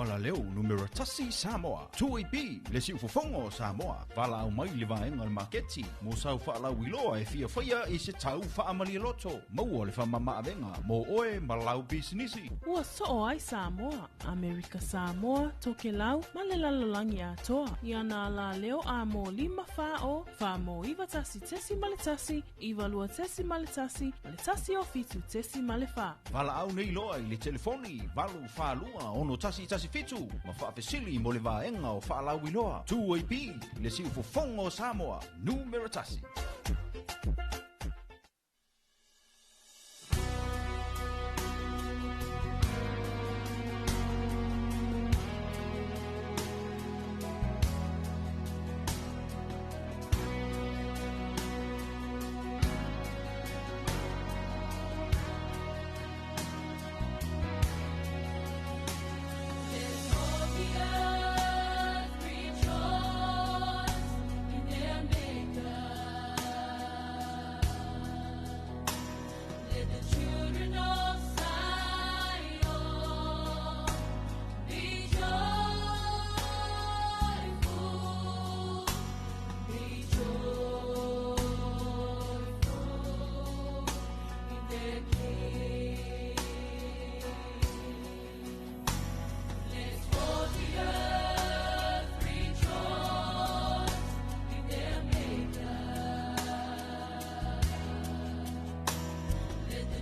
wala leo numero tasi Samoa. Tuipi le si ufofongo Samoa. Vala au mai le vaenga le maketi. Mo sau whaala wiloa e fia whaia i se tau whaamali loto. Maua le whamama avenga. Mo oe malau bisinisi. Ua so ai Samoa, Amerika Samoa, toke lau, ma le lalalangi atoa. Iana la leo a mo 5 wha mo iwa tasi tesi ma le tasi, iwa lua tesi ma le tasi o fitu tesi ma le wha. Vala au nei loa i le telefoni. Valu whaalua ono tasi fitu. Ma whaafesili mo le vaenga o whaalau wiloa. Tuipi le si ufofongo Samoa. Numero tasi. Let the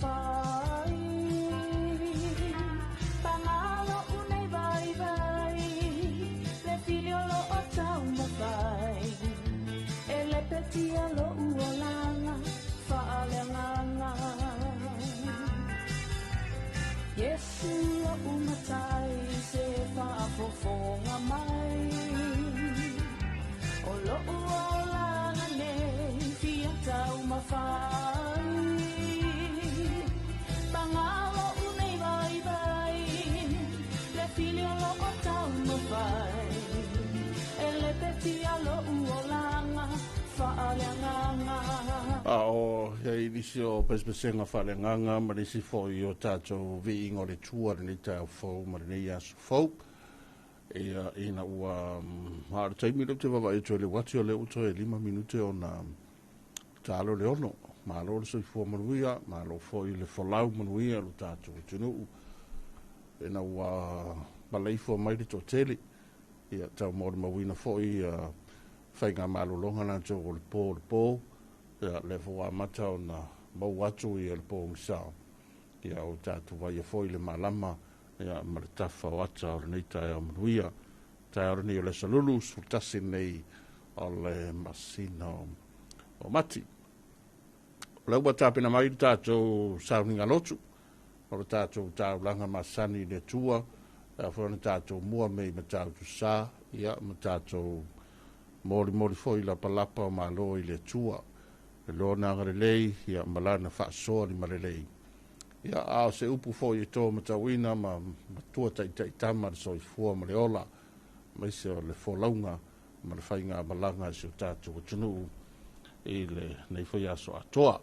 mawhai Pangalo unay vai Le filio lo o tau mawhai E le petia lo uolanga Whaaleanganga Yesu lo umatai Se whaafofonga mai O lo uolanga ne Fia tau mawhai Pangalo unay vai Le filio lo o tau mawhai E le petia lo uolanga Whaaleanganga o hei nisi o pespesenga whalenga ma nisi fo i o tātou vi ingo le tua ni tāu fau ma ni asu fau ia ina ua hara taimi lo te wawa e tue le wati o le uto e 5 minute o na tālo le ono ma lo le soifua manuia ma lo fo i le folau manuia lo tātou tunu ina ua baleifo mai le totele ia tau mori mawina fo i whainga malolonga na tau o le pō ia le fo mata o na mau atu i le pō ngisao ia o tātou vai e fo i le malama ia ma le tafa o ata o nei tae o manuia tae o nei o le salulu sutasi nei o le masina o mati o ua tāpina mai le tātou sauninga lotu o le tātou tāulanga masani le tua ia fo le tātou mua mei ma tātou sā ia ma tātou mori foi la palapa o malo i le tua le lona ngarelei ia malana whaasoa ni marelei ia ao se upu foi e tō matawina ma tua tai tama le soifua ma le ola ma ise o le folaunga ma le whainga malanga se o tātou tunu i le nei foi aso atoa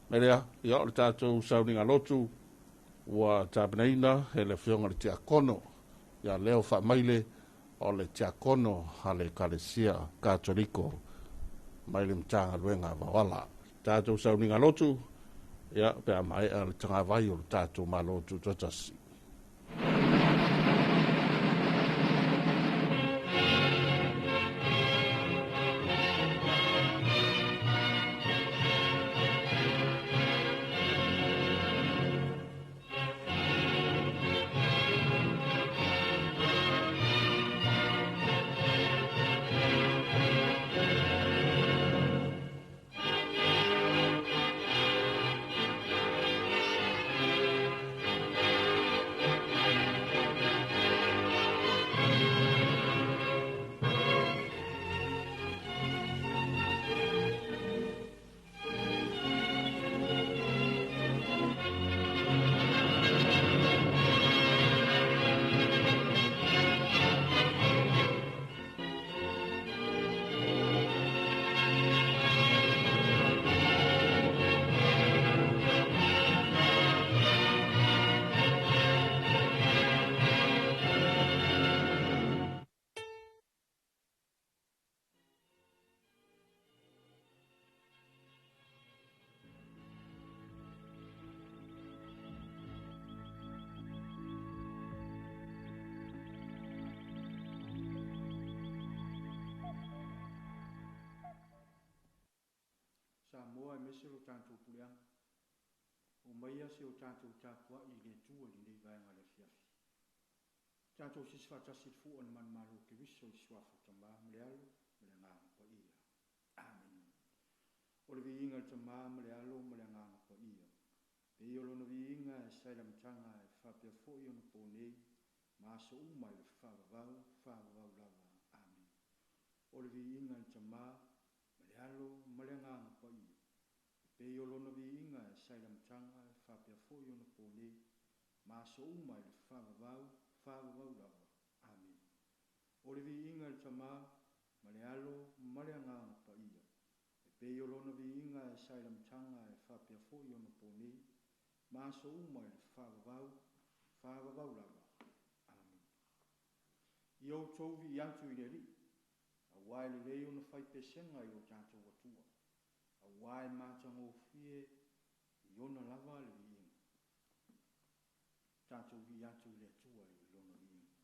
merea ia o le tātou sauninga lotu ua tāpinaina he le whionga le te akono ia leo wha maile o le tiakono hale kalesia katoliko mai le mtanga luenga wawala. Tātou sauninga lotu, ia pēr mai a le tanga vai o le tātou malotu totasi. Samoa e mese o tātou puleanga. O maia se o tātou tāpua i le tua li nei vaenga le fiafi. Tātou sisi whatasi fu on man maro ke wiso i swafu tama mle alo mle nganga pa ia. Amen. O le vi inga tama mle alo mle nganga pa ia. Pe i olo na vi inga e saila mtanga e whapia fo i ono po nei ma so umai le whavavau lava. Amen. O le vi inga tama mle alo mle nganga pa ia. Pe i olo na vi inga e saila mtanga e whapia fo i ono po nei ma so umai le whavavau lava. Amen. O le vi inga le tama male alo male nganga pa ia. E pe i olo na vi inga e saila mtanga e whapia fo i ono po nei ma so umai le whavavau lava. Amen. I au tau vi antu i le ri. A wai le leo na whai pesenga i o tātou atua. A wai mātango fie i ona lava le vi inga. Tātou vi antu i le atua i lona vi inga.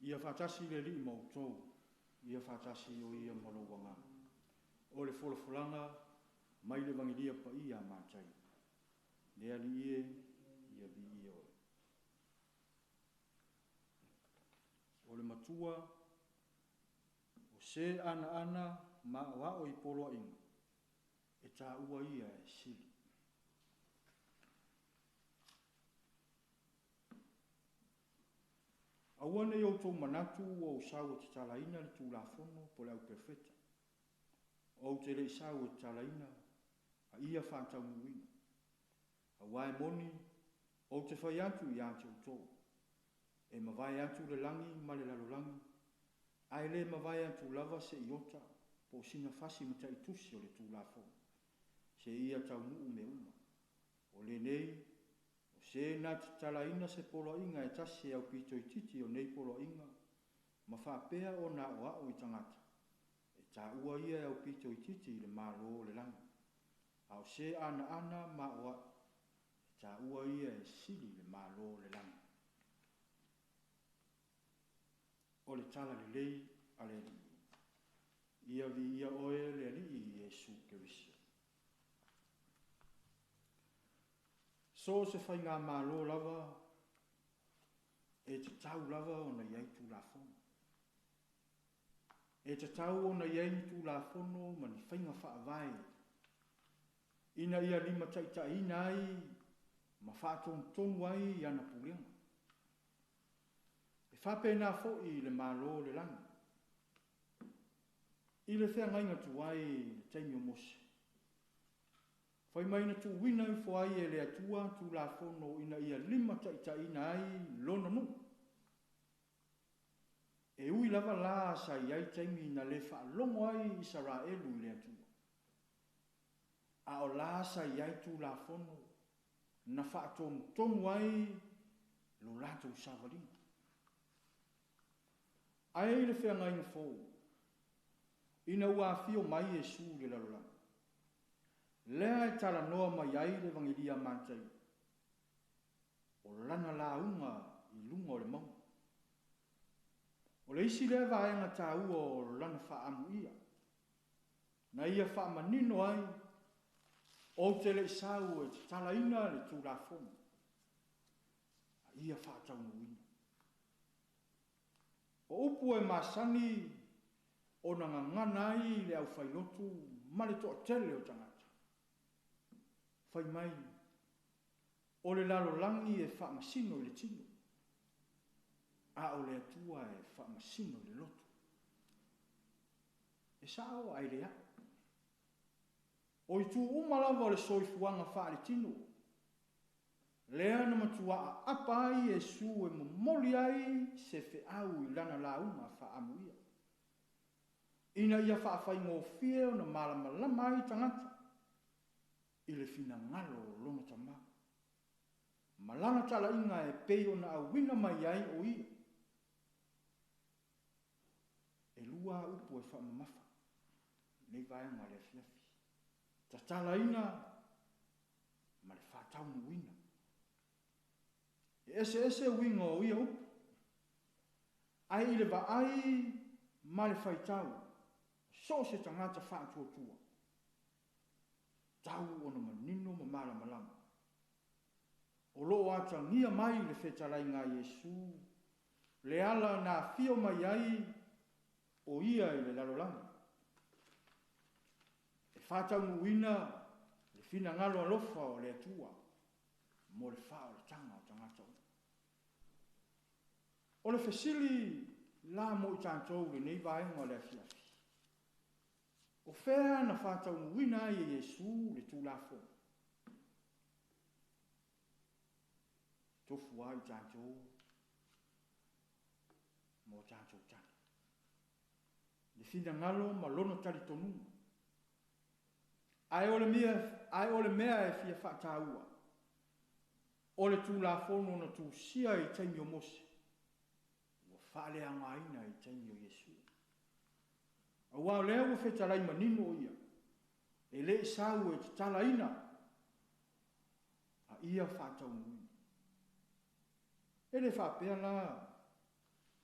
ia whātasi le li mautou, ia whātasi o ia malowanga. O le fulafulanga, mai le vangilia pa ia mātai. Lea li ia vi ia oe. O le matua, o se ana ma wa o i polo inga. E tā ua ia e sili. Awane o tō manatu o usau o te talaina le tūlafono po le au perfeta. O te le isau o te talaina a ia whātau nuina. A wae moni o te whai atu i atu tō. E mawai atu le langi ma le lalolangi. Ai le mawai atu lava se iota po sina fasi mata i tusi o le tūlafono. Se ia tau nuu me uma. O le nei se na te talaina se polo inga e tasi au pito i titi o nei polo inga, ma whapea o na o i tangata. E tā ua ia au pito i titi le malo le langa. Au se ana ma oa, e tā ua ia e sili le malo le langa. O le tala le lei a le li. Ia vi ia oe le li i Yesu Kerisi. So se whai ngā mālo lava, e te tau lava o na iei tū la fono. E te tau o na iei tū la fono, mani whainga whaavai. Ina ia lima taita ina ai, ma whātong tonu ai i ana pūlenga. E whape nā fo i le mālo le langa. I le whea ngainga tu ai le teimi o mose. Whai mai na tu wina i fwai e le atua tu la fono ina ia lima taita ina ai lona nu. E ui lava la sa iai taimi na le wha longo ai i Saraelu i le atua. A o la sa iai tu la fono na wha tonu ai lo lato savarina. Ai le whea ngai na fōu. Ina ua fio mai e su le lalolanga. Lea e tala noa mai ai le vangilia mātai. O lana la unga i lunga o le mau. O le isi lea vaenga tā ua o lana wha amu ia. Na ia wha manino ai. O te le isau e te tala ina le tū la fono. A ia wha tau nuina. O upu e masangi o na ngana ai le au whailotu ma le toa tele o tangata. Whai mai, o le lalo langi e wha masino i le tino. A o le atua e wha masino i le loto. E sao ai le au. O i tu umalawa o le soifuanga wha le tino. Lea na matua a apa ai e su e momoli ai se fe au i lana la uma wha amuia. Ina ia wha whai ngō fia o na malamalama ai tangata. I le fina ngalo lona tama. Malana tala inga e peo na awina mai ai o ia. E lua upu e wha mamafa. Nei vaenga le fiafi. Ta tala ina ma le wha taunu wina. E ese winga o ia upu. Ai i le va ai ma le whaitau. So se tangata wha tua. Tau ona manino ma mala malama. O loo ata ngia mai le whetalai ngā Yesu. Le ala nā fio mai ai o ia i le lalolanga. E whātau nuina le fina ngalo alofa o le atua. Mo le wha o le tanga o tangata o. O le whesili la mo i tātou le nei vaenga le afiafi. O whea na whātau nuina i Yesu le tūlafo. Tofu ai tātou mo tātou tani. Le fina ngalo ma lono tali tonu. Ai ole mea e fia whātaua. O le tūlafo no na tū sia i taimi o mose. O whale angaina i taimi o Yesu. A wā lea o whetalai manino ia. E le sau e te talaina. A ia whātau nui. E le whapea la.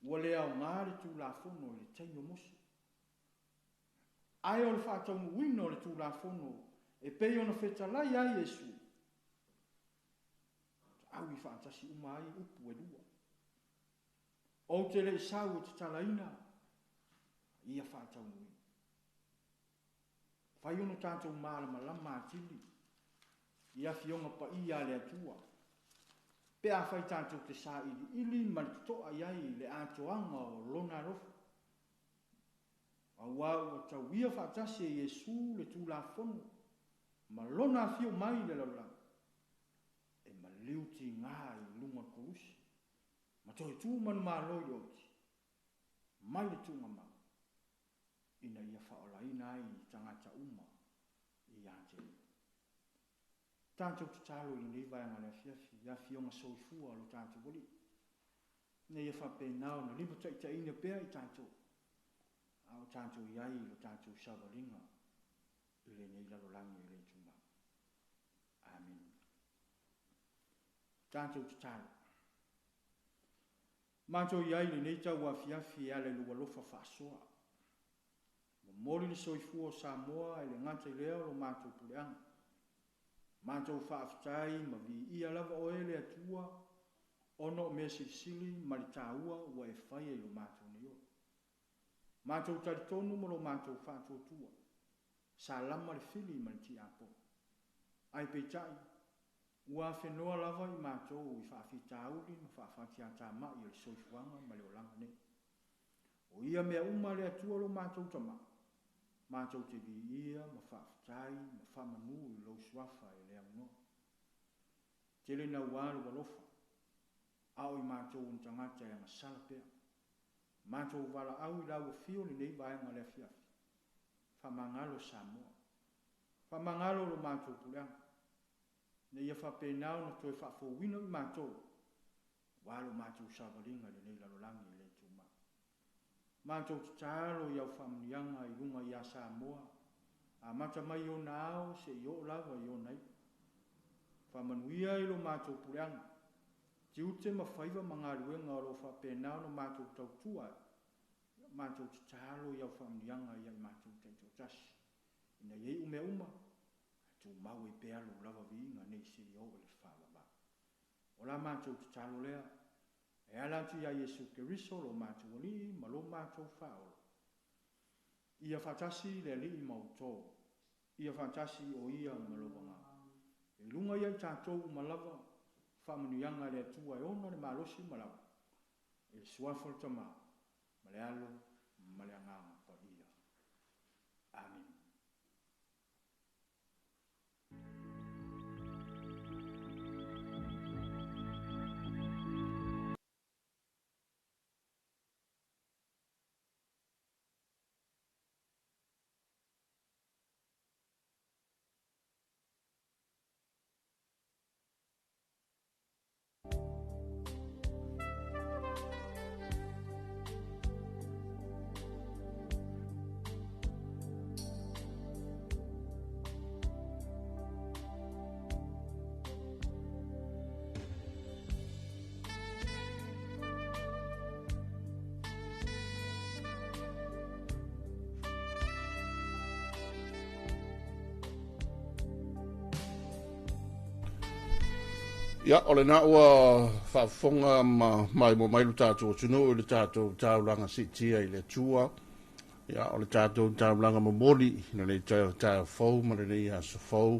ua le au ngā le tulafono i le taino mosi. Ai o le whaataunuina o le tulafono e pei ona whetalai ai Iesu. Au i whaatasi uma ai upu e lua. O te le isau o te talaina, ia whaataunuina. Whai ono tātou maalama lama atili, ia fionga pa ia le atua. Pea whai tātou te sā ili malitoa iai le atoanga o lona rofu. Aua ua tau ia whaatasi e Iesu le tulafono, ma lona fio mai le laulang. E ma liuti ngā i lunga kurusi, ma toi tū manu māloi oti, mai le tūnga mau. Ina ia whaolaina ai tangata uma i ate. Tātou te talo i nei vai ngā fiafi, ia fionga soifua lo tātou wali. Nei ia whapenao na lipa taita ina pēr i tātou. Au tātou iai lo tātou sawalinga i le nei lalolangi i le tuma. Amen. Tātou te talo. Mātou iai le nei tau a fiafi e ale lua lofa whaasoa. Mori ni soifua o Samoa e le ngata i leo lo mātou puleanga. Mātou whaafitai ma vi ia lava o ele atua, ono me silisili ma li tāua ua e whai e lo mātou ni o. Mātou taritonu ma lo mātou whātou tua. Sa lama le fili ma li ti apo. Ai peitai, ua whenua lava i mātou i whaafitauli ma whaafati ata mai i le soifuanga ma le olanga ne. O ia mea uma le atua lo mātou tama. Mātou te vi ia, ma whaafitai, ma whamanu i lau suafa e lea ngoa. Tele na uaru walofa, au i mātou un tangata e ngasala pēr. Mātou wala au i lau fio ni nei vaenga lea fiafi. Whamangalo Samoa. Whamangalo lo mātou puleanga. Ne ia whapenao na toi whaafowina i mātou. Walo mātou sawalinga le nei lalolangi le tuma. Mātou te tālo iau whamunianga i runga i a Samoa. A mata mai o nao se i o lava i o nei. Whamanuia i lo mātou puleanga. Ti ute ma whaiva mga ruenga o lo whapenao na mātou tautua. Mātou te tālo iau whamunianga i a mātou teito tasi. Ina iei ume uma. Tu mau e pealo lava viinga nei se i o le whawaba. O la mātou te tālo lea. E alatu ia Iesu Keriso lo mātou ali, ma lo mātou whaolo. Ia whatasi le li i mautō. Ia whatasi o ia malobanga. E lunga ia tātou malava, whamanuianga le atua e ona le malosi malawa. E suafo tama, ma le alo, ma le anganga pa ia. Amen. Ia, ole na ua whaafonga mai mo mai lu tātou tunu, le tātou tāulanga sitia i le tua. Ia, ole tātou tāulanga mo moli, na le tāu fau, ma le nei aso fau,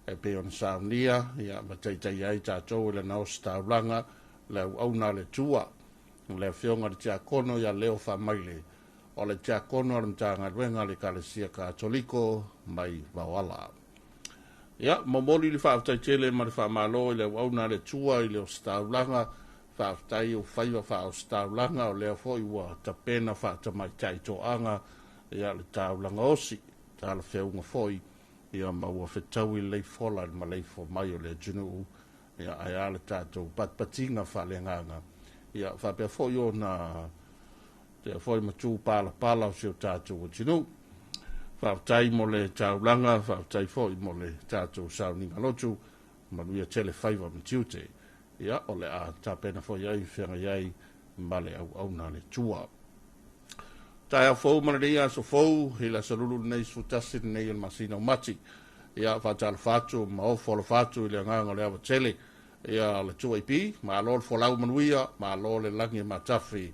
e pe on saunia, ia, ma teitai ai tātou le naos tāulanga, le au na le tua, le whionga le tia kono, ia leo wha maile, o le tia kono alam tānga ruenga le kalesia katoliko mai wawala. Ia, mamoli li whaaftai tele ma le whaamalo i le wauna le tua i le o staulanga, whaaftai o whaiwa wha o staulanga o leo fo i ua tapena whaatamai taitoanga, ia le taulanga osi, tāla whiaunga foi, ia maua whetau i lei fola ma lei fo mai o le junuu, ia ai ale tātou patpatinga whalenganga, ia whapea foi o na, te foi matu pala o seo tātou o junuu, whaatai mo le taulanga, whaatai foi mo le tātou sauninga lotu, manuia tele whaiva mtiute. Ia, o le a tāpena foi ai, whenga iai, male au na le tua. Tai a fou mana rea so fou, hila salulu nei sutasi nei il masina o mati. Ia whatal whatu, ma o whala whatu ili nganga le awa tele. Ia le tua ipi, ma lo le whalau manuia, ma lo le langi ma tafi.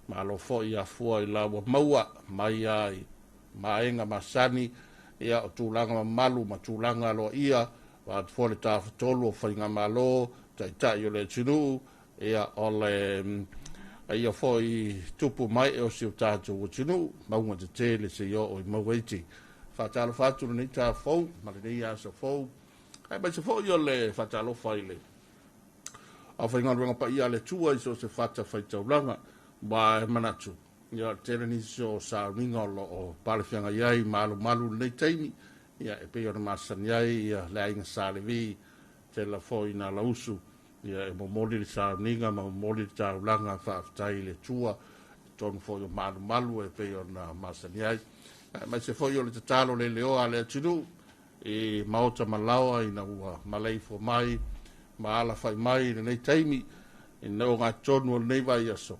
Ma lo fo ia fua i lawa maua, mai ai, ma enga ma sani, ia o tūlanga ma malu, ma tūlanga lo ia, wa fo le tafa tolu o whainga ma lo, tai tai o le tinu, ia o le... ia fo i tupu mai e o si o tātou o tinu, maunga te tele se i o i maueiti. Whatalo whatu ni tā fau, ma le nei asa fau. Ai mai se fau i o le whatalo whaile. A whainga runga pa ia le tua i so se whata whaitaulanga, ma e manatu. Ia tele ni so sa ringa o palewhianga iai, malu nei teimi, ia e peo na masan iai, ia le ainga sa le vi, te la fo i na lausu. Ia e mo moli le sa ninga, ma moli le taulanga whaafitai le tua, tonu fo i o malu e peo na masan iai. Mai se fo i o le tatalo le leo a le atinu, e maota malawa i na ua malei fo mai, ma ala fai mai le nei taimi, e nao ngā tonu o nei vai aso.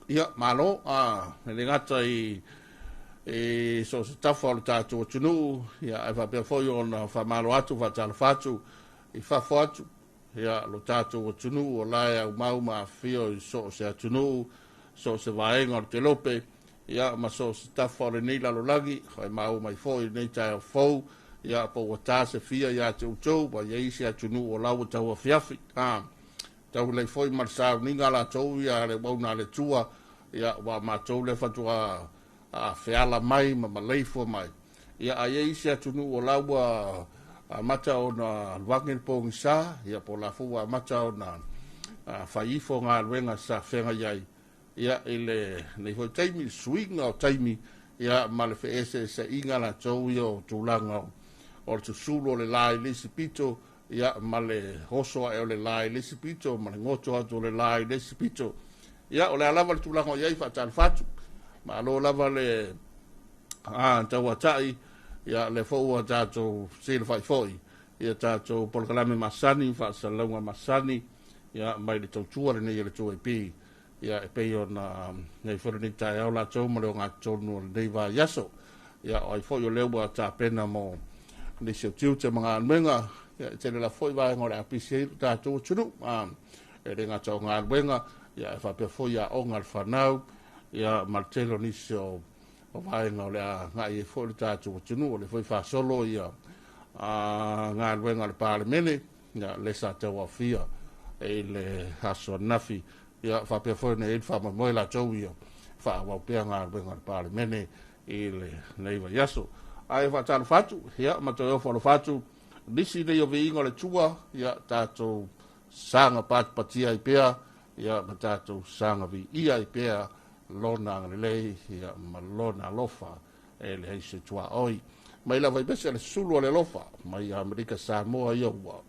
Ia, malo, le ngata i so se tafa o le tātou atinu, ia e whapea fo i o na whamalo atu, whatala whatu, i whafo atu, ia lo tātou atinu, o lai au mau ma whio i so se atinu, so se vaenga o te lope, ia ma so se tafa o le nei lalo lagi, hoi mau mai fo i nei tai o fau, ia po wa tā se fia ia te utou, wa ia isi atinu o lau tau a fiafi, tau lei foi marsau ninga la tau ia le wauna le tua, ia wa ma tau le fatua a feala mai, ma leifo mai. Ia a ia isi atinu o lau a mata o na wangin po ngisa, ia po la fua mata o na whaifo ngā ruenga sa whenga iai. Ia ele nei hoi taimi swinga o taimi, ia ma le feese se inga la tau ia o tūlanga o le tusulo le lai lisi pito, ia ma le hoso e o le lai lesi pito, ma le ngoto atu o le lai lesi pito. Ia o le alava le tūlanga o iai whaatale whatu, ma alo lava le tau atai, ia le fōua tātou sile whai fōi, ia tātou polkalame masani, whaasalaunga masani, ia mai le tautua le nei le tō e pi, ia e pei o na nei whara ni tai au la tau ma leo ngā tōnu o le nei wā yaso, ia o ai fōi o leua tā pena mo ni siu tiu te mga anuenga, ia te le la foi vai ngore apisi tātou tunu, e re ngā tau ngā anuenga, ia e whapea foi a o ngā whanau, ia martelo nisi o vai ngā le a ngā i e foi tātou tunu, o le foi whasolo ia ngā anuenga le pāle mene, ia le sa tau a fia, e le haso nafi, ia whapea foi ne e whama moe la tau ia, whawau pia ngā anuenga le pāle mene, i le neiva yaso. Ai whatala whatu, ia matoi o whalo whatu, nisi nei o veinga le tua, ia tātou sanga patia i pea, ia ma tātou sanga vi ia i pea, lona ngalelei, ia ma lona lofa, e le heise tua oi. Mai la vai bese le sulu le lofa, mai Amerika Samoa ia ua.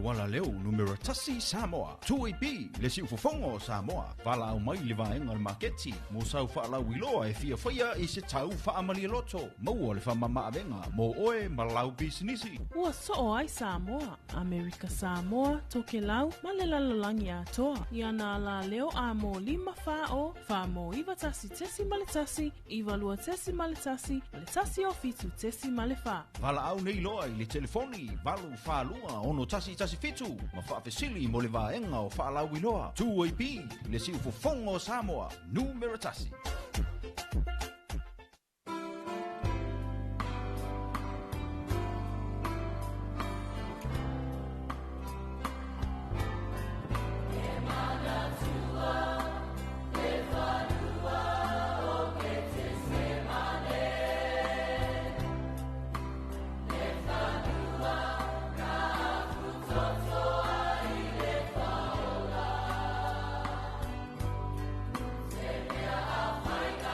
wala leo numero tasi Samoa. Tui B, le si ufofongo Samoa. Vala au mai le vaenga al maketi. Mo sau wha la wiloa e fia faya e se tau wha amali loto. Maua le wha mama avenga. Mo oe malau bisinisi. Ua so ai Samoa, Amerika Samoa, toke lau, malelalolangi atoa. Iana la leo a mo 5 fao, fa mo iwa tasi tesi maletasi, iwa lua tesi maletasi, maletasi o fitu tesi malefa. Vala au nei loa i le telefoni. Valu wha lua ono tasi fitu. Ma wha fesili mo le vaenga o wha lau wiloa. Tui B, le si ufofongo Samoa. Numero tasi. My God.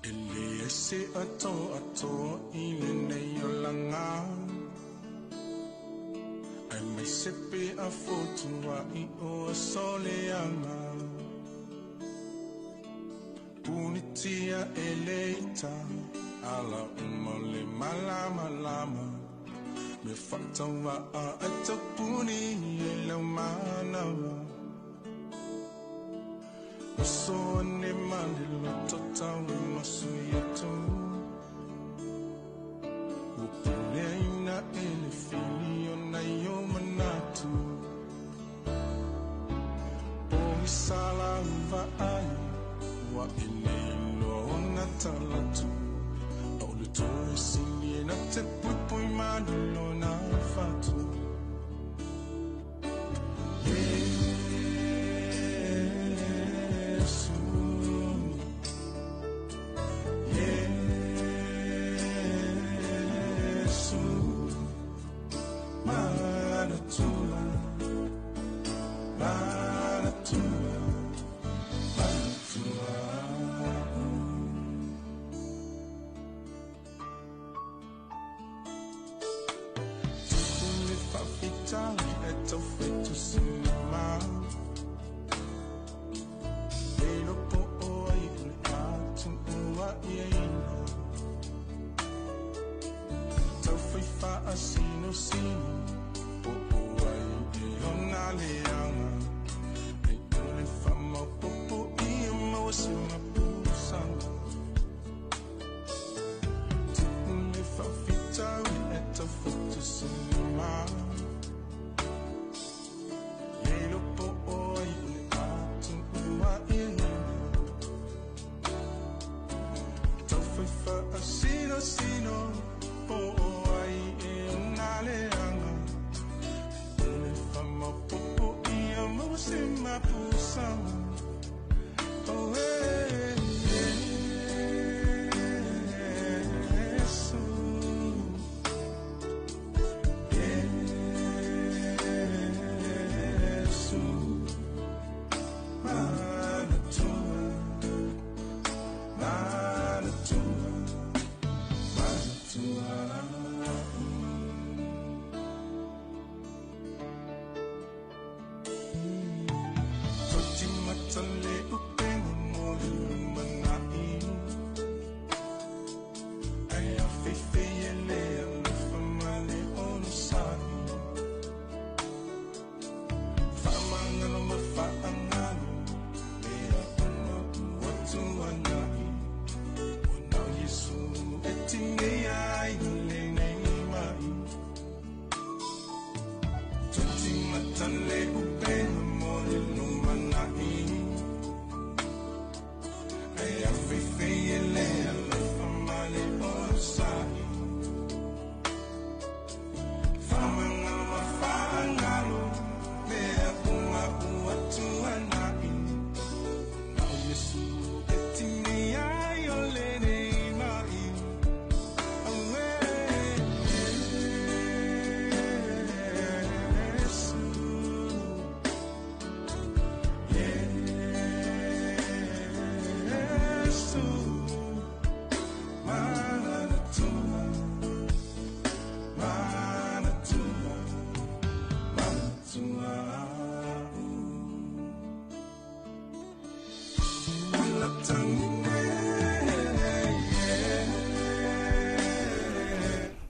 Ele se ato i le nei o langa. Ai mai sepe a fotua i o soleanga. Punitia eleita ala umale malama lama. Me fatawa a atapuni e la manawa. So ne malilo totawe masuyeto. Upuleina ele filio na yomanatu. O sala va ai wa ele lo natalatu. O le toe sini na te pui manilo na fatu.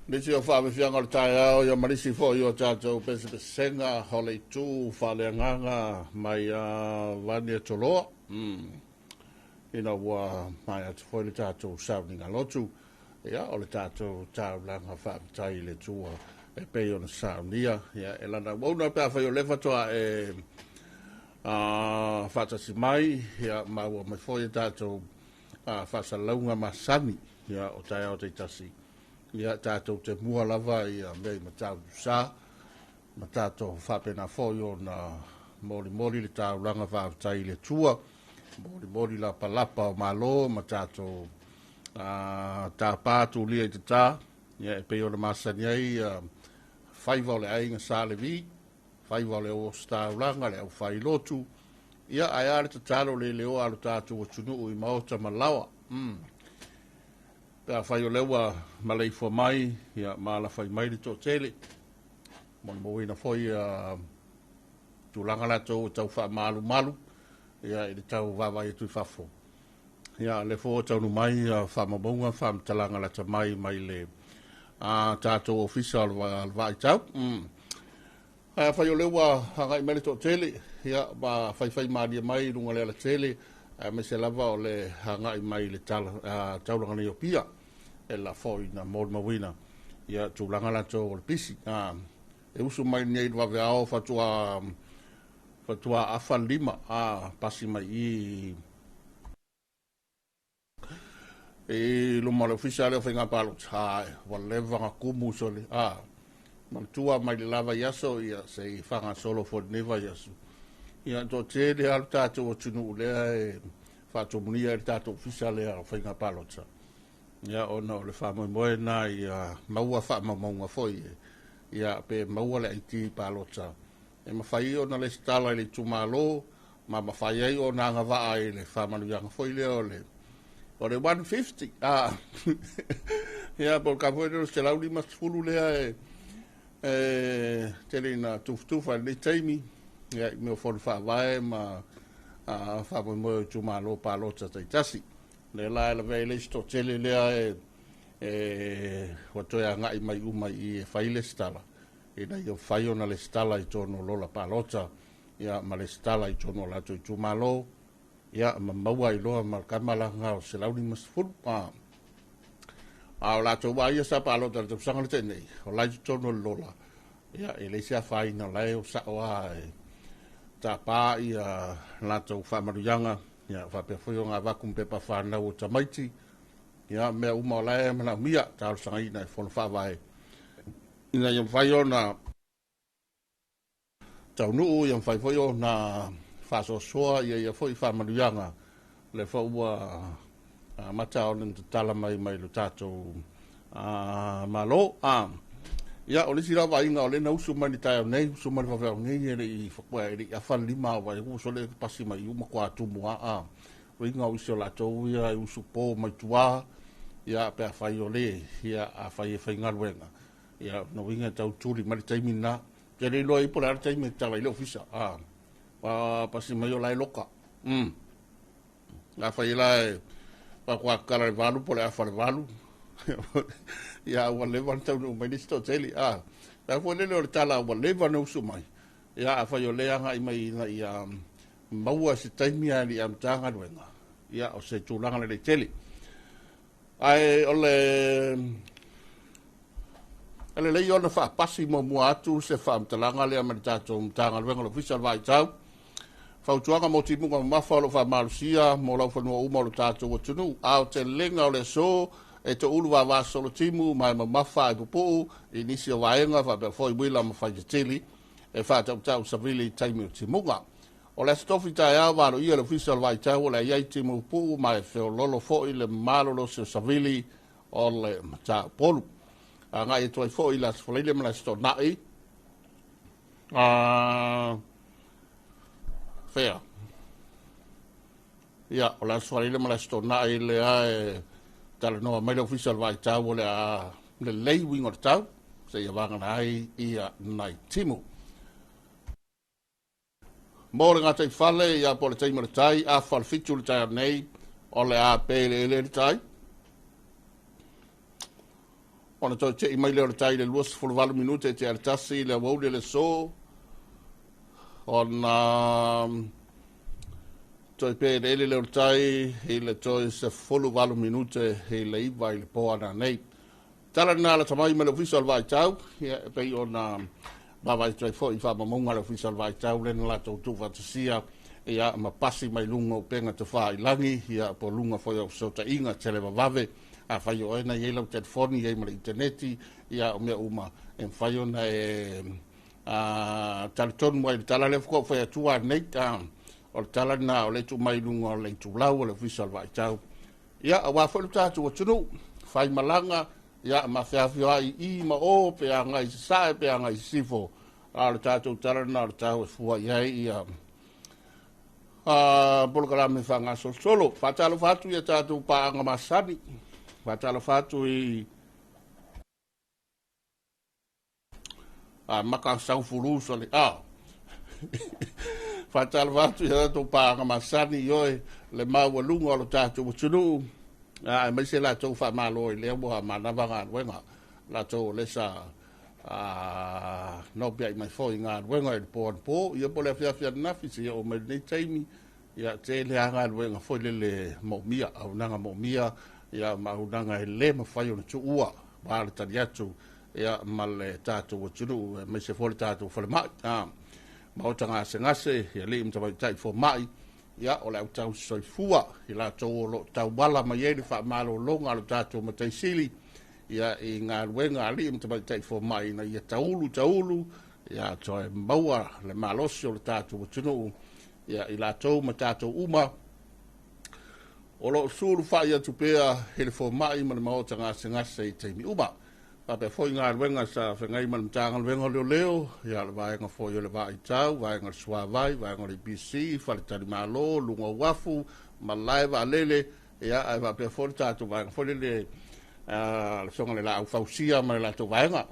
Nisi o wha me whianga o tai au, ia marisi fo i o tātou pese pesenga, hole tū, whale nganga, mai wani e toloa. Ina ua mai atu fo i le tātou sauni ngā lotu. Ia, o le tātou tāu langa whaapitai le tūa e pei o na saunia. Ia, e lana wauna pēr whai o lewa toa e whatasi mai, ia, maua mai fo i tātou whasalaunga masani, ia, o tai au te tasi. Ia tātou te mua lava ia mei ma tāu sā, ma tātou whapena fōi o na mori le tāu langa whaavitai le tua, mori la palapa o malo, ma tātou tā pātu lia i te tā, ia e pei o na masani ai, whaiva o le ainga sā le vi, whaiva o le o tāu langa le au whai lotu, ia ai are te tālo le leo alu tātou o tunu i maota malawa, Pea whai o lewa malei fua mai, ia maala whai mai li tō tele. Mon mo ina foi tūlanga la tō tau wha malu, ia i tau wawai tui whafo. Ia le fo tau nu mai wha mamunga, wha mtalanga la ta mai le tātou official wa i tau. Whai o lewa hangai mele tō tele, ia whai maadia mai runga le ala tele, me se lava o le hangai mai le taulanga ni o pia, e la foi na mōr mawina, ia tūlanga la tō o le pisi. E usu mai nei wawe ao fatua afa lima pasi mai e luma le officiale o whainga palo tae wa levanga kumu sole mantua mai le lava yaso ia se whanga solo for neva yaso ia to te le al tato o tunu lea e whato munia e tato officiale o whainga palo tae ia ona o le whama moe na ia maua whama maunga foi ia pe maua le aiti palota e mawhai o na le stala i le tumalo ma mawhai ai o na ngawaa i le whamanu yanga foi leo o le 150 ia por ka foi no se lauli mas fulu lea tele na tuftufa le taimi ia me o for whawae ma whamu mo tumalo palota taitasi le la vele sto tele lea watoia ngai mai umai i whaile stala. E na i whai ona le stala i tono lola palota, ia ma le stala i tono lato i tumalo, ia ma maua i loa ma kamalanga o se launi masfuru. O lato wa ia sa palota le tupsanga le tenei, o lai i tono lola. Ia e le sea whai na lai o sa oa ta pā i lato whamaruyanga, ia whapea fwio ngā vakum pepa whanau o tamaiti, ia mea uma o lae mana mia tau sanga ina e whono whawai. Ina iam whai o na tau nuu iam whai whai o na whaso soa ia whai whamaruanga le whaua mata o nanta tala mai lo tātou malo. Ia o lisi rawa inga o lena usu mani tai au nei, usu mani whawai ngei ere i whakua ere i awhan lima wai uso le pasi mai uma kua tumua o inga usi o latou ia i usu pō mai tua ia pe whai o le ia a whai e whai ngaruenga ia no inga tau turi mari taimi na te re loa ipo lara taimi tawa i leo fisa pasi mai o lai loka a whai lai pa kua kara valu po le a whare valu ia ua lewa tau no mai nisto teli a fwoi lele o le tala ua lewa no usu mai ia a whai o le anga i mai na ia maua se taimi a li am tanga ruenga ia o se tūlanga le teli ai ole lei ona fa pasi mo mo atu se fa mtalanga le amatato mtanga le ngolo official vai tau fa tuanga mo timu ko mafa lo fa malusia mo lo fa no uma lo tato o tunu au te lenga le so e to ulu va solo timu mai mafa i popo inisio vaenga fa be foi wila mo fa teli e fa tau savili timu timunga o le stofi tai ava no ia le official vai tau le ia timu pu mai fe lolo fo ile malo lo se savili o le mata polu nga e toi fo ile fo ile mala sto nai fair ia o la fo ile mala sto nai le ai tala no mai le official vai tau le lei wing o tau se ia vanga nai ia nai timu Mōre ngā tai whale, ia po le tai mara tai, a whale fitu le tai nei, o le a pēle le tai. O na toi te i mai leo le tai le luas fulwalu minute te aritasi, le waude le so. O na toi pēle leo le tai, i le toi se fulwalu minute, i le iwa i le poa na nei. Tala nā la tamai me le official vai tau, ia pei o na... Baba i fo i fa mamunga le official vai tau le la tau tu fa tsia ia ma pasi mai lunga penga te fa i langi ia po lunga fo o so ta inga tele vave a fa yo na ye lo telefoni ye ma interneti ia me uma en fa yo na talton mo tala le ko fa tu a nei ta o tala na o le tu mai lunga le tu lau le official vai tau ia wa fo ta tu tunu fa malanga ia ma fia i ma o pe anga i sa pe anga i sifo al tato tarana al tau fua ia polkala me fanga solo fatalo fatu ia tato pa anga masani Whatala fatu I maka sau furu sole Whatala fatu ia to pa masani yoe le mau lunga o tatu tunu mai se la to fa malo le mo mana vanga wenga la to le sa no bia mai foi nga wenga po ia po le fia na fisi o me nei taimi ia te le anga wenga foi le mo mia au nanga mo mia ia maunanga le ma fai o tu ua ba le tariatu ia male tatu tunu mai se foi tatu foi ma ma tanga sengase ia le mta tai fo mai ia o le tau soifua i la tau lo tau bala mai e fa malo longa lo tatu ma tai sili ia I ngā ruenga ali mta tai fo mai na ia taulu ia toi maua le malosi o le tatu tunu ia I la tau ma tatu uma o lo suru fa ia tupea hele fo mai ma le maotanga sengase I teimi uma Pape foi ngā ruenga sa whengai man mtanga ruenga leo ia le vaenga foi o le vai tau, vaenga le suavai, vaenga le BC, whale tari malo, lunga wafu, malai va lele, ia ai pape foi tatu vaenga foi le songa le la au fausia ma le la tau vaenga,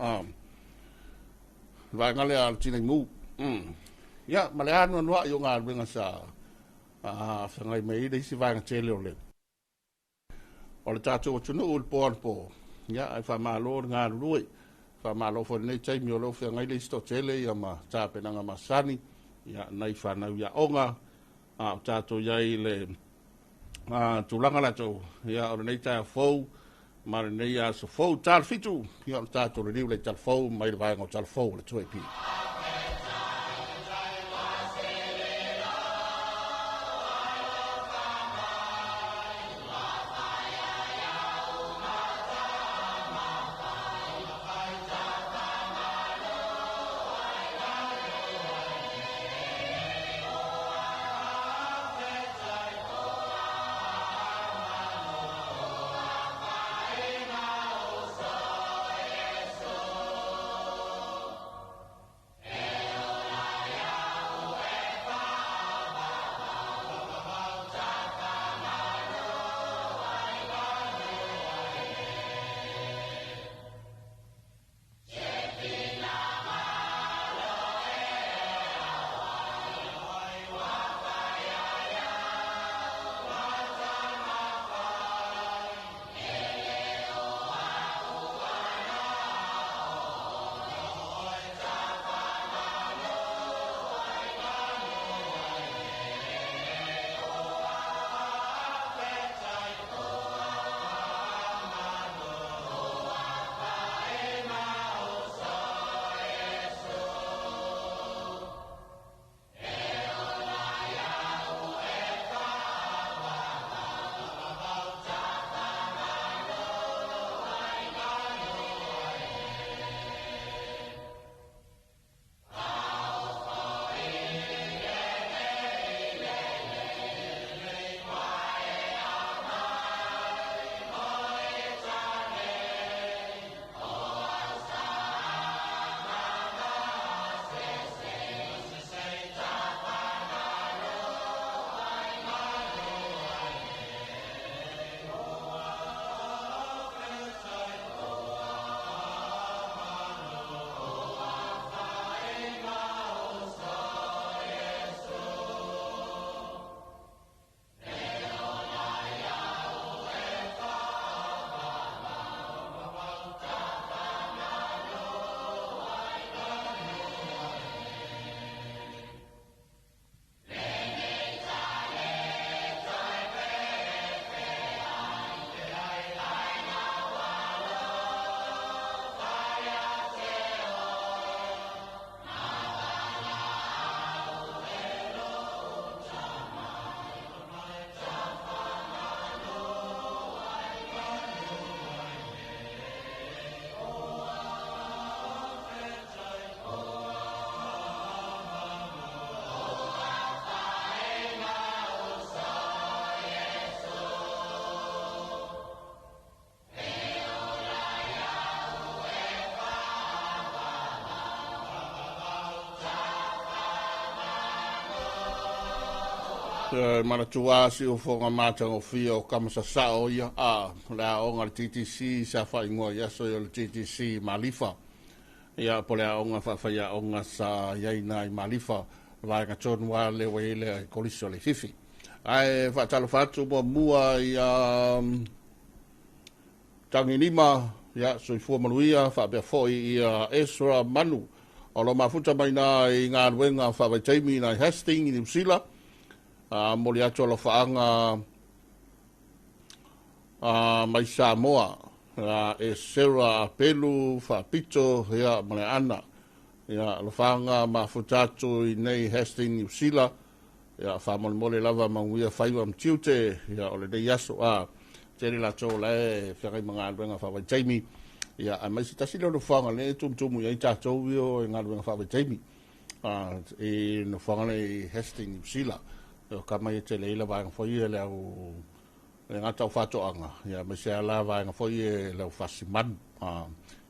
vaenga le al tina ngu. Ia, ma le anu anua I o ngā ruenga sa whengai mei le isi vaenga tele o le. O le tatu o tunu ul po ia ai fa malo nga lui fa malo fo nei tai mi lo fa ngai le sto tele ia ma ta pe nga masani ia nai fa na ia onga ta to ia le tu langa la to ia o nei ta fo ma nei ia so fo tal fitu ia ta to le le tal fo mai le vai ngo tal fo le toi pi mana tua si o fonga mata o fio kama sa sao ia la onga TTC sa fa ingoa ia so le TTC Malifa ia pole onga fa ia onga sa ia nai Malifa vai ka ton wa le wele koliso le fifi ai fa talo fatu mo mua ia tanginima ia so fu manuia fa be foi ia Ezra Manu o lo mafuta mai na i ngā ruenga whawaitai na Hastings i New Zealand. Mori atu alo whaanga mai Samoa. E Sarah Pelu whapito hea mane ana. Ia lo whaanga mafuta atu i nei Hastings New Zealand. Ia whamole mole lava manguia whaiwa mtiute. Ia ole nei aso teri la tō le whiakai mga ruenga whawaitai mi. Ia a mai tasi lo fanga le tum ia tātou io ngā ruenga whawaitai e no fanga le Hastings New Zealand o ka mai te leila vai ngafoi e leo le ngata o whatoanga ia mai se ala vai ngafoi e leo whasiman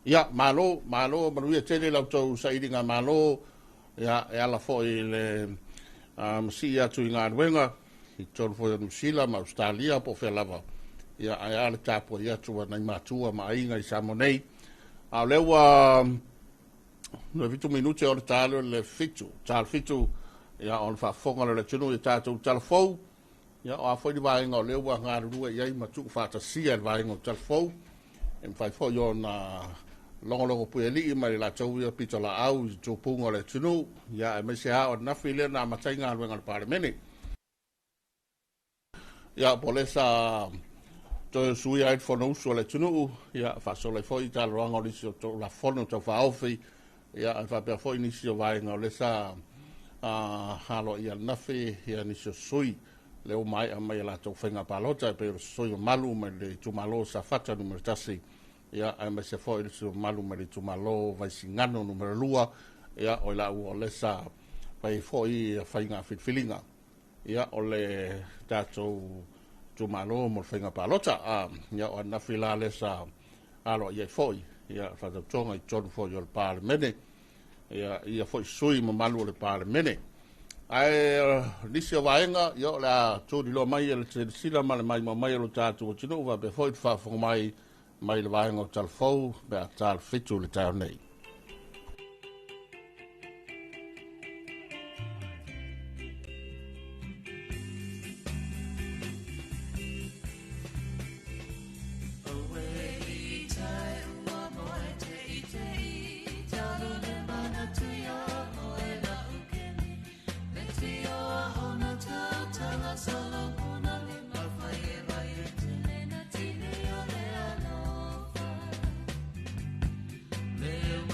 ia malo manuia tele lau tau sairinga malo ia e ala foi le masi atu i ngā ruenga i tonu foi o New Zealand ma Australia po whelava ia ai ala tapo ia tua nei matua ma inga i Samonei a lewa no vitu minute o talo le fitu ia on fa fonga le tunu i tatou telefou ia o foi vai ngo lewa nga rua ia i matu fa ta sia vai ngo telefou em fai fo yo na longo pueli i mai la tau ia pitola au to pungo le tunu ia me se ha o na file na matinga nga parlemene ia polesa to sui ai fono uso le tunu ia fa so le foi tal rango li to la fono to fa ofi ia fa per foi ni si vai ngo le sa halo ia nafi ia ni so sui le o mai la to fenga palota per soi malu me le tu malo sa fata numero tasi ia ai se foi so malu me le tu malo vai singano numero lua ia o la o le sa vai foi fainga fit filinga ia o le tato tu malo mo fenga palota ia o na fila le sa alo ia foi ia fa to tonga i ton foi o parlemene ia foi sui mo malu le parlemene ai lisio vaenga ia la tu di lo mai le sila mai lo tatu tino va be foi fa fo mai le vaenga tal fo be tal fitu le tau nei Meu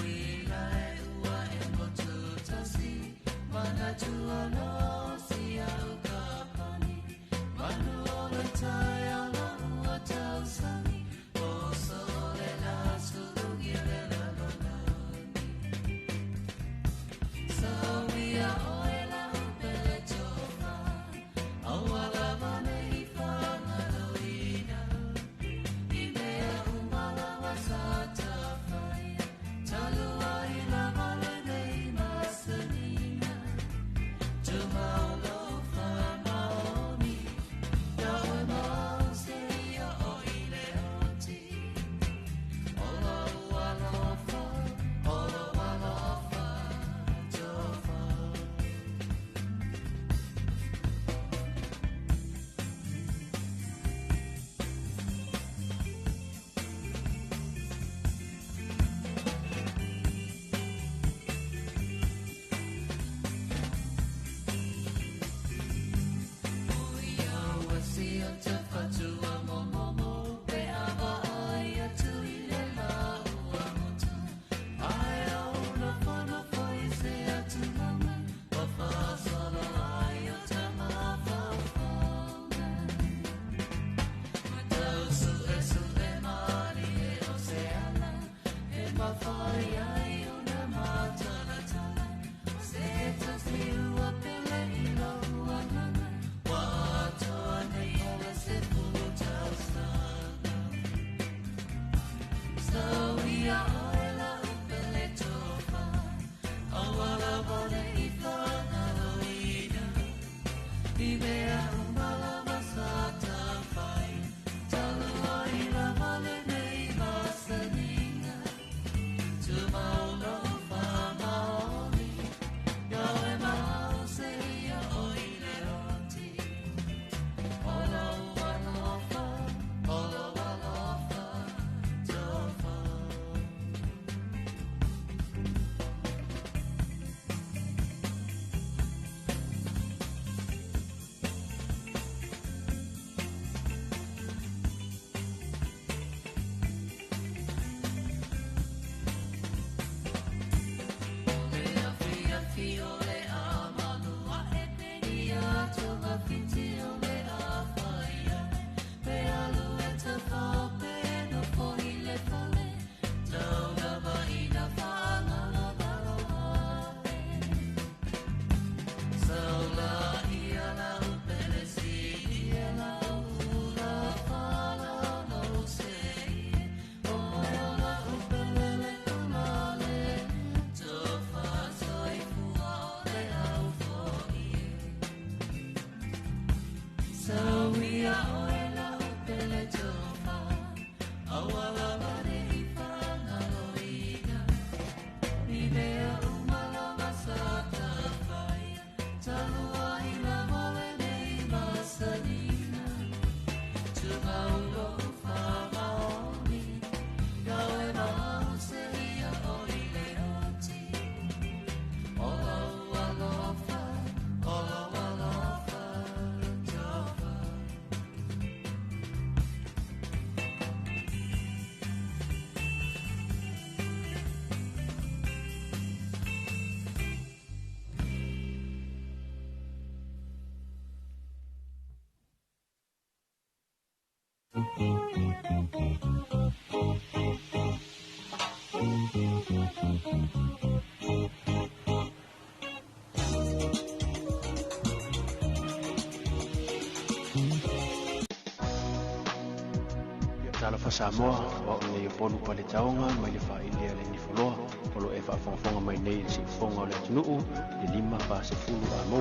Tala fa Samoa wa o le polu pale taonga mai le fa ilia le nifoloa o lo e fa fonga mai nei si fonga o le tunuu le lima pa se fulu a mo.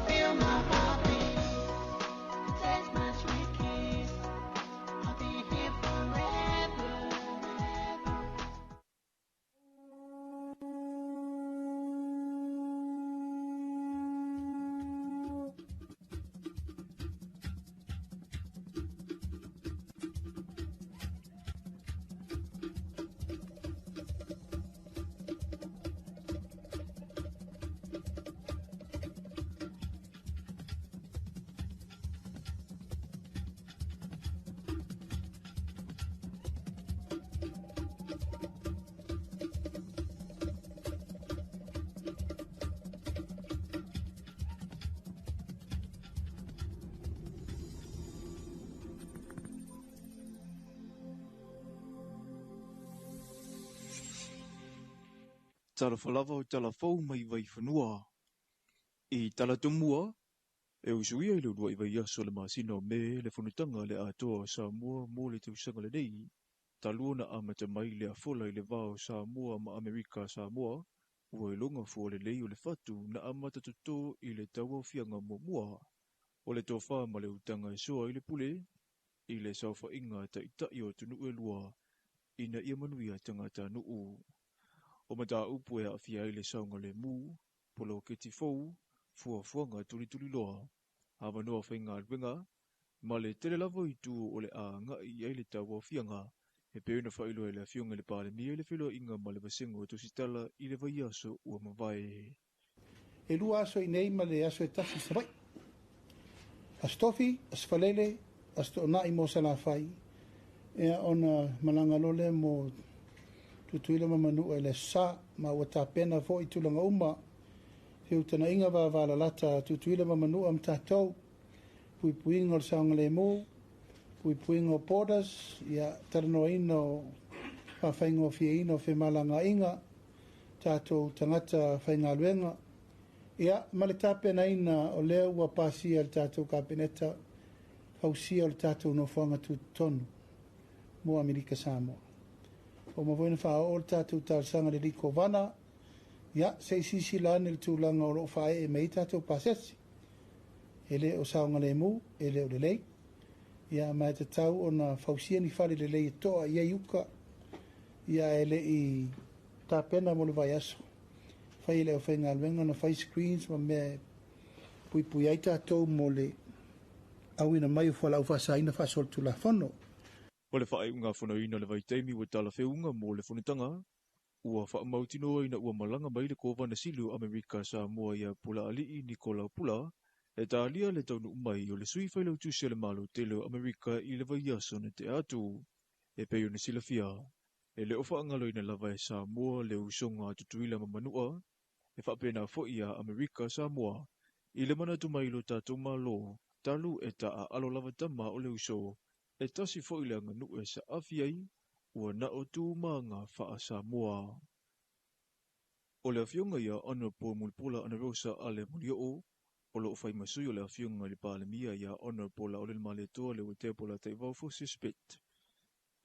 Feel my heartbeat, taste my sweet kiss. I'll be here forever. Tala falava o tala fau mai vai whanua. I tala tumua, e usuia i lua i vai aso le masina o me le whanutanga le atoa o Samoa mō le tausanga le nei. Taluona amata mai le afola i le vao Samoa ma Amerika Samoa, ua i longa fua le lei o le fatu na amata tuto i le taua fianga mo mua. O le tofa ma le utanga e soa i le pule, i le saufa inga ta itai o tunu e lua, ina ia manuia tangata nuu. O mata upu e awhia i le saunga le mū, polo ke ti fau, fuanga tuli loa. Hawa noa whainga alwenga, ma le tele lavo i tu o le a ngai i le taua fianga, he peuna whailo e le awhionga le pāle mia le whilo inga ma le vasengo to sitala i le vai aso ua mawai. E lua aso i nei ma le aso e tasi sarai. Astofi, asfalele, astona i mo sana fai, e ona malanga lole mo tutuila mamanu e le sa ma ua tāpena fo i tulanga uma hiu tana inga wa wala lata tutuila mamanu am tātou pui puinga o saunga le mō pui puinga o borders ia taranoa ino whawhainga o fia ino whi malanga inga tātou tangata whainga luenga ia male tāpena ina o leo ua pāsia le tātou kāpeneta hausia o le tātou no whanga tūtonu mo Amerika Samoa. O mawoina wha o le tātou tāsanga le riko wana, ia, se sisi lana le tūlanga o lo whae e mei tātou pasesi. ele o saonga le mu, ele o le lei. Ia mai te tau o na fausia ni whare le lei toa ia iuka. Ia ele i tā pena mo le vai aso. Whai le o whainga luenga na whai screens ma me pui ai tātou mo le awina mai o whala au whasaina whasol tu la whano. O le whae unga whanaina le vai teimi wa tala whiunga mo le whanutanga. Ua wha mautino ina ua malanga mai le kova na silu Amerika sa mua ia pula alii Nikola Pula. E tā alia le taunu umai o le sui whailau tusia le malo te leo Amerika i le vai aso na te atu. E peo na sila fia. E le ofa angalo ina lava e sa mua le usonga tutuila mamanua. E whapena fo ia Amerika sa mua. I le mana tumailo tātou malo. Talu e ta a alo lava tama o le uso. E tasi fo ile anga nu e sa afiai. Ua na o tu maanga wha sa mua. O le afionga ia ana po mulpula ana rosa ale mulio. O lo fai masui o le afionga li pale mia ia ana po la o le male toa le wate po la te vau fo suspect.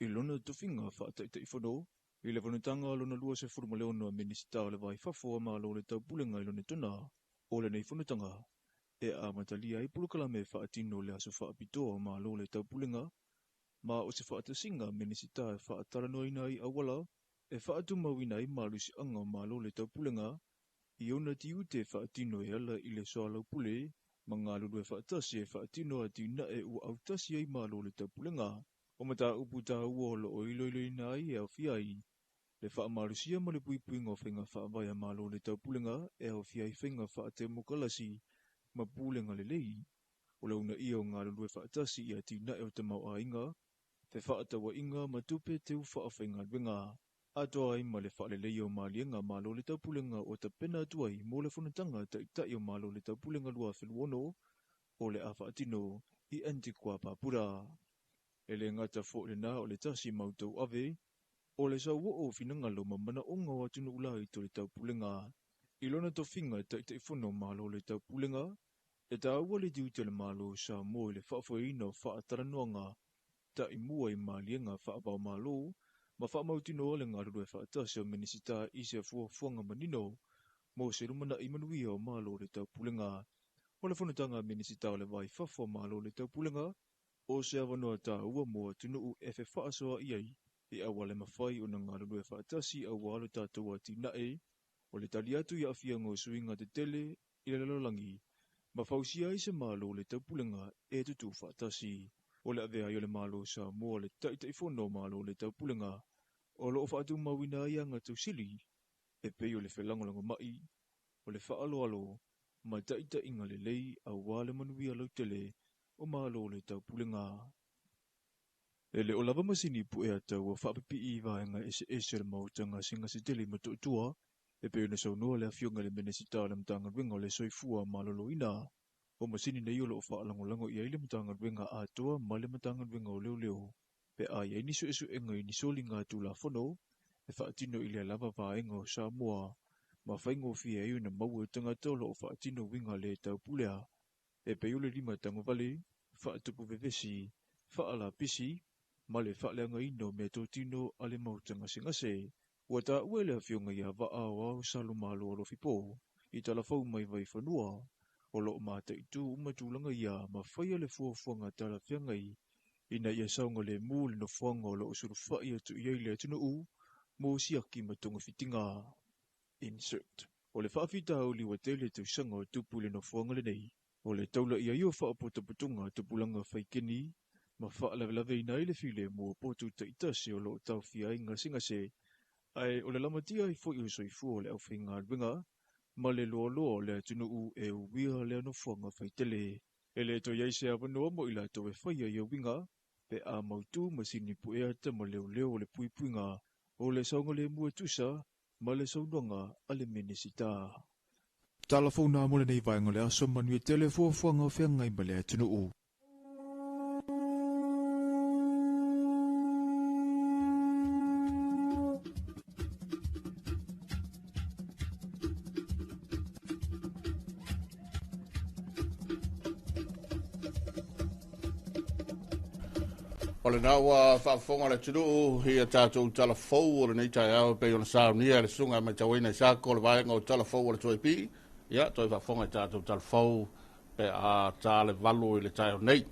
I lona tufinga wha te ifono. I le vanutanga lona lua se furu maleono a minista o le vai fafo ma lo le tau pulenga i lona tuna. O le nei funutanga. E a matalia i pulukalame wha atino le aso wha apitoa ma lo le tau pulenga. Ma o se wha atasinga minisita e wha ataranoina i awala. E wha atumawina i malusi anga ma lo le tau pulenga. I ona ti ute wha atino e ala i le soa lau pule. Ma ngā lulu e wha atasi e wha atino ati na e ua autasi ai ma lo le tau pulenga. O mata upu tā ua lo o iloiloi na ai e au fiai. Le wha amarusia ma le puipui ngā whenga wha avaya ma lo le tau pulenga e au fiai whenga wha ate mokalasi ma pulenga le lei. O le una ia o ngā lulu e wha atasi i ati na e o te mau a inga. Te wha atawa inga ma tupe te u wha awhenga lwenga. Atoa ai ma le wha le lei o ma lienga ma lo le tau pulenga o ta pena atuai mo le whanatanga ta itai o ma lo le tau pulenga lua whiluono o le awha atino i Antigua Papura. E le ngata fo le na o le tasi mautau ave, o le sau o finanga lo mamana o ngā watunu ulai to le tau pulenga. I lona to finga ta itai whono ma lo le tau pulenga, e ta aua le diute le malo sa mo le whaafoina o whaataranoanga, ta i mua i ma lienga whaapau malo, ma whaamautino le ngā ruru e whaatasi o minisita i se fuanga manino, mo se rumana i manuia o malo le tau pulenga. O le whanatanga minisita o le vai whafo malo le tau pulenga, o se awanoa tā ua mua tunuu e whe whaasoa iai, i awa le mawhai o na ngā ruru e whaatasi a walo tātou ati nae, o le tali atu i awhia ngō suinga te tele i le lalolangi, ma whausia i se malo le tau pulenga e tutu whaatasi. O le avea i o le malo sa mua le taitai whono malo le tau pulenga, o lo o whaatu mawina i anga tau sili, e pei o le whelangolanga mai, o le whaaloalo, ma taita inga le lei a wale manuia lau tele, o malo le tau pulenga. E le o lava masini pu e atau o whaapipi i vaenga ese le mautanga singa se tele ma tuatua, e peo na saunua le afionga le menesita le mtanga ruenga o le soifua malolo ina. O masini na iolo o whaalangolango i aile mtanga ruenga atoa ma le mtanga ruenga o leo leo. Pe ai e niso esu enga i nisoli ngā tula whono, e whaatino i le lava vaenga o Samoa, ma whaingo fia eo na maua tangata o whaatino winga le tau pulea. E peo le lima tango vale, whaatupu vevesi, whaala pisi, ma le whaaleanga ino me tōtino ale mautanga singase, ua tā ue le awhionga ia waa o au salumalo o lofipo, i tala whau mai vai whanua, o lo mata i tū umatulanga ia ma whaia le fuafuanga tala whiangai, ina ia saunga le mū le no whanga o lo usuru whai atu iei le atunu u, mō siaki matunga fitinga. Insert. O le whaafita au liwa tele tu sanga o tupu le no whanga le nei, o le taula ia iwa whaapota putunga tupulanga whaikeni, ma whaalawelawe ina ile file mō potu ta itase o lo tau fia inga singase, ai o le lamatia i fwoi o soifu o le au whinga alwinga, ma le loa loa le atunu u e uwia le ano whanga whaitele. E le to iaise awanoa mo ila to e whaia i winga, pe a mautu masini pu e ata ma leo leo le pui puinga, o le saunga le mua tusa, ma le saunanga ale menesita. Talafona mo le nei vaenga le aso manui tele fuafuanga o whianga i ma le atunu u. O le naua whaafonga le tunu hi a tātou talafou o le nei tai au pe o na saunia le sunga mai tawina i sako le vaenga o talafou o le toi pi. Ia, toi whaafonga i tātou talafou pe a tā le valu i le tai o nei.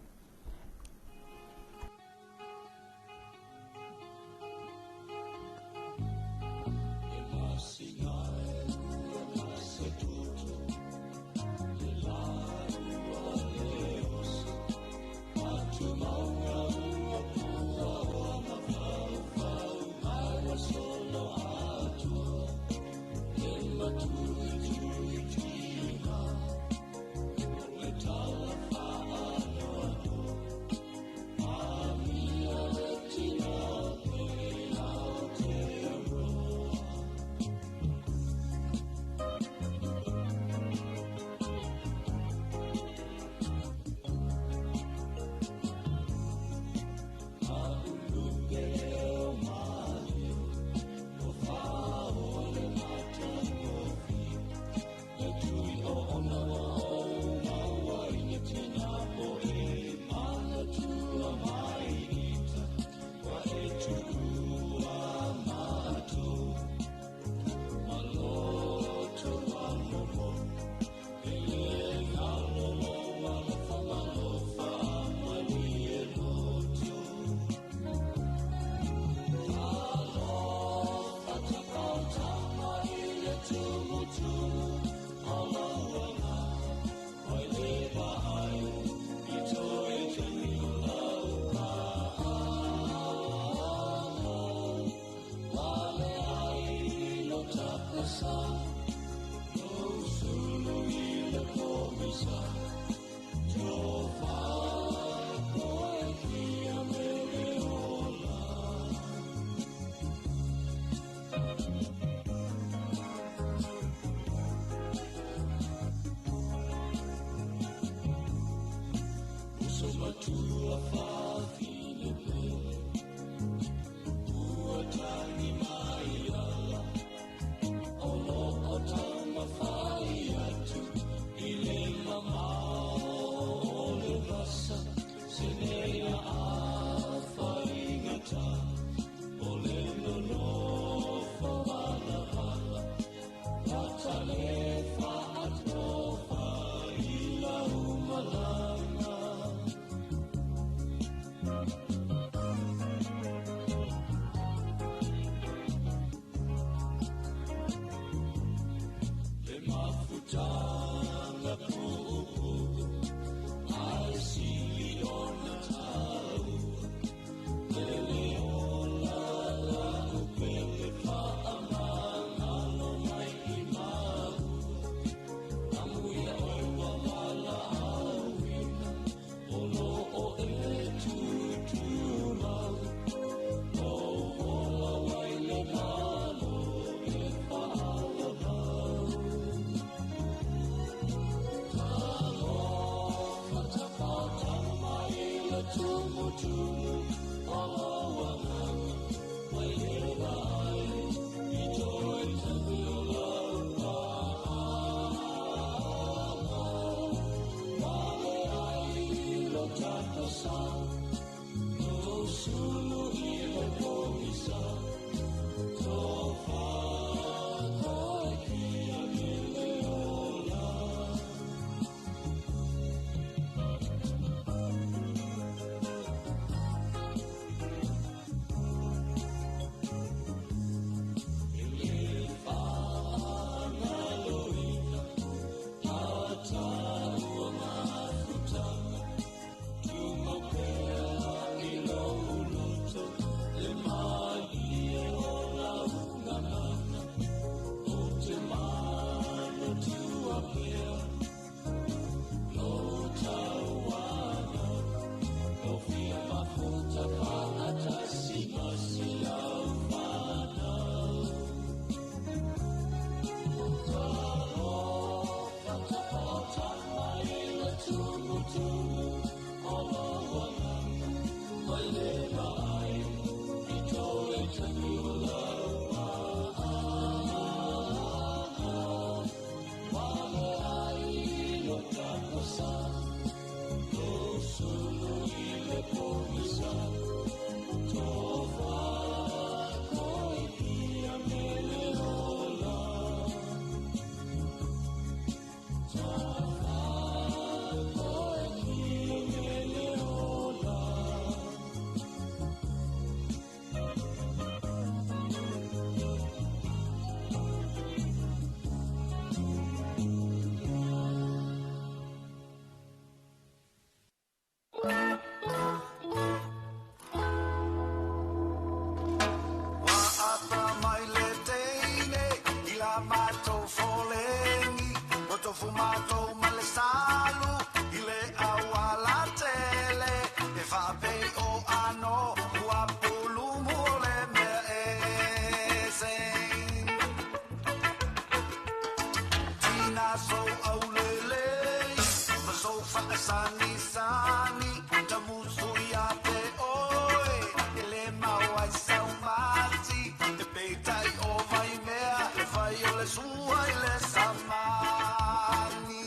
sani sani tamusu ya pe oi ele maua sau mati te peitai o vai mea le vai o le sua i le samani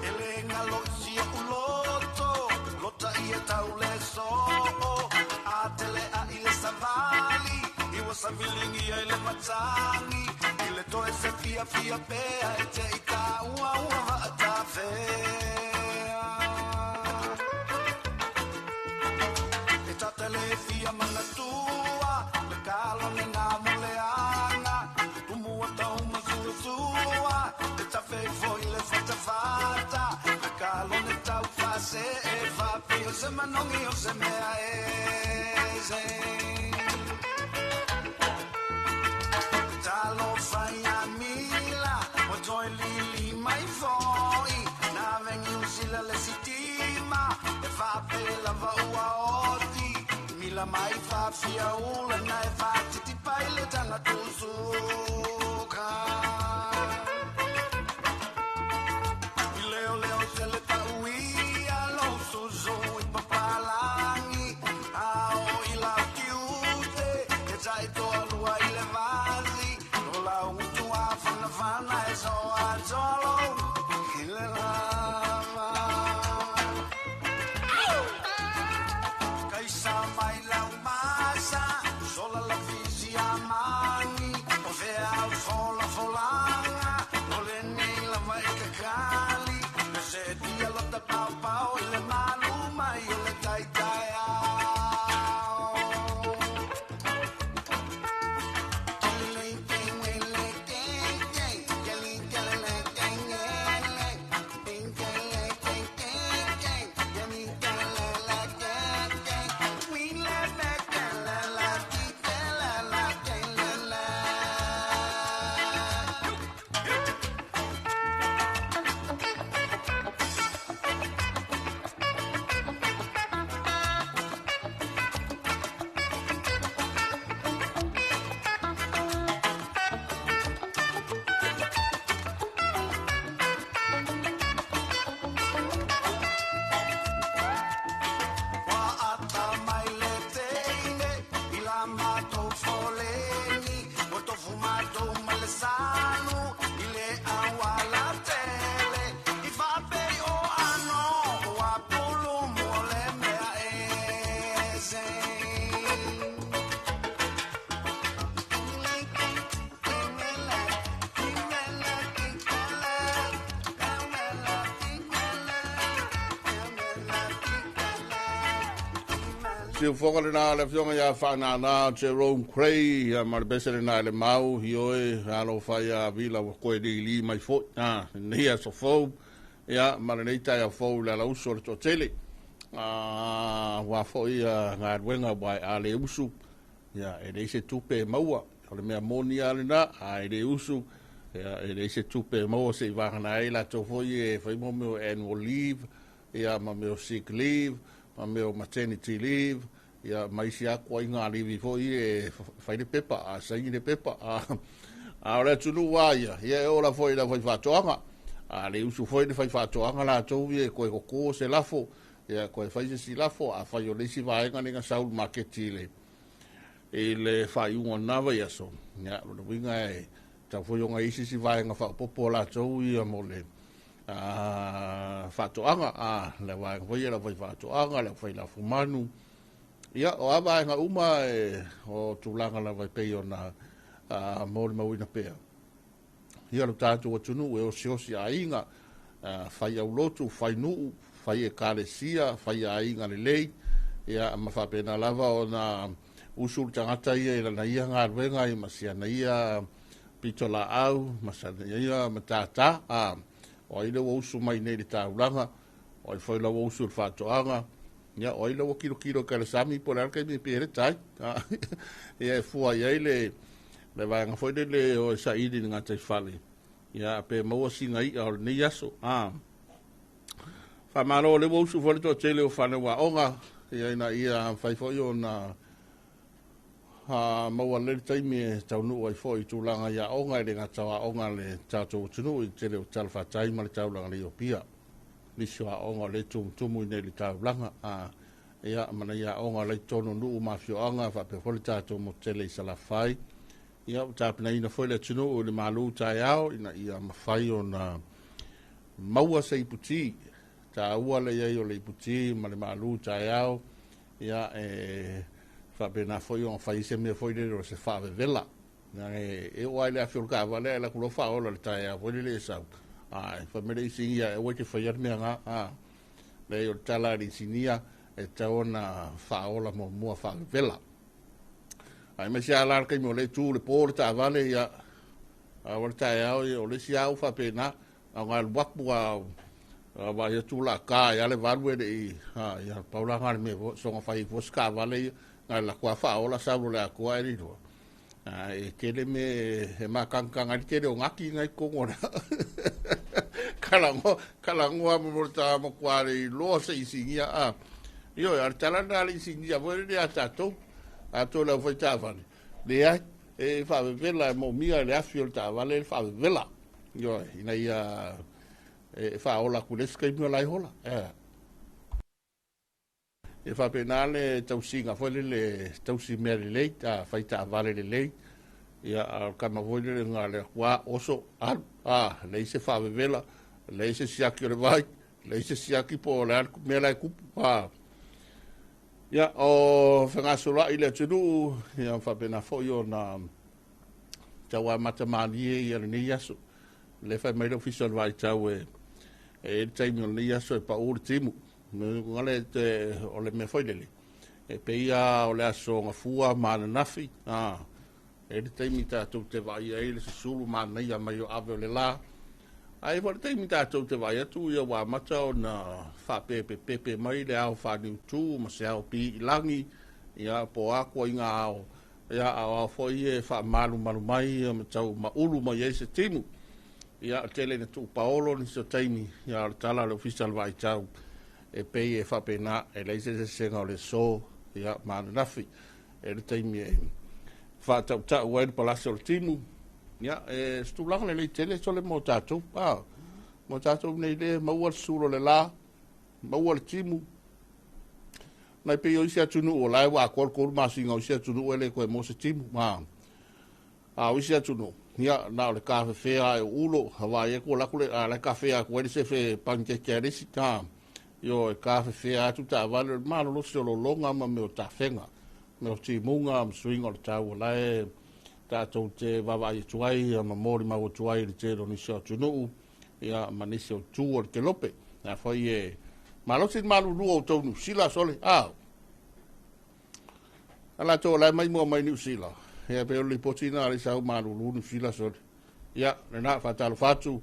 ele ngalosi o loto lota ia tau le so a tele a ile savali i was a vilingi ai le matangi le toe se fia fia pea e te ita ua ua va ta fea e tata le fia mana tua le kalo ne nga muleana tumu a tau mazua tua e ta fei foi le fata fata le kalo ne tau fase e fa pio se manongi o se mea e se talo fai a mila o toi lili mai foi na vengi usila le sitima e fa pela va ua oti mila mai fa fia ula na e fa titi pai le tanga tusuka leo leo se le pauia lo suzu i papalangi ao i la kiute e tai to alua i le vazi Fana e so a tolo i le lava Kaisa mai lau masa sola la fisi a mani o vea au fola folanga o le nei la mai kakali le se dia lota pau pau i le malu mai o le tai tai Tiu fonga le nā le fionga ia whana nā Jerome Cray, mare bese le nā le mau, hioe, alo whai a vila wa koe li mai fo, nia so fau, ia, mare nei tai a fau le la uso le to tele, wa fo ia ngā ruenga wai a le usu, ia, e rei se tupe maua, o le mea moni a le nā, a e le usu, ia, e rei se tupe maua se i wahana e la to fo i e whai mo meo annual leave, ia, ma meo sick leave, ma meo maternity leave, ia maisi a kua inga alivi fo i e whaire pepa, a saingi le pepa, a ora tunu waia, ia e ora fo i la whai whatoanga, a le usu fo i le whai whatoanga la tau i e koe koko se lafo, ia koe whai se si lafo, a whai o leisi vaenga ninga saul maketi le, e le whai unga nawa ia so, ia rona winga e, tau fo i onga isi si vaenga whapopo la tau i a mo le, whatoanga, le waenga fo i la whai whatoanga, le whai la fumanu, ia, o awa e nga uma e o tūlanga la vai pei o na mōri mawina pēa. Ia lo tātou atunu e o siosi a inga, whai au lotu, whai nuu, whai e kāresia, whai a inga le lei, ia ma whapena lava o na usuru tangata ia i lana ia ngā ruenga i masia na ia pitola au, masia na ia matata, o ile wa usu mai nei le tāulanga, o i whaila wa usu le whatoanga, ia o ila wa kilo ka le sami po le alka mi pere tai ia fua ia le vanga foi le o saidi nga tai fale ia pe mo singa i o ni yaso fa maro le wo su fole to tele o fa wa onga ia ina ia fai foi ona maua le taimi e tau nuu ai fo i tūlanga ia onga i renga tawa onga le tātou tunu i te reo talfa tai ma le taulanga le Iopia. Nisio a onga le tumu i nei le taulanga. Ia mana ia onga le tono nuu mafio anga fa pe fole tātou mo tele i salafai. Ia tāpina ina foi le tunu o le malu tai au ina ia mawhai o na maua se iputi. Tā ua le iei o le iputi ma le malu tai au. Ia pe na foi on fai se me foi de se fa vela na e o ile a fiolka vale la kulo fa o le tai a foi le sa fa me le sinia e o que foi me nga le o tala di sinia e taona fa o la mo fa vela ai me sia la ke mo le tu le porta vale ya a o tai o le sia o fa pe na a ngal wapu a va ya tu la ka ya le value de ya paula ngal me so fai fosca vale la kua fa ola sabu le kua ri do e kele me he makanga ri kele o ngaki ngai kongora kala ngo mo ta mo kua ri lo se isingia io ar talana ri isingia voi ri atato ato la foi tavani le ai e fa vela mo mia le afio ta vale fa vela io ina ia e fa ola kuleska i mo lai hola e fa penale tausinga foi le tausi meri lei ta fai ta vale le lei ia al kama voi le ngale wa oso le se fa vela le se siaki le vai le se siaki po le me la ku ia o fanga sola ile tunu ia fa pena foi ona tawa matamani ia le yaso le fa me official vai tawe e taimi le yaso e pa ur timu ngale te o le me foi dele e peia o le aso nga fua mana nafi e te imita te vai e le sulu mana ia mai o ave le la ai vor te imita te vai tu ia wa mata o na fa pepe mai le au fa ni tu ma se au pi langi ia po ako inga au ia au foi e fa malu mai ma tau ma ulu mai e se timu ia tele na tu paolo ni so taimi ia tala le official vai tau e pei e fa pena e le se senga o le so ia mana nafi e le taimi e fa tau tau e palazzo timu ia e stulang le tele so le motato motato nei le maua sulo le la maua timu na pe yo sia tunu o lai wa kol ma singa o sia tunu ele ko mo se timu o sia tunu ia na le kafe fea e ulo hawa e ko la kule la kafe a ko se fe pancake risita yo e kafe fea tu ta vale malo lo se lo longa ma me o ta fenga me o ti munga am swing o ta o lai ta to te va vai tuai ma mori ma o tuai le te ni so tunu ia manisi o tu o ke lope na foi e malo sin malu lu o to nu sila sole ala to lai mai mo mai nu sila e pe o li potina ali sa malu lu nu sila sole ia na fatalo fatu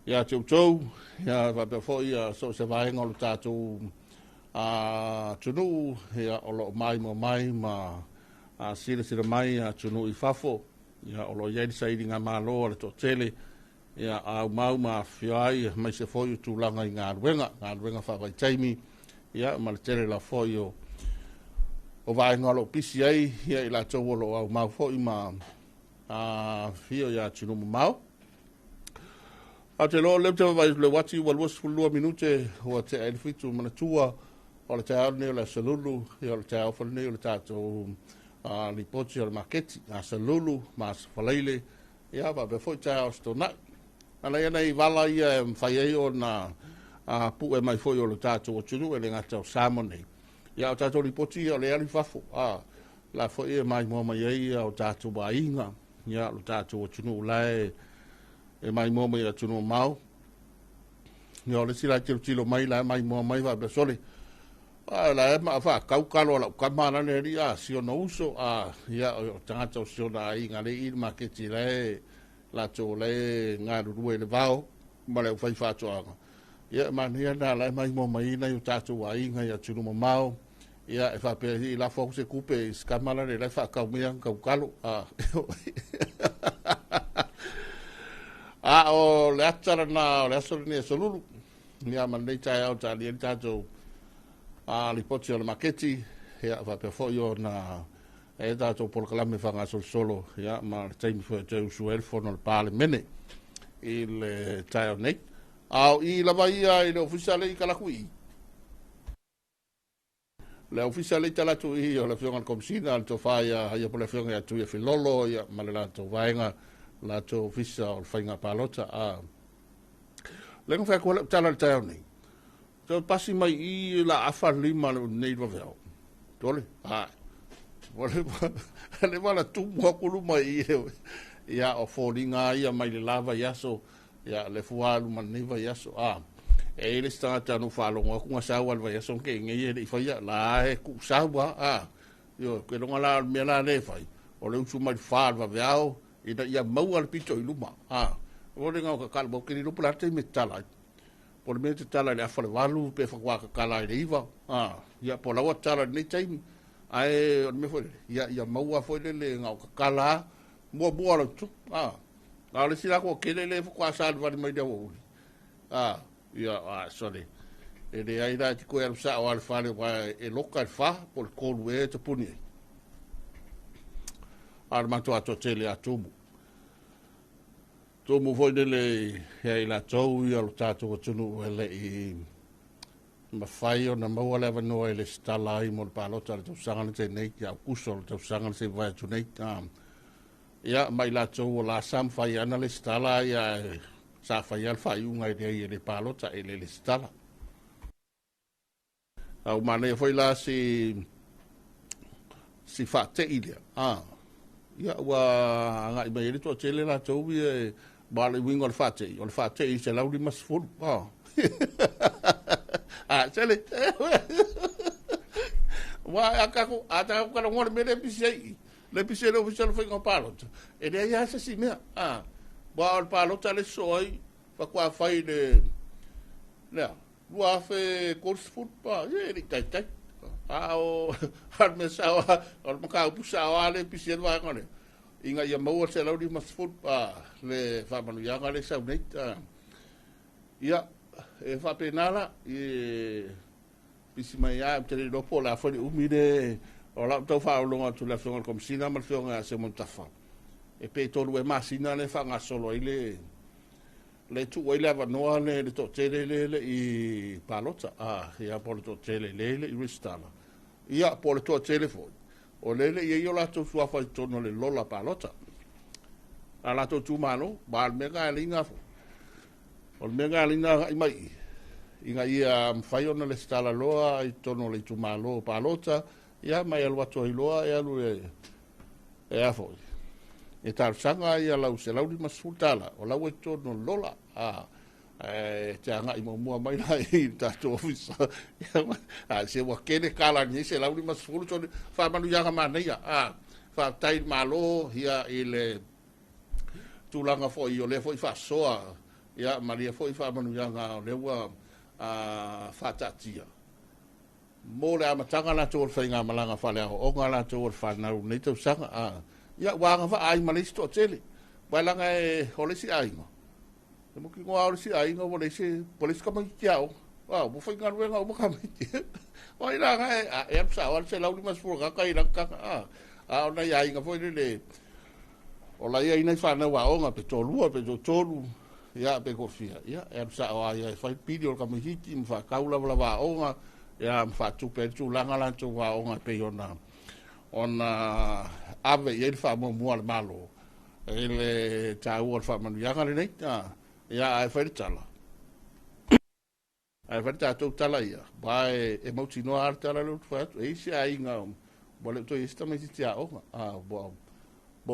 ia tau ia va pe foi so se vai ngol tatu tunu ia o lo mai mo mai ma sila mai tunu I fafo ia o lo ia sai dinga malo le to tele ia au mau ma fiai mai se foi tu langa ngā ruenga fa vai taimi ia ma le tele la foi o vai ngolo pisi ai ia I la tau lo au mau foi ma fio ia tunu mau a te lo le te vai le wati wal was fulua minute o te ai fitu mana tua o le tau ne la salulu ia le tau fal ne le tatu li poti o market a salulu mas falaile ia ba be foi tau sto na ala ia nei vala ia fai ai o na pu e mai foi o le tatu o tunu e le ngata o samone ia o tatu li poti o le ali fafo la foi e mai mo mai ia o tatu ba inga ia o tatu o tunu lai e mai mo mai tunu mau yo le sila tilo mai la mai mo mai va be sole la ma fa kau kalo la kamana ne ria si no uso ia o tanga o sio na inga le il market le la to le nga ruwe le vao ma le fai fa to ia ma ne na la mai mo mai na yo tatu wa inga ya tunu mau ia e fa pe la fo se coupe skamala le fa kau mi kau kalo o le atara na o le asore ni solulu ni ama nei tai au ta li tato li poti o le maketi ia va pe fo yo na e tātou polokalame whanga solo, ia, ma taimi whai te usuel whono le pāle mene, i le taio nei. Au, i lava ia i le ofisale i kalaku i. Le ofisale i talatu i o le whionga le komisina, le tō whaia, haia po le whionga i atu i whilolo, ia, ma le lātou vaenga, lātou ofisa o le whainga pālota, lenga whai kua le tala le taio nei. Tō pasi mai i la afa lima le nei waweo. Tole, le wala tumu hakulu mai i ia o fōringa ia mai le lava iaso, ia le fualu man neiva iaso, e le stata no whalonga kunga sawa le vai aso ke ngei e le whaia, la e ku sawa, io, ke longa la mea la le whai, o le usu mai whalwa veao, i da ia maua le pito i luma, o le ngau ka kalma, ke ni lupa la te me talai, po le mea te talai le afa le walu, pe whakawaka kalai le iwa, ia po lawa talai nei taimi, ai, o le me whai, ia maua whai le ngau ka kala, mua la tu, la le sila ko kele le whakawasa le wani mai dea wauli, ia, sorry. E le aira ti koe alu sa o ale whare wa e loka e wha, po le kolu e te puni ei. Ara mato ato tele a tumu. Tumu foi nele hea la tau i alo tātou atunu ele i mawhai o na maua lewa noa ele stala i mo le pālota le tau sangana te nei, ia kuso le tau sangana te vai atu nei. Ia, mai la tau o la sam whai ana le stala ia sa whai al whai unga i rei le pālota e le stala. Au mane foi la si fa te ilia. Ia ua ngai mai ele to tele la tau i ba le wingo le fate. O le fate i se lauri mas fulu. Tele. Wa akaku ata ko ngor me le pisei. Le pisei le official foi con palot. E le ia se si mea. Ba o palot le soi fa qua fai le no. Lua fe course football, e tai tai. O har me sawa, o maka pusa ale pisien wa ngone. Inga ia mau se lauri mas football le fa manu ya ngale sa nei. Ia e fa penala e pisi mai ya te lo po la fo umide o la to fa longa tu la fonga kom sina mal fonga se montafa. E pe tolu e masina le fa nga solo ile le tu wai lava noa le to tele le i palota ia po le to tele le i ristala ia po le to tele fo o le ia la to sua fa tono le lola palota ala to tu mano ba mega linga fo o mega linga i mai inga ia fai ona le stala loa i tono le tu malo palota ia mai alwa to loa ia lu e afo e tar sanga ia lau se lau di masutala o lau e tono lola te anga i mua mai la i tato ofisa se wa kene kala ni se lau di masulu tono fa manu yanga maneia fa tai malo ia ile tulanga fo i o le fo i fa soa ia maria fo i fa manu yanga le wa fa tatia mo le amatanga la to fa nga malanga fa le o nga la to fa na ni to sanga ia wanga fa ai malisto tele balanga e holisi ai no mo ki ngo holisi ai no mo lesi polis ka mai kiao mo foi ngar wenga mo ka mai o ira ga e sa wal se lauli mas fur ka ira ka na ia nga foi le o la ia ina fa na wa o nga pe tolu ia pe kofia ia e sa o ia fa video ka mai hiti mo fa kaula wa o nga ia fa tu pe tu langa la tu wa o nga pe yona ona ave ele fa mo al malo ele tau al fa manu yanga le nei ia ai fa tala ai fa tatu tala ia vai e mo tino ar tala lu fa e si ai nga bole to esta me tia o bo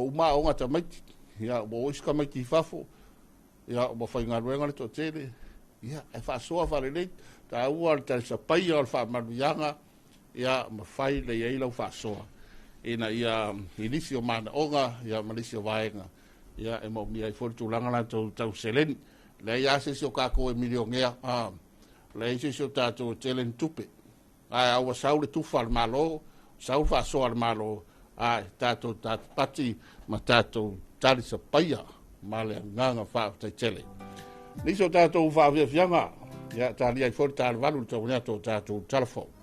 uma o nga tamai ia bo iska mai ki fafo ia bo fa nga renga le to tele ia e fa so fa le nei tau al tala sa pai al fa manu yanga ia ma fai le ia lo fa so ina ia inicio mana onga ia malisio vaenga ia e mo mia i for tu langa la tau selen le ia se sio kako e milionea le se sio tato telen tupe a wa saule tu fal malo saul fa so al malo tato pati ma tato tali sa paia male nganga fa te tele ni so tato fa via fianga ia tali ai for tal valu to tato telefone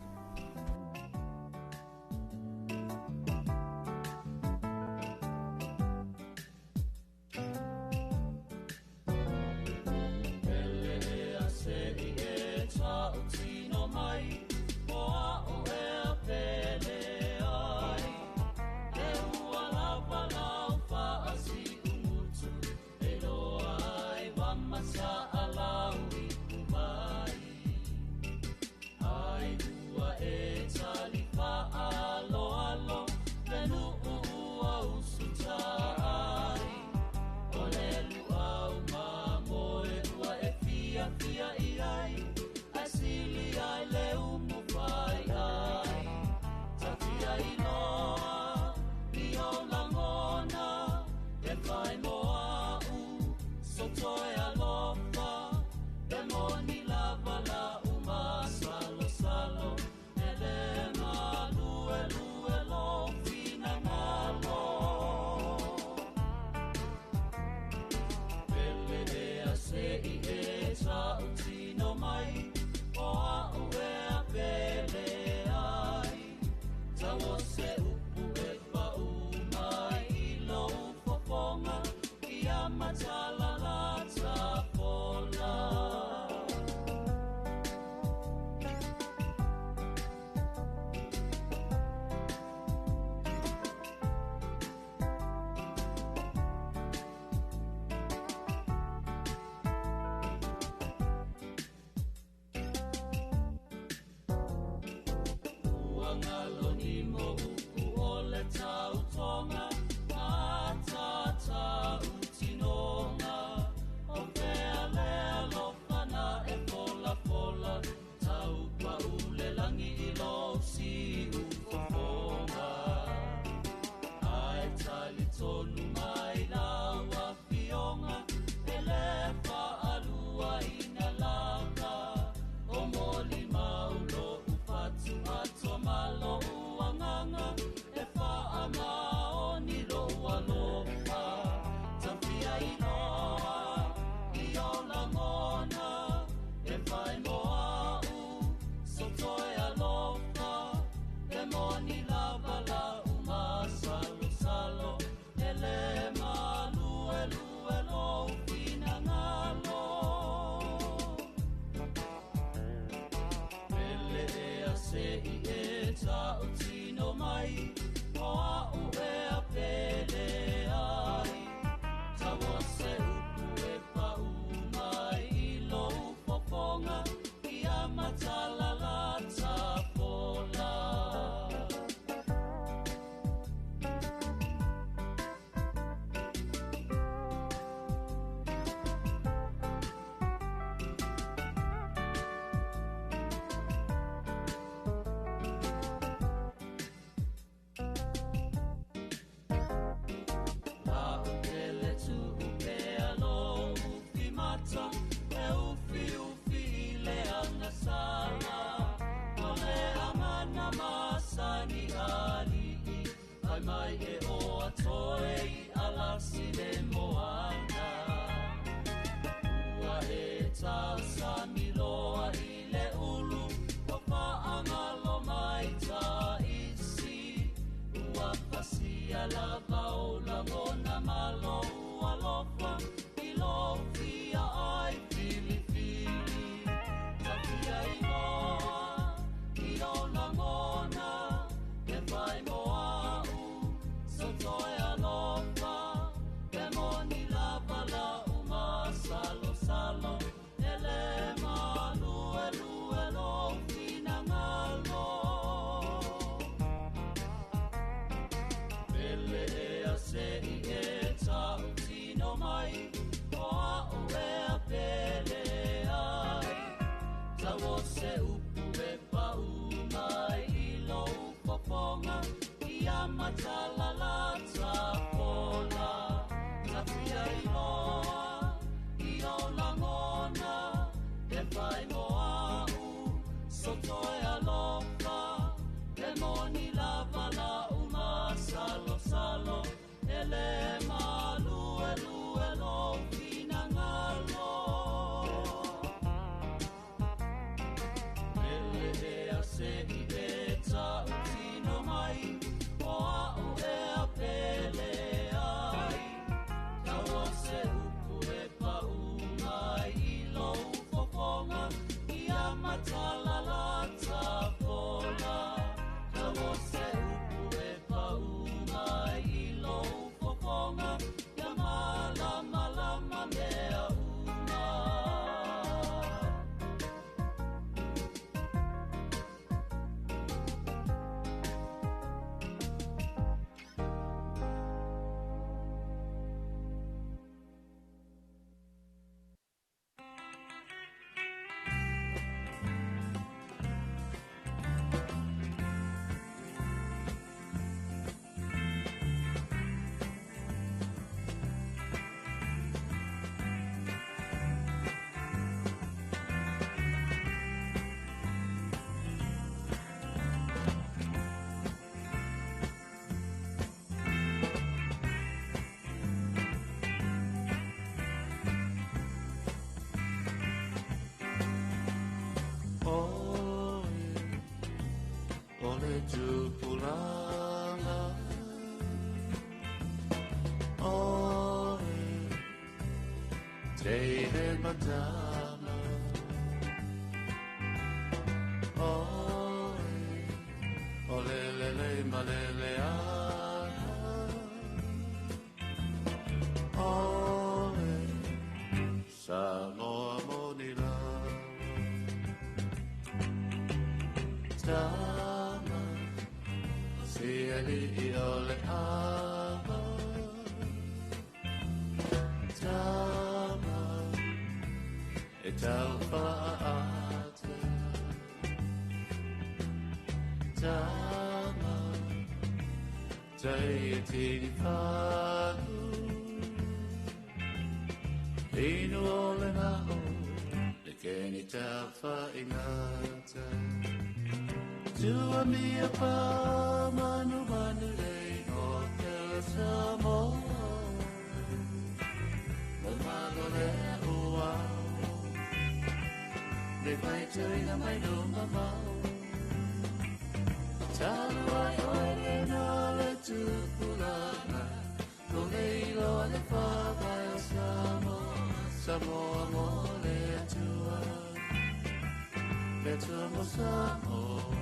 utino mai o a o e a pele ai e ua lava lau wha asi umutu e loa ai wamasa a lau i kumai ai ua e tali wha alo alo penu ua usuta ai o le luau mamo e ua e fia fia i ai asili ai le umu pai ai tafia i loa i o langona e fai moa u sotoe alofa e moni lava la uma salo salo e le malu e lu e lo fina malo pele e a se i e ta utino mai o a ue a pele ai tawo se upu e pa umai i lo ufofonga i a matala la tapola Uangalo ni mo upu o le tautonga Matata utinonga O pea lea lopana e fola fola Tau pa ule langi i lo si ufofonga Ai tali tonu mai lawa fionga E le wha alua ina langa O moli maulo upatu ato malo uanganga E wha amao ni loa lopa Tafia i loa i o langona E whai moa u sotoe alofa E moni lava la uma salo salo E le malu e lu e lo fina ngalo Pele e a se i e ta utino mai O a ue a pele ai Tawa se upu e pa umai I lo ufofonga I a matala la tapola La upele tu upea lo ufi mata E ufi ufi i le ana sala O le amana masani ali Ai mai e o atoe i alasi le moana Ua e tau sami loa i le ulu O paangalo mai ta isi Ua pasia lava o langona malo ua lofa I lo fia ai fili fili Tafia i loa i o langona E vai moa u sotoe alofa E moni lava la uma salo salo E le malu e lu e lo fina ngalo Pele e a se i e ta utino mai O a ue a pele ai Tawo se upu e pa umai I lo ufofonga I a matala la tapola Tafia i loa I o langona E whai moa u sotoe alofa E moni lava la uma salo salo E le malu e lu e lo fina ngalo Pele e a se i e ta utino mai O a u patama ole lele malele ana ole Samoa monila tama siali ole ama tama e tau paate tama tai tini whanu inu ole na o e keni tau whaingata tua mia pa manu manu lei o te Samoa o malo le ua le vai tui na mai no mamau talu ai oe na le tupulana ko leilo le whawai o Samoa mo le atua le tua mo Samoa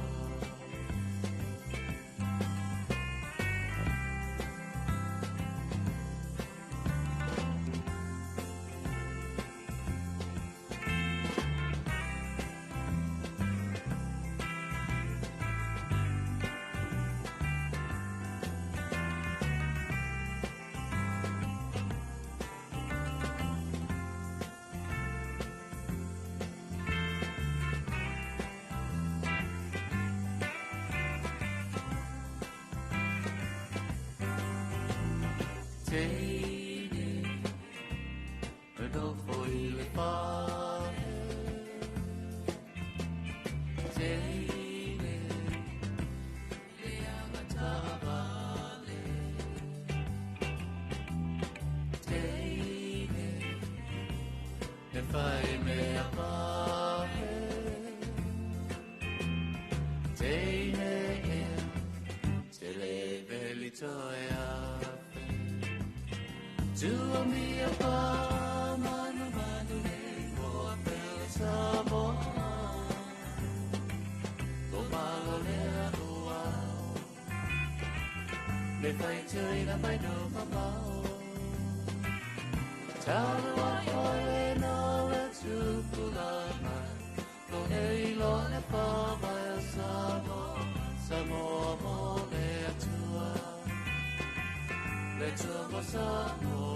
le fai tui na mai no mamau talu ai ole no le tupulana ko eilo le whawai o Samoa mo le atua le tua mo Samoa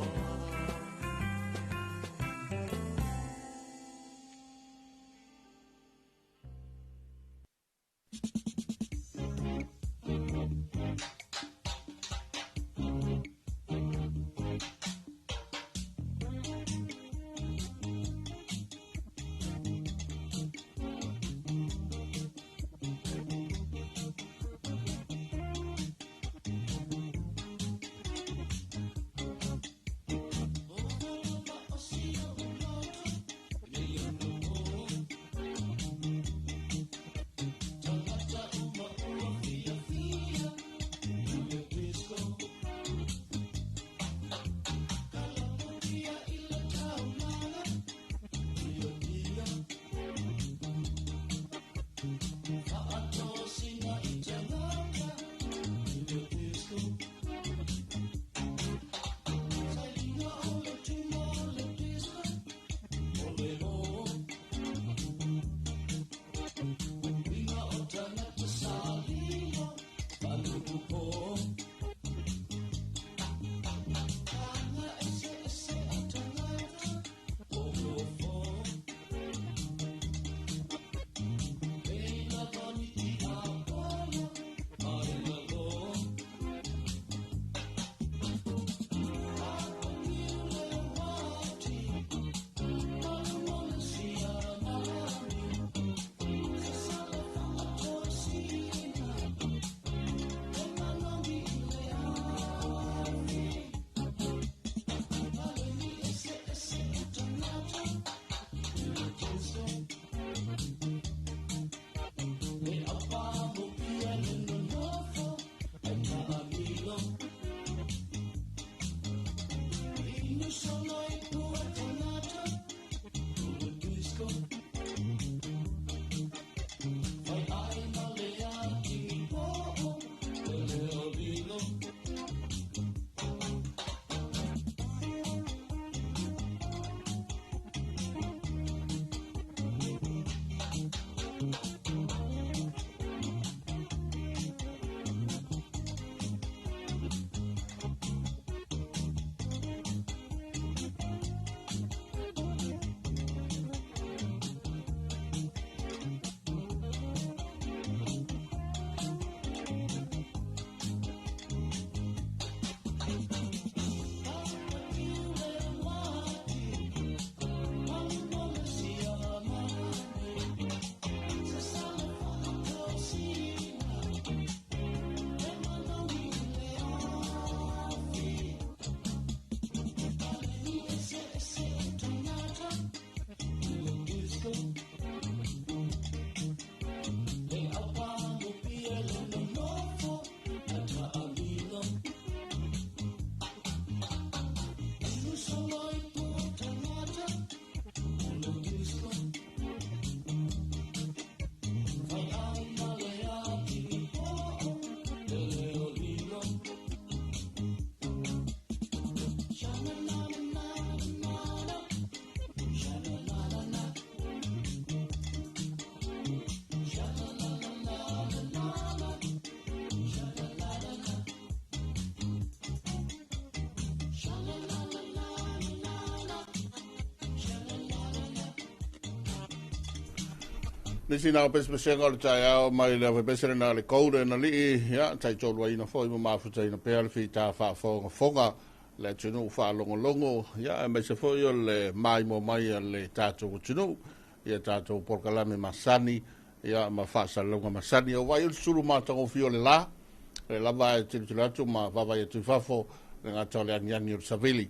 Nisi na pes pesenga le tai au mai le fa pesere na le koude na li ya tai tolu ina foi mo mafuta ina pe fi ta fa fonga le tunu fa longo ya me se foi le mai mo mai le tato tunu ya tato porkalame masani ya ma fa salonga masani o vai sulu mata o fio le la vai titulatu ma va vai tu fafo nga tole ani savili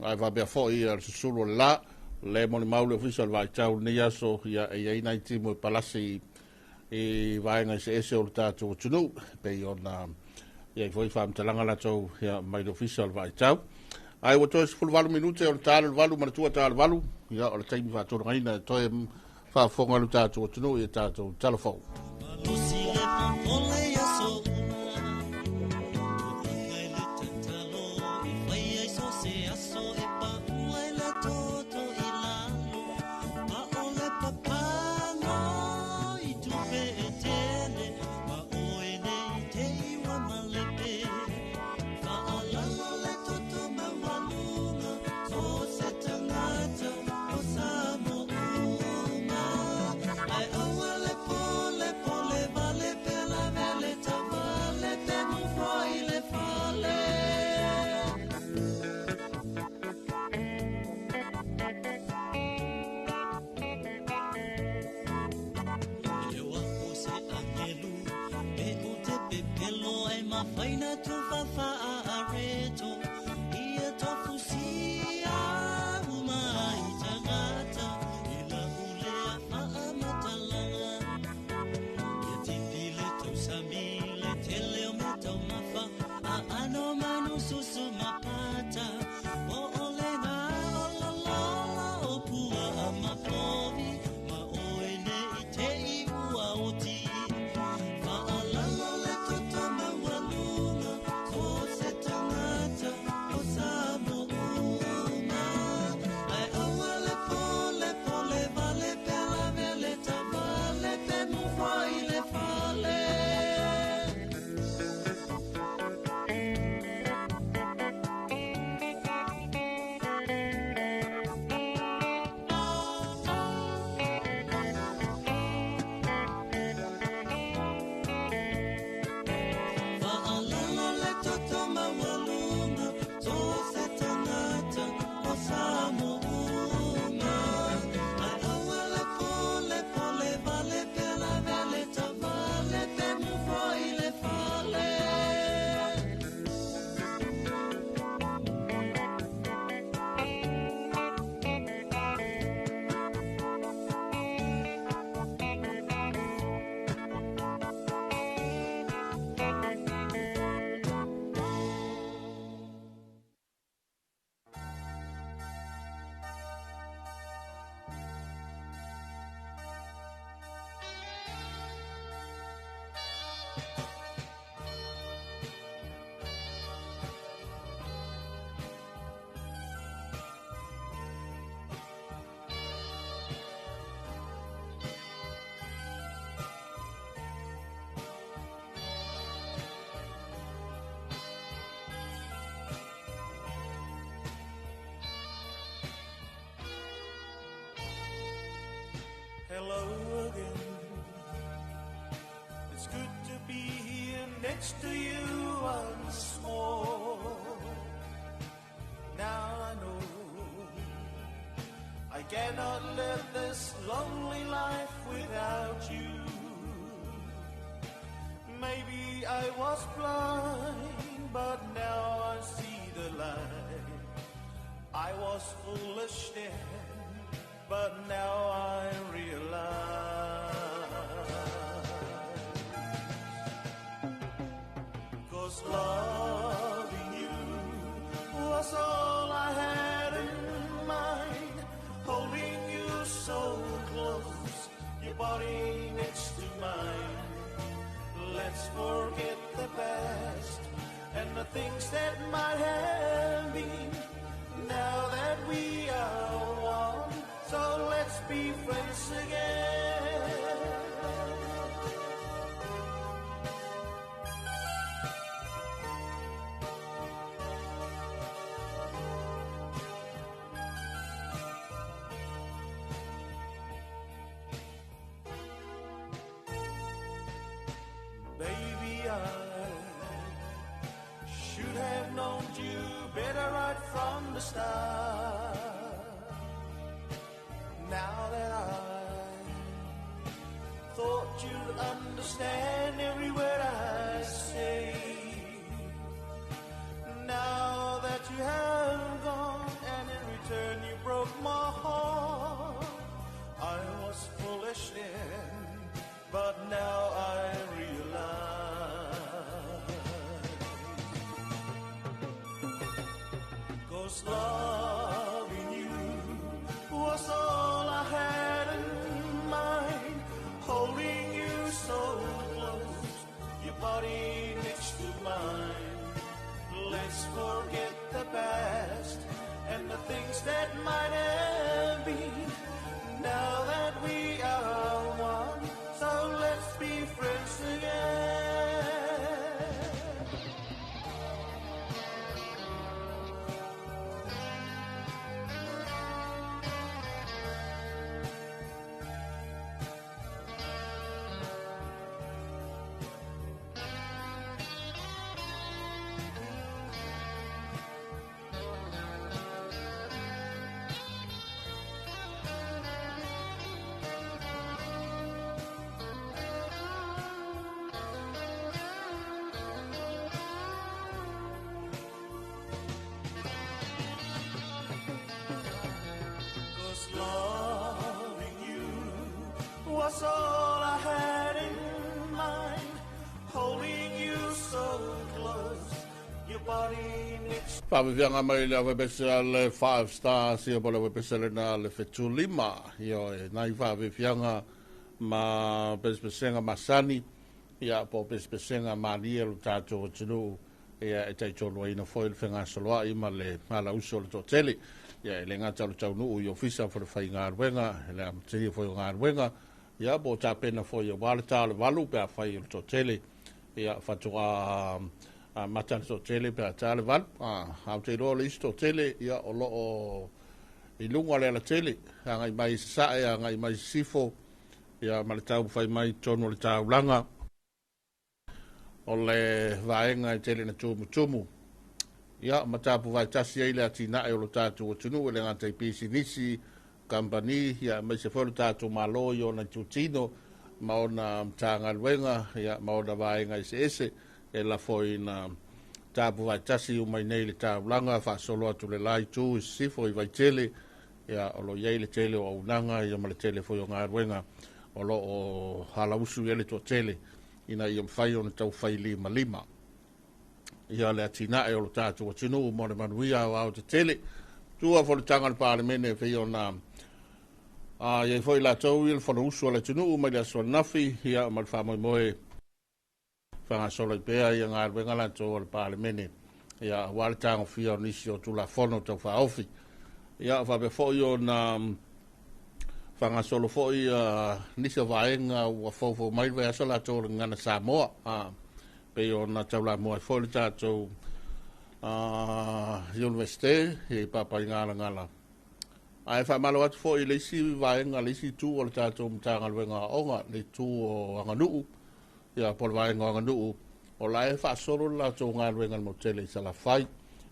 ai va be foi al sulu la le moni maule official vai tau ni aso ya e ina timo palasi e vai nga se ese o tato tunu pe ona ya foi fam talanga la tau ya mai official vai tau ai o tos ful valu minute o tal valu mar tua tal valu ya o tai mi va to ngaina to fa fonga lu tato tunu ya tato telefon Hello again. It's good to be here next to you once more. Now I know I cannot live this lonely life without you. Maybe I was blind, but now I see the light. I was foolish then, but now I realize, 'cause loving you was all I had in mind, holding you so close, your body next to mine. Let's forget the past and the things that might have been, now that we are one. So let's be friends again. sin, but now I realize, 'cause loving you was all I had in mind, holding you so close, your body next to mine. Let's forget the past and the things that might have been. Now that we are one, so let's be friends again. Loving you was all I had in mind, holding you so close, your body next. Whawiwianga mai le webesea le 5 stars ia pole webesea na le whetulima ia e nai whawiwianga ma besbesenga masani ia po besbesenga malia lu tātou tinu ia e taitolo ina foil whenga soloa ima le mala uso le tōtele ia e le ngata lu tau nuu i ofisa for whai ngā ruenga le amtiri foi ngā ruenga ia po tāpena foi ia wale tāle walu pēr whai lu tōtele ia whatua matana tōtele pēr tāle walu au te roa le isi tōtele ia o loo i lunga le ala tele ngai mai sae ngai mai sifo ia male tau whai mai tono le tau langa o le vaenga i tele na tumu ia matapu vai tasi ai le atina e o lo tātou o tunu e le ngata i pisi nisi kampani ia mai se wholu tātou malo i o na tutino ma o na mtanga luenga ia ma o na vaenga i se ese e la foi na tapu vai tasi o mai nei le tāu langa wha solo atu le lai tu i sifo i vai tele ia o lo iei le tele o unanga ia ma le tele foi o ngā luenga o lo o halausu i ele to tele ina i mwhai o na tau whai lima lima. Ia le atina e o lo tātou atinu o mone manuia o au te tele. Tua fo le tanga le pāremene e o na iei foi la tau i le whana usu o le atinu o mai le asua nafi ia o male whamoi moe whanga solo i pēa ia ngā ruenga la tau o le pāremene ia wale tanga fia o nisi o tula whono tau whaofi. Ia whape fo i o na whanga solo fo i nisi o vaenga ua fofo mai vea so la tau o ngana Samoa pe o na tau la moa fo le tātou universite e papa i ngala ai wha malo atu fo i leisi vaenga leisi tū o le tātou mtanga luenga onga le tū o anganuu ia po le vaenga o anganuu o la e wha solo la tau ngā luenga mo tele i sala whai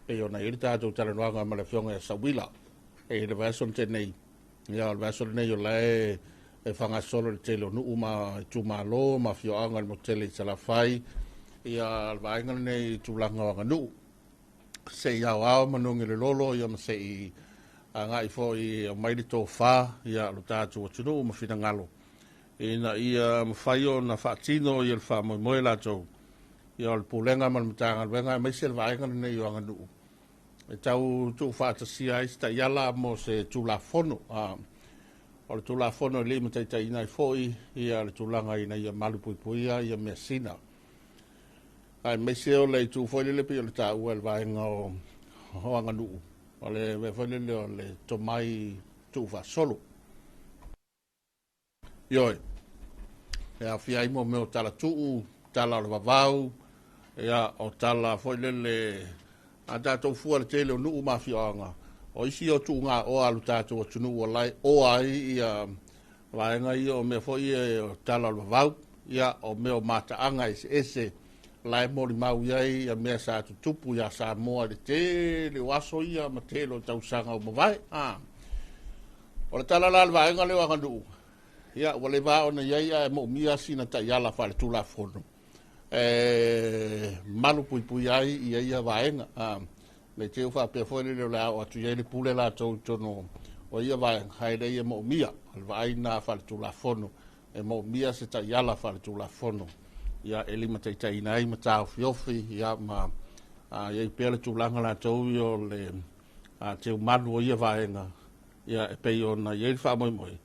pe o na i le tātou talanuanga ma le whionga e sawila e le vason tenei ia le vason nei o la e whanga solo le tele o nuu ma tu malo ma whioanga mo tele i sala whai ia le vaenga nei tūlanga o anganuu se ia wao manungi le lolo ia ma se i ngai fo i mai to fa ia lo tātou tunu ma fina ngalo ina ia mawhaio na whaatino i le wha moe la tau ia le pulenga ma le matanga wenga mai se le vaenga nei o anganuu e tau tu whaatasia ista iala mo se tula fono o le tula fono le ma taitai nai fo ia le tulanga ina ia malupuipuia ia mea sina ai mai se o le tu foi le pe le ta o le vaenga o anganuu o le vefele o le tomai tu fa solo yo ya fia mo me o tala tu tala le vavau ya o tala foi le ata to fu le tele no ma fianga o isi o tu nga o alu tato o tunu o lai o ai ia vaenga i o me foi o tala le vavau ya o me o mata anga ese lai mori mau iai a mea sa tutupu ia sa moa le te le waso ia ma te lo tausanga o mawai o le tala la vaenga le wanganuu ia wale vao na iai a mo mia sina ta iala fa le tula fono malu pui pui ai ia vaenga le te ufa pe foi le la o tu iai le pule la tau tono o ia vaenga hai le ia mo mia al vaina fa le tula fono e mo mia se ta yala fa tu la fono ia elima tai tai nai ma tau fiofi ia ma ia pele tu langa la tau yo le te manu ia vaenga ia e pe ona ia fa moi moi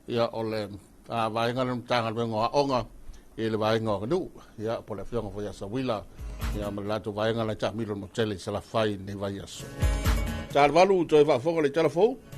ia ole vaenga no tanga venga onga e le vaenga no ia po le fionga fo ia sa wila ia ma la tu vaenga la ta milo no tele se la fai ne vai aso tal valu to va fo le telefone.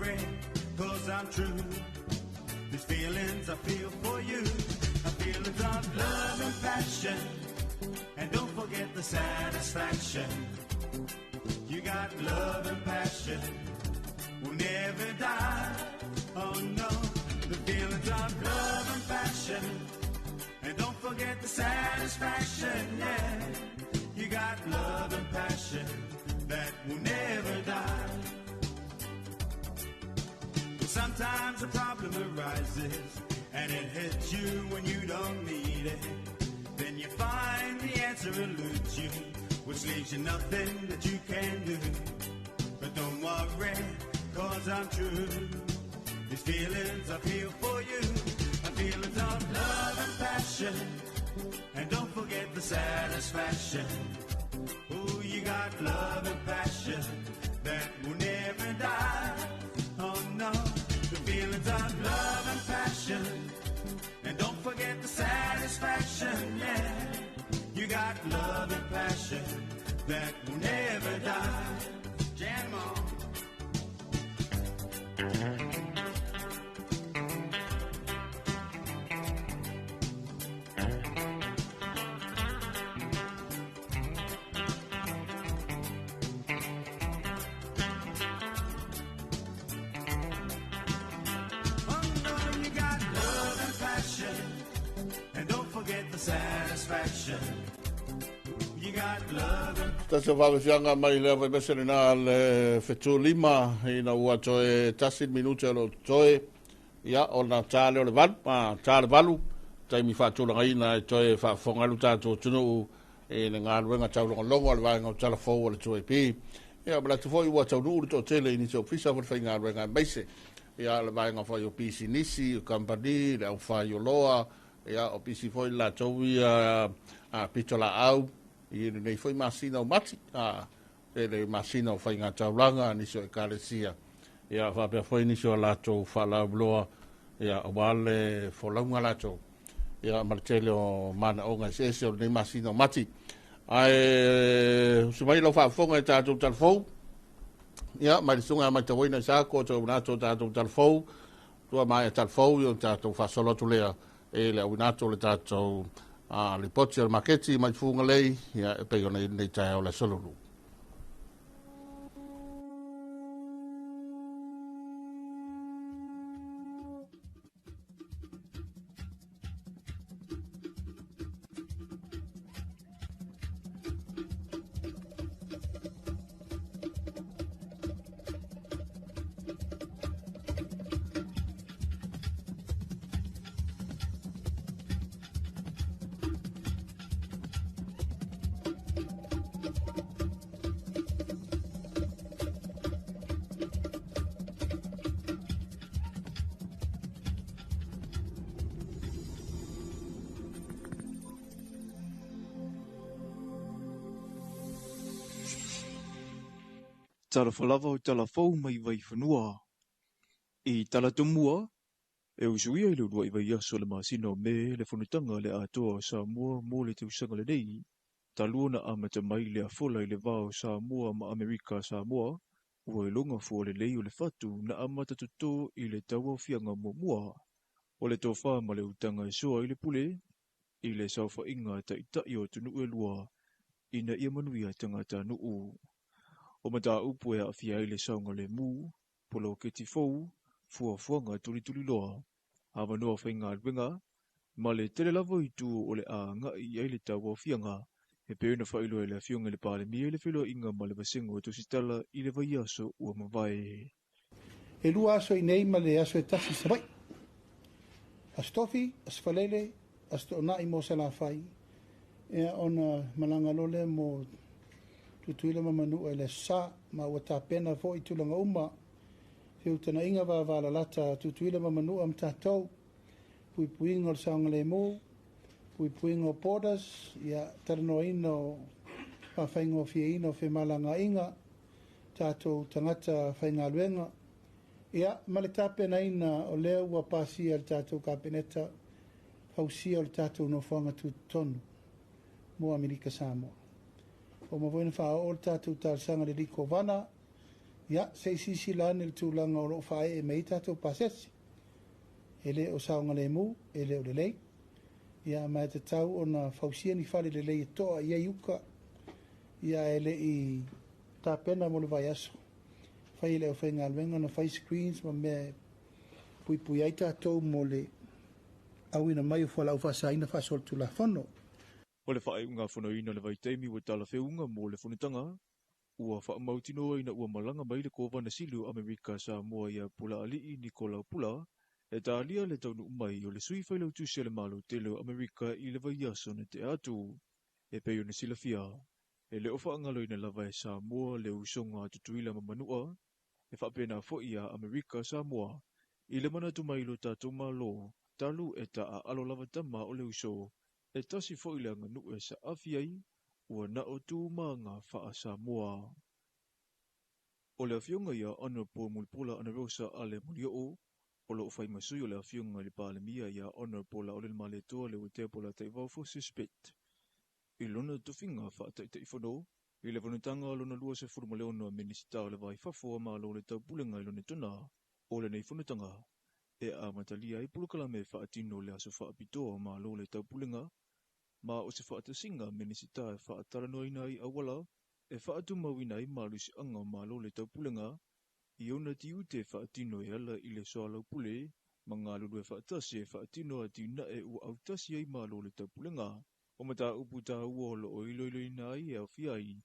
worry, cause I'm true. These feelings I feel for you are feelings of love and passion. And don't forget the satisfaction. You got love and passion, will never die. Oh no, the feelings of love and passion. And don't forget the satisfaction, yeah. You got love and passion that will never die. Sometimes a problem arises and it hits you when you don't need it. Then you find the answer eludes you, which leaves you nothing that you can do. But don't worry, cause I'm true. These feelings I feel for you are feelings of love and passion. And don't forget the satisfaction. Oh, you got love and passion that will never die. Oh no, the feelings of love and passion. And don't forget the satisfaction, yeah. You got love and passion that will never die. Jam on. Tasa whawhianga mai lea vai mesere nā le whetu lima i na ua toe tasin minute alo toe ia o na tāle o le valu, tāle valu taimi whātulanga ina e toe whaafongalu tātou tunu e le ngā ruenga taulonga longo ale vai ngau tala fau ale toe pi ia mala te foi ua taunu uri tō tele ini tō pisa whai whai ngā ruenga meise ia le vai ngau whai o pisi nisi o kampani le au whai o loa ia o pisi foi la tau ia pitola au i nei foi masina o mati ele masina o fai ngā taulanga niso e kāresia ia whapea foi niso a lato whalau loa ia o wale wholaunga lato ia maritele o mana o ngai sese o nei masina o mati ai sumai lau whaafonga e tātou talfou ia marisunga mai tawaina sako tau nato tātou talfou tua mai talfou i o tātou whasolotu lea e le au nato le tātou le poti al maketi mai funga lei ia e pei ona nei tai o la solulu. Tala whalawa o tala whau mai vai whanua. I tala tumua, e usuia i lurua i vai aso le masino me le whanutanga le atoa o Samoa mō le te usanga le nei. Taluona amata mai le afola i le vao Samoa ma Amerika Samoa, ua i longa fua le lei o le fatu na amata tuto i le taua fianga mua. O le tofa ma le utanga e soa i le pule, i le saufa inga ta itai o tunu e lua, ina ia manuia tangata nuu. O mata upu e a fia i le saunga le mu, polo ke tifou, fuanga tuli loa. Hawa noa whainga alwenga, ma le tele lavo i tu o le a ngai i le taua fianga, e peuna whailo e le fionga le pale mi e le whilo inga ma le vasengo to sitala i le vai aso ua mawai. E lua aso i nei ma le aso e tasi sabai. Astofi, asfalele, astona i mo sala fai. E ona malanga lole mo tutuila mamanu e le sa ma ua tāpena fo i tulanga uma. Whiu tana inga wa la lata tutuila mamanu am tātou. Pui puinga o saunga le mō. Pui puinga o podas. Ia taranoa ino whawhainga o fia ino whi malanga inga. Tātou tangata whainga luenga. Ia male tāpena ina o leo ua pāsia le tātou kāpeneta. Hausia o le tātou no whanga tūtonu. Mo Amerika Samoa. O mawoina wha o le tātou tārsanga le liko vana, ia se isi la ni tulanga o fai e meita to pasesi ele o saunga le mu ele o le lei ia mai te tau ona fausia ni fale le lei to ia yuka ia ele i ta pena mo le vai aso fai le o fenga alwenga na fai screens ma me pui ai tatou mo le auina mai o fala o fasaina fa sol tu la fono. O le whae unga whanoina le vai teimi wa tala whiunga mo le whanutanga, ua wha mautino ina ua malanga mai le kōwa na silu Amerika sa mua ia pula alii Nikola Pula, e ta alia le taunu umai o le sui whailau tu se le malo te leo Amerika i le vai aso na te atu, e peo na sila fia, e le ofa angalo ina lava e sa mua le usonga tutuila mamanua, e whapena fo ia Amerika sa mua, i le mana tumailo tatou malo, talu e ta a alo lava tama o le uso, e tasi fo ile anga nu e sa afiai, ua na o tu nga wha sa mua. O le afionga ia ana po mulpola ana rosa ale mulio o lo fai masui o le afionga li pale mia ia ana pola o le male toa le ute pola te vau fo suspect. I lona tufinga wha te ifono, i le vanutanga lona lua se furu maleona minisita o le vai fafo ma lo le tau pulenga i lona tuna, o le nei funutanga, e a matalia i pulukala me wha atino le aso wha apitoa ma lo le tau pulenga, ma o se whaatasinga minisita e whaataranoina i awala, e whaatumawina i malusi anga ma lo le tau pulenga, i ona ti ute whaatino e ala i le soalau pule, ma ngā lulu e whaatasi e whaatino a ti na e ua autasi ai ma lo le tau pulenga, o mata upu ta ua lo o iloiloina ai e au fiai,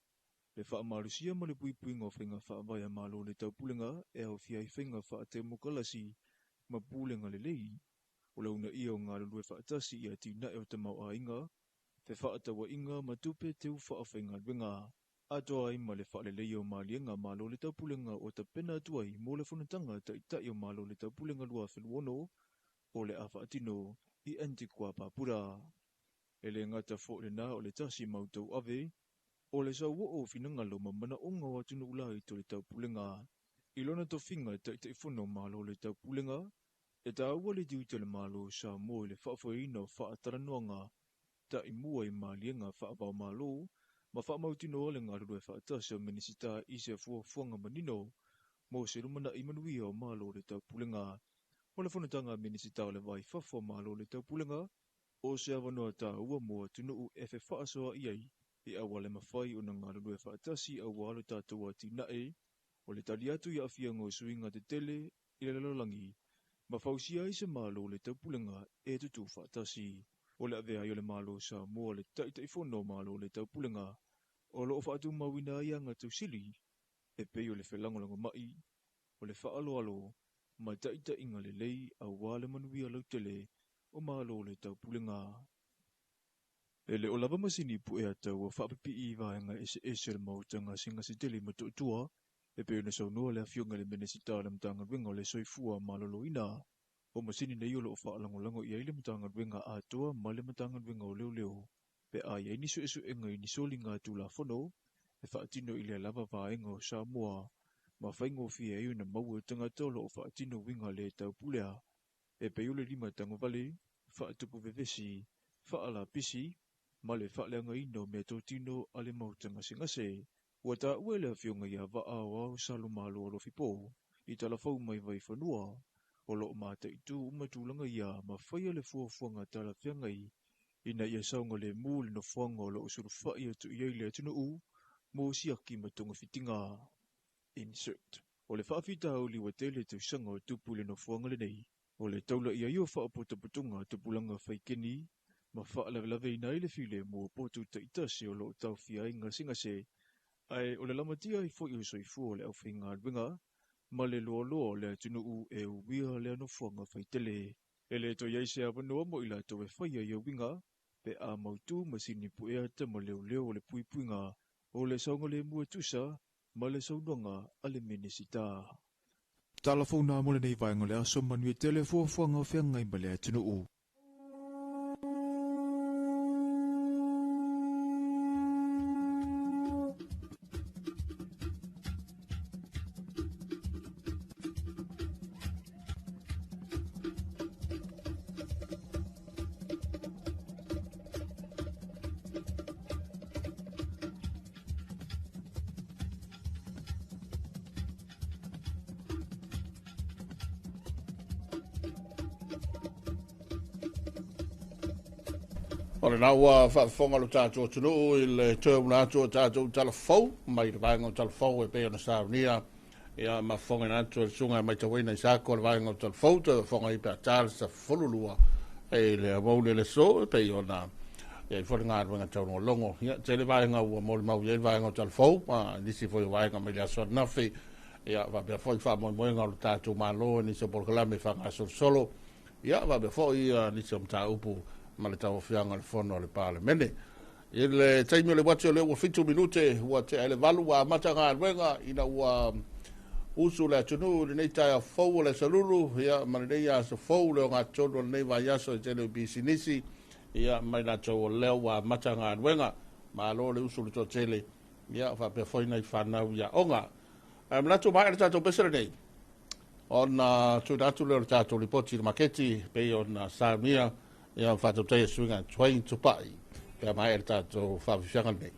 le whaamalusia ma le puipui ngā whenga whaavaya ma lo le tau pulenga e au fiai whenga whaate mokalasi, ma pulenga le lei, o launa ia o ngā lulu e whaatasi i a ti na e o tamau a inga, te whaatawa inga ma tupe te u whaawhenga lwenga. Atoa ai ma le whaale leo ma lienga ma lo le taupulenga o ta pena atuai mo le whanatanga ta itai o ma lo le taupulenga lua whenuono o le awha atino i Antigua Papura. E le ngata fo le na o le tasi mautau ave, o le sau o finanga lo ma mana o ngā watunu ulai to le taupulenga. I lona to finga ta itai whono ma lo le taupulenga, e ta aua le diuta le ma lo sa mo le whaafoina o whaataranoanga ta i mua i ma lienga whaapau ma lo, ma whaamautino le ngā ruru e whaatasi o minisita i se fuanga manino, mo se rumana i manuia o malo le tau pulenga. O le whanatanga minisita o le vai whafo malo le tau pulenga, o se awanoa ta ua mua tunu u e whaasoa iai, i awa le mawhai o na ngā ruru e whaatasi au walo tātua ti nae, o le tali atu i awhianga o suinga te tele, i le lalolangi, ma whausia i se malo le tau pulenga e tutu whaatasi. O le avea i o le malo sa mua le taitai whono malo le tau pulenga, o lo whaatu mawina ia ngā tau sili, e pei o le whelangolongo mai, o le whaaloalo, ma taita inga le lei a wale manuia lau tele, o malo le tau pulenga. E le o lava masini pu e atau o whaapipi i vaenga ese le mautanga singa se tele ma tuatua, e pei o na saunua le afionga le menesita le mtanga wenga o le soifua malolo ina, o masini nei o lo whaalangolango i aile matanga wenga atoa ma le matanga wenga o leo leo. Pe ai ai niso esu e ngai nisoli ngā tūla whono, e whaatino i le lava vaenga o Samoa, ma whaingo fia e una maua tangata o lo whaatino winga le tau pulea, e pei ole lima tango vale, whaatupu vevesi, whaala pisi, ma le whaaleanga ino me tōtino ale mautanga singase, ua tā ue le awhionga ia waa o salumalo o lo fipo, i tala whau mai vai whanua, o lo mata i tū umatulanga ia ma whaia le fuafuanga tala whiangai, ina ia saunga le mū le no whanga o lo usuru whai atu i eile atunu u, mō siaki matunga fitinga. Insert. O le whaafita au liwa tele tu sanga o tupu le no whanga le nei, o le taula ia iwa whaapota putunga tupulanga whaikeni, ma whaalawelawe ina ile file mō potu ta itase o lo tau fia inga singase, ai o le lamatia i fo i usoifu o le au whinga alwinga, ma le loa loa le atunu u e uwia le ano whanga whaitele. E le to iaise a wanoa mo ila to e whaia i winga, pe a mautu masini pu ea te ma leo leo le pui puinga, o le saunga le mua tusa, ma le saunanga ale minisita. Talafona mo le nei vaenga le aso manui tele fuafuanga o whianga i male atunu u. Ora na ua whaafonga lo tātou tunu I le tau na tātou talafou, mai le vaenga o talafou e pēo na sāunia, ia ma whonga na atu le sunga mai tawina I sāko le vaenga o talafou, ta whonga I pēa tāle sa wholulua, e le amaule le so, e pēo na, e whore ngā ruenga tau no longo, ia te le vaenga ua mole mau ia le vaenga o talafou, ma nisi foi vaenga mai le aswa nafi, ia va pēa foi wha moi moenga lo tātou mālo, nisi o porkalame whanga solo, ia va pēa foi nisi o mta upu, ma le tau fianga le fono le pale mene. I le taimi o le wate o le ua 5 minute, ua te ele valu wa mata ngā ruenga, ina ua usu le atunu, le nei tai a fau le salulu, ia ma le nei a sa fau leo ngā tono le nei vai aso i tele bisinisi, ia mai na tau leo wa mata ngā ruenga, ma alo le usu le to tele, ia fa pe foina I whanau ia onga. Mlato mai le tato besere nei, on tu datu leo le tato lipoti le maketi, pe on Samia, ia whātou teia suinga twain tupai, pia mai e tātou whawhianga nei.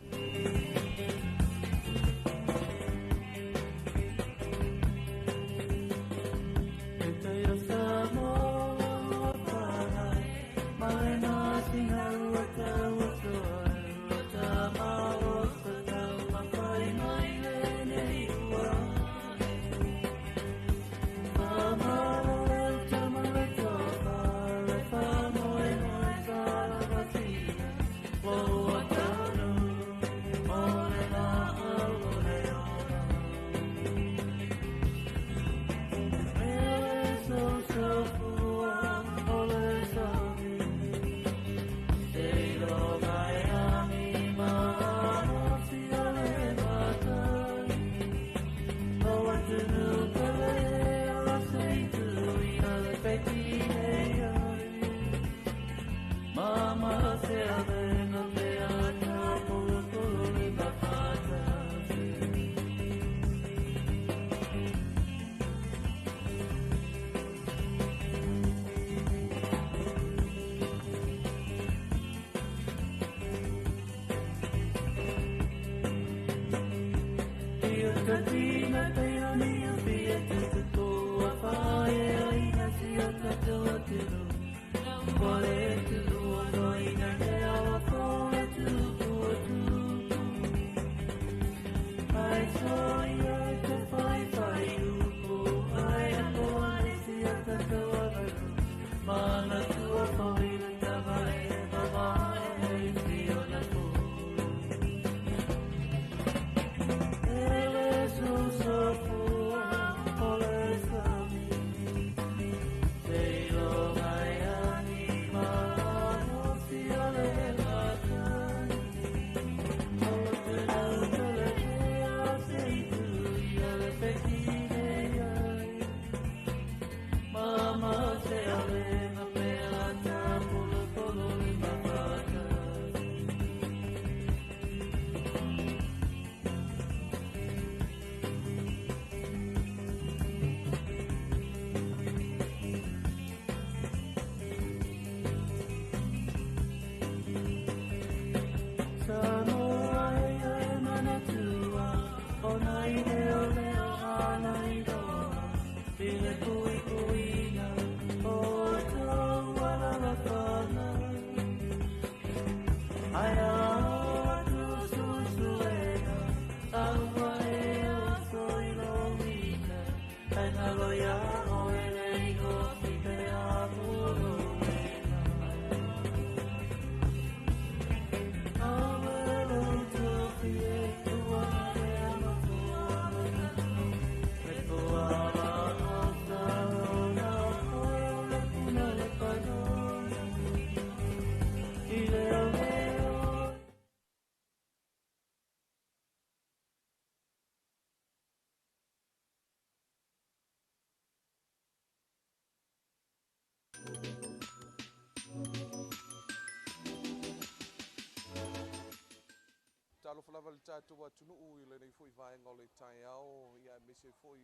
Talo falava le tātou atunuu I le nei fui vaenga o le tai ao, ia mese fui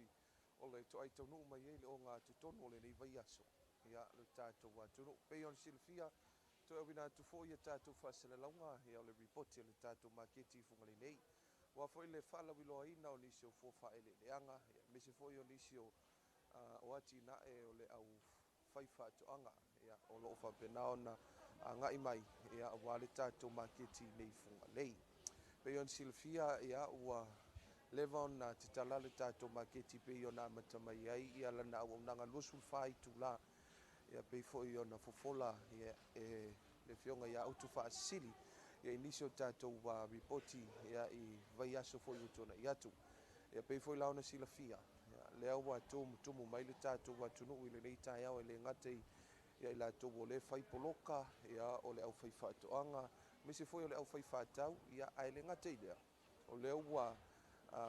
o le to ai taunuu mai ele o ngā tutonu o le nei vai aso. Ia le tātou atunuu. Pei on silfia, to e wina atu foi e tātou whasele launga, ia o le ripoti le tātou maketi fungali nei. Wa foi le fala wilo aina o nisi o fofa ele leanga, ia mese foi o nisi o o ati na e o le au faifa to anga, ia o lo fa penao na Ngai mai ia ua le tātou maketi nei funga lei. Pe on silfia ia ua leva ona te tala le tātou maketi pe ona amatamai ai ia lana au nanga lusul fai tula. Ia pe foi ona fofola ia le fionga ia autu faasili. Ia inisio tātou wa ripoti ia I vai aso foi utona I atu. Ia pe foi launa silafia. Le ua tumu mai le tātou wa tunu I le nei tai au le ngatei ia ila to le fai poloka ia o le au fai fatoanga me se foi o le au fai fatau ia ai le ngate ia o le ua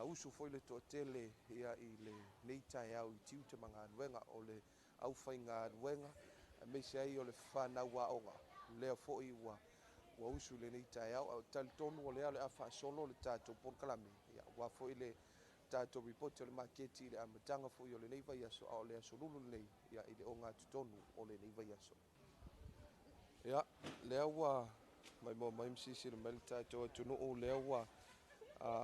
usu foi le totele ia I le nei tai au I tiu te manga nuenga o le au fai ngā nuenga me se ai o le whana waonga lea foi ua usu le nei tai au tali tonu o lea le afa solo le tātou polkalame ia ua foi le tātou report o le maketi le amatanga foi o le nei vai aso o le aso lulu nei ia I le o ngā tutonu o le nei vai aso. Ia, lea ua mai mo mai msisi le mai le tātou atunu o lea ua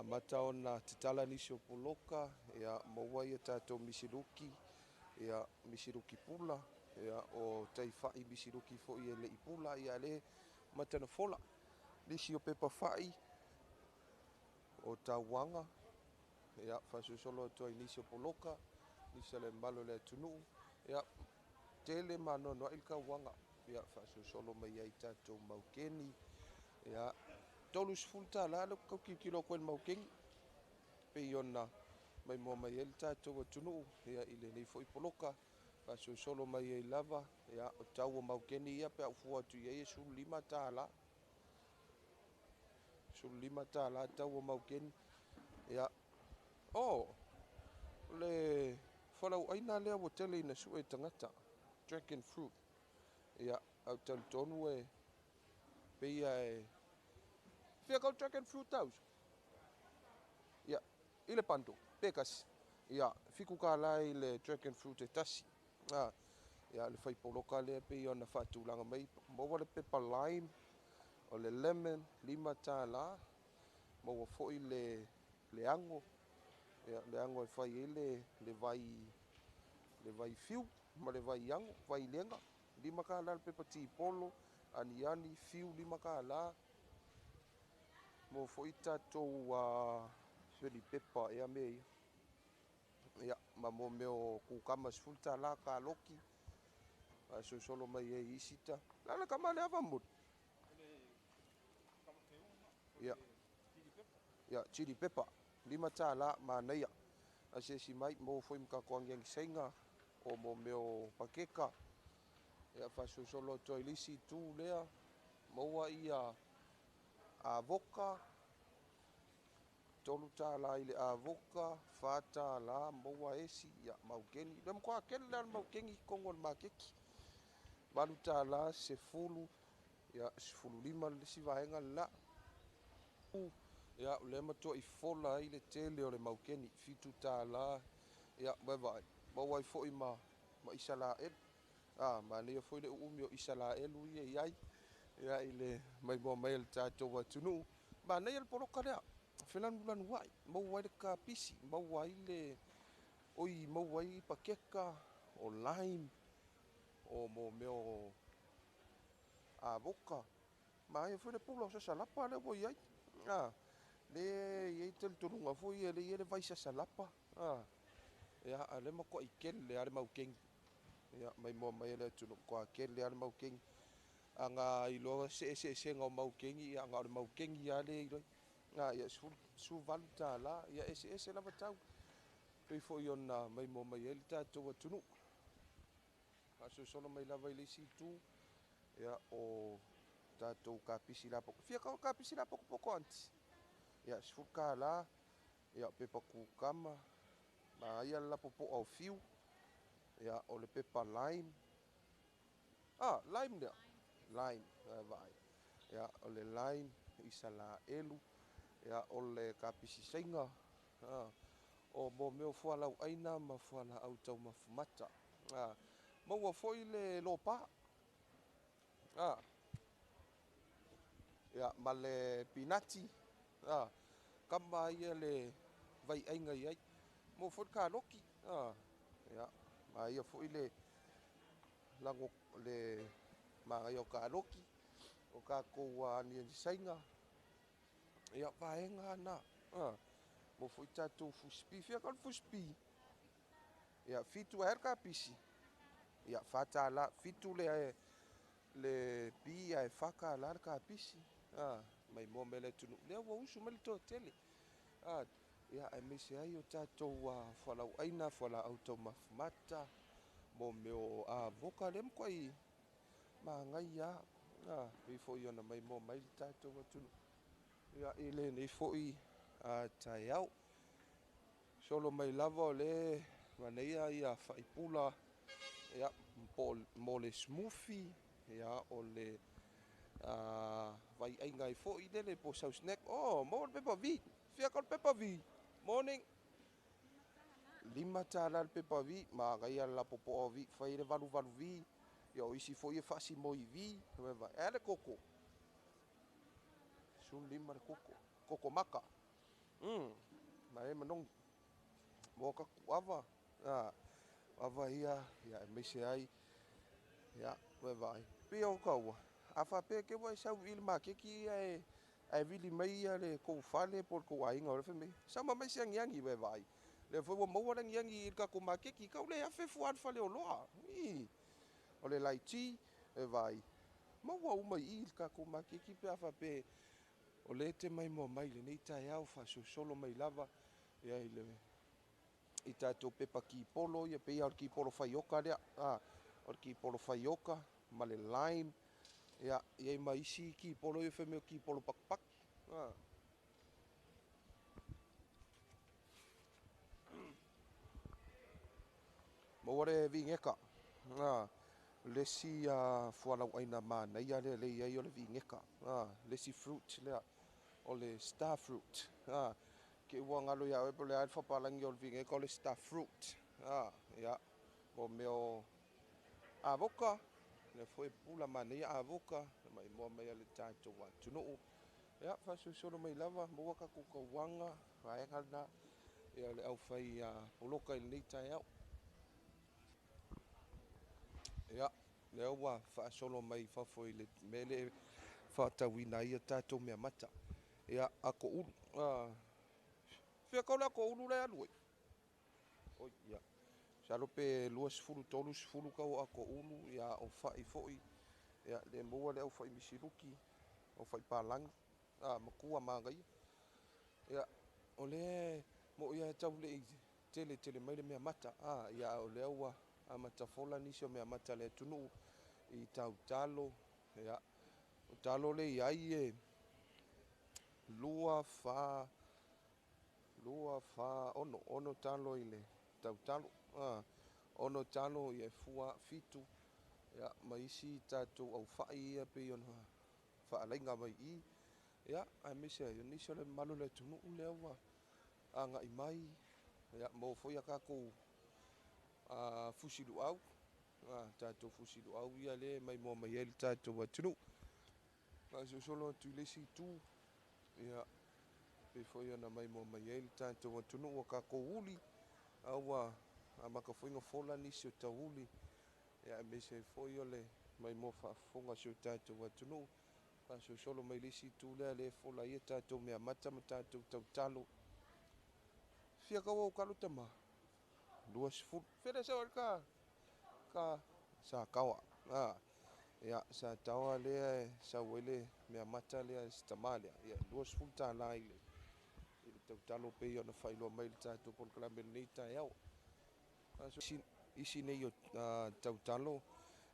mata ona te tala nisi o poloka ia maua ia tātou misiruki ia misiruki pula ia o taifai misiruki foi e le ipula ia le matana fola nisi o pepa fai o tauanga ia fasusolo to inisio poloka nisi le malo le tunu ia tele manono il kawanga ia fasusolo mai ai tātou maukeni ia tolus fulta la le kilo ko maukeni pe yona mai mo mai el tātou tunu ia ile nei foi poloka fasusolo mai ai lava ia o tau maukeni ia pe fu atu ia Yesu lima tala tau maukeni ia le falau aina lea o tele ina su e tangata dragon fruit ia au tonu e pe ia e fia kau dragon fruit taus ia ile panto pekas ia fiku ka lai le dragon fruit e tasi ia le fai poloka le pe ia na fatulanga mai mo le pepper lime o le lemon lima tala mo foi le ango ia le ango e fai ele le vai fiu ma le vai ango vai lenga lima kala le pepa ti polo ani fiu lima kala mo foi tātou seli pepa ia me ia ma mo meo kukama sfulta la ka loki so solo mai e isita la kama le avamut ia chili pepper lima tala manaia asesi mai mo foi mka koangi senga o mo meo pakeka ia faso solo toilisi tu lea mo ia avoka tolu tala ile avoka fata la mo esi ia maukeni dem kwa ken la maukeni kongo makeki balu tala se fulu ia sfulu lima le sivaenga la ia le mato I fola ile tele o le maukeni fitu tala ia bye mo foi ma isala ma le foi le umio isala elu ia ile mai mo mail tato wa tunu ma nei el poloka le felan bulan wai mo wai le kapisi mo wai le mo wai pakeka o lime o mo meo avoka ma ia foi le pulo sa salapa le voi ai le ye tel tununga foi le vai sa salapa ia ale mo ko ikel le ale maukeng ia mai mo mai le tunu ko ikel le ale maukeng anga ilo se ngo maukeng ia anga le maukeng ia le ilo ia su valta la ia ese la batau pe foi ona mai mo mai el tatou tunu aso solo mai la vai le situ ia o tatou kapisi la poko fia kapisi la poko anti ia sfuka la ia pepa kukama ma ia la popo au fiu ia o le pepa lime lime vai ia o le lime isala elu ia o le kapisi senga o mo meo fualau aina ma fuala au tau mafumata maua foi le lopa ia ma le pinati kama ia le vai ainga iai mo foi ka loki ia ma ia foi le lango le ma ia ka loki o kākou ani sainga. Ia vaenga ana. Mo foi tātou fuspi, fia kan fuspi. Ia fitu aher ka pisi. Ia fatala fitu le pi ai faka la ka pisi. Mai mo mele tunu. Le wa usu mele to tele. Ia ai mese ai o tātou falau aina fala auto mafmata. Mo meo voka lem koi ma ngai ia. Pe foi ona mai mo mai tātou tunu. Ia ele nei foi tai au. Solo mai lava o le maneia ia faipula ia mo le smoothie ia o le vai ai ngai foi le po sau snack. Mo pepa vi. Fia kol pepa vi. Morning. 5 tala le pepa vi ma ngai ala popo vi fai le valu vi. Ia isi foi e fasi moi vi. Va ele koko. Sun 5 le koko. Koko maka. Mai manong mo ka kuava. Ava ia mese ai. Ia vai. Pio kaua. Afa pe ke wa sa wil ma ke ki ai vili mai le ko fale por ko ai ngor fe me. Sama mai siang yangi vai. Le fo mo wa yangi ka ko ma ke ki ka le afe fuad fale o loa. O le lai ti vai. Mo wa uma I ka ko ma ke ki pe afa pe o le te mai mo mai le nei tai au fa solo mai lava ia ile I tātou pepa ki polo ia pe ar ki polo faioka lea or ki polo faioka ma le lime ia mai isi ki polo ia fe me ki polo pak mo ore vingeka lesi fualau aina mana ia le ia o le vingeka lesi fruit lea o le star fruit ke ua ngalo ia e le alfa palangi o le vingeka o le star fruit ia o meo avoka le foi pula mana ia avoka mai mo mai le tātou atunuu ia fasusolo mai lava mo ka kukauanga vaegana ia le au fai poloka I nei tai au ia le ua faasolo mai fafoi le mele faatauina ia tātou mea mata ia ako ulu fia kaula ko ulu le alu o ia salo pe 2 kau ako ulu ia o fai foi ia le moa le au fai misiruki o fai palangi makua magai ia o le mo ia tau le tele mai le mea mata ia o le ua amatafola nisi o mea mata le tunu I tautalo ia o talo le iai lua fa ono talo I le tautalo ono talo ia fua fitu ia mai isi tātou au fai ia pe ona faalainga mai I ia ai mese ai nisi o le malu le tunu le ua anga I mai ia mo foi ka ko fusilu au tātou fusilu au ia le mai mo mai ele tātou atunu solo tu lesi tu ia pe foi ona mai mo mai ele tātou atunu o ka ko uli aua amaka foi ngo fola nisi o tauli ia me se foi ole mai mo fa fonga so tātou atunu solo mai lesi tu le fola ia tātou mea mata ma tātou tautalo fia ka o kalu tama 2 fere sa ka sa kawa ia sa tawa le sa wele mea mata le stamalia ia 2 ta lai le tautalo pe ona failo mai tātou por klame nei tai au isi nei o tautalo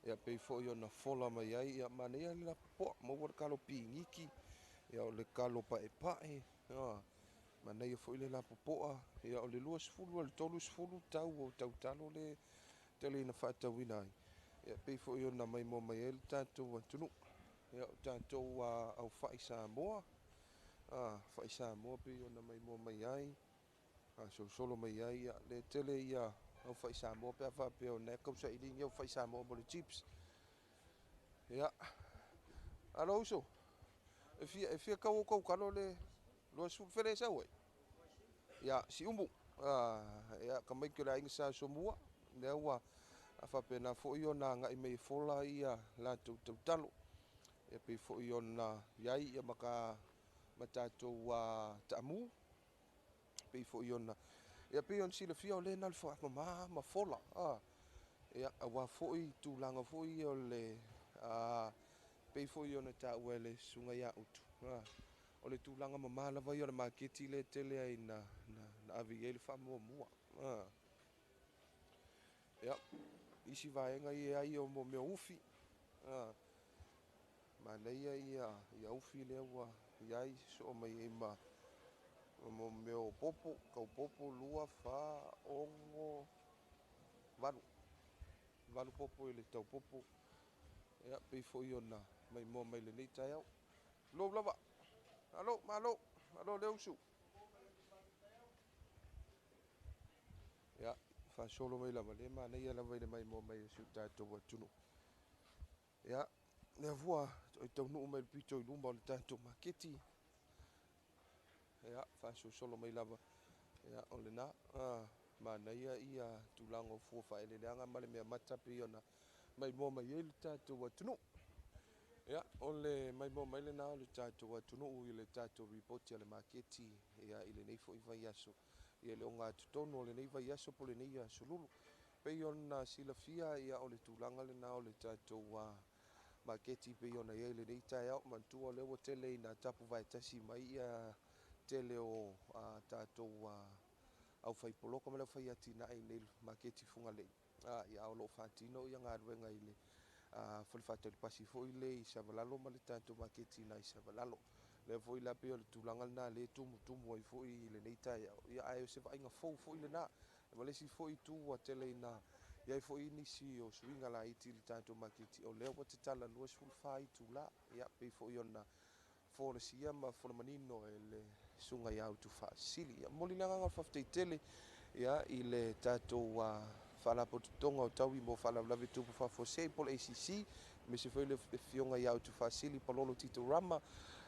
ia pe foi ona fola mai ai ia mania la po mo por kalo pingiki ia o le kalo pae manai foi le la popoa ia o le 2 o le 3 tau o tautalo le tele na fatawina ai ia pe foi ona mai mo mai el tātou atunu ia tātou au fai Samoa fai Samoa pe ona mai mo mai ai solo mai ai ia le tele ia au fai Samoa pe fa pe ona ko sa ili ia fai Samoa mo le chips ia alo so e fia ka o kalo le lo fere sa we ia si umbu ia ka mai ke la inga so mua le wa afa pe na fo yo na ngai mai fola ia la tu talo e pe fo ona yai ia maka matatou taamu pe fo ona ia pe on sila fia o le nal fo ma fola ia awa fo i tulaga fo i o le pe fo ona ta wele sunga ya utu o le tulaga mamā lava i o le maketi le tele ai na avi ai le faamuamua ia isi vaega ai o mo mea ufi manaia ia ufi lea ua iai so o mai ai mo meo popo kaupopo lua fa ogo valu popo i le taupopo ia pei foʻi ona mai moa mai lenei taeao lou lava alo le usu ia faasolo mai lava lē manaia lava i le mai moa mai siu tatou atunu ia le avua o taunuu mai le pito i luma o le tatou maketi ia faasosolo mai lava ia o lenā manaia ia tulaga o fua faeleleaga ma le mea mata pei ona mai moa mai ai le tatou atunuu ia o le mai moa mai lenā o le tatou atunuu i le tatou ripoti a le maketi ia i lenei foʻi vaiaso ia le oga atotonu o lenei vaiaso po lenei asolulu pei ona silafia ia o le tulaga lenā o le tatou maketi pei ona iai lenei taeao mantua o le ua tele ina tapu vaetasi mai ia tele o tatou ʻaufaipoloka ma le ʻaufaiatinaʻi nei maketi fugalei ia o loo fatino ia galuega i le fale faataulipasi foʻi le i savalalo ma le tatou maketi na i savalalo le foʻi la pei o le tulaga lenā lē tumutumu ai foʻi i lenei taeao ia ae o se vaaiga fou foʻi lenā e malesi foʻi tu ua tele ina iai foʻi nisi o suiga laiti i le tatou maketi o lea ua tatala 2.5 tula ia pei foʻi ona folasia ma folamanino e le suga iā autofasili ia molileagaga o le faafetaitele ia i le tatou faalapototoga o taui mo faalavalavi tupu faafoseai po le acc me se foi le fioga iā autofasili palolo titorama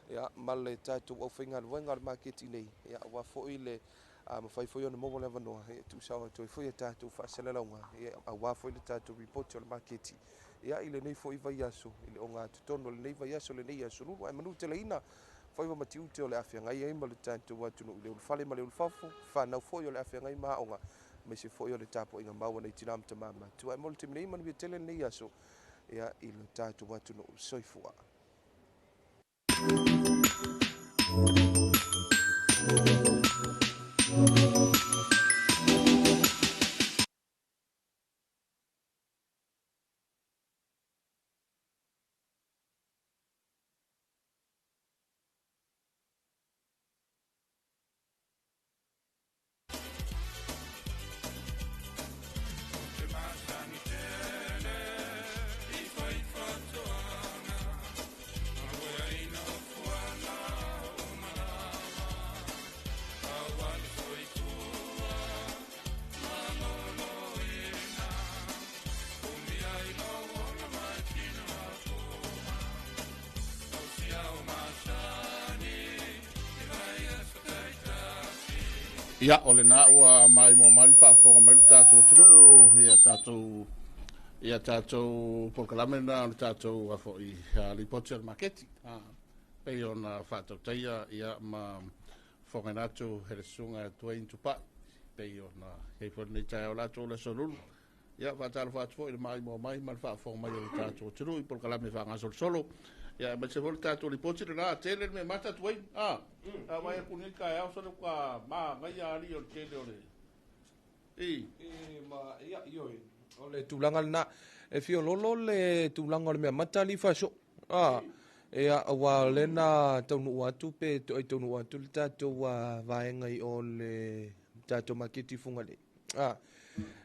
ia ma le tatou ʻaufaigaluega o le maketi nei ia ua foʻi le mafai foi ona momo le avanoa ia tuusaoga toe foi e tatou faasalalauga ia auā foi le tatou ripoti o le maketi ia i lenei foʻi vaiaso i le oga atotonu o lenei vaiaso lenei asolulu ae manu teleina faiva matiute o le afeagai ai ma le tatou atunuu i le ulufale ma le ulufafo fanau foʻi o le afeagai ma aʻoga mai se foʻi o le tapuaʻiga maua nei tinā matamā matua ae mo le timi nei manuia tele lenei aso ia i le tatou atunuu soifua Ia, o le nā ua mai mo mai whaafonga mai lu tātou tunu ia tātou pokalame na le tātou a fo i ripoti al maketi. Pei ona whātou taia ia ma whonga nātou hele sunga tuain tupai. Pei ona hei fo nei tai o lātou le solulu. Ia whātalo whātou fo i le mai mo mai ma le whaafonga mai o le tātou tunu i pokalame whanga solo. Ia ma se vol tato ripoti na tele me mata tuai mai puni ka ya so ka ma mai ali o tele ole ma ia ioi o le tulanga na e fio lolo le tulanga le mata li fa so ia wa le na tonu atu pe tonu atu le tato wa vaenga i o le tato makiti fungale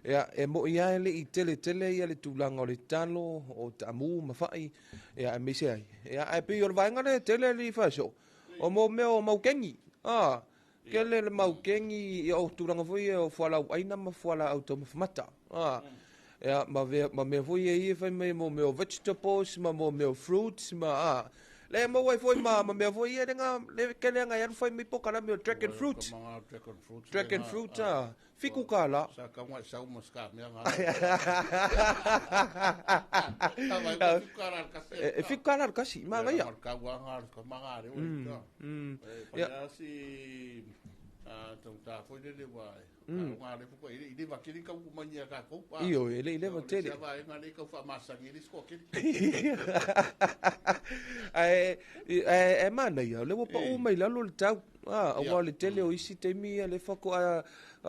ia e mo ia le i tele ia le tulanga o le talo o tamu mafai ia e mese ai ia e pe o vaenga le tele li faso o mo meo maukengi kele le maukengi i o tulanga foi o fala aina ma fala auto mata ia ma me foi e fa me mo meo vegetables ma mo meo fruits ma Le mo wai foi ma me foi ia nga le kele nga yan foi mi pokala me dragon fruit. Dragon fruit fiku kala. Sa ka ngwa sa mo ska me nga. Fiku kala kasi ma ya. Ka wa nga ka ma nga re. Ya si tong ta foi le wai. Nga le fu i va kiri ka ku mania ka ko. Io le va tele. Sa vai nga le ka fa masa ngi ris ko kiri. Mana ia le pa o mai la lo tau wa le tele o isi te mi le fako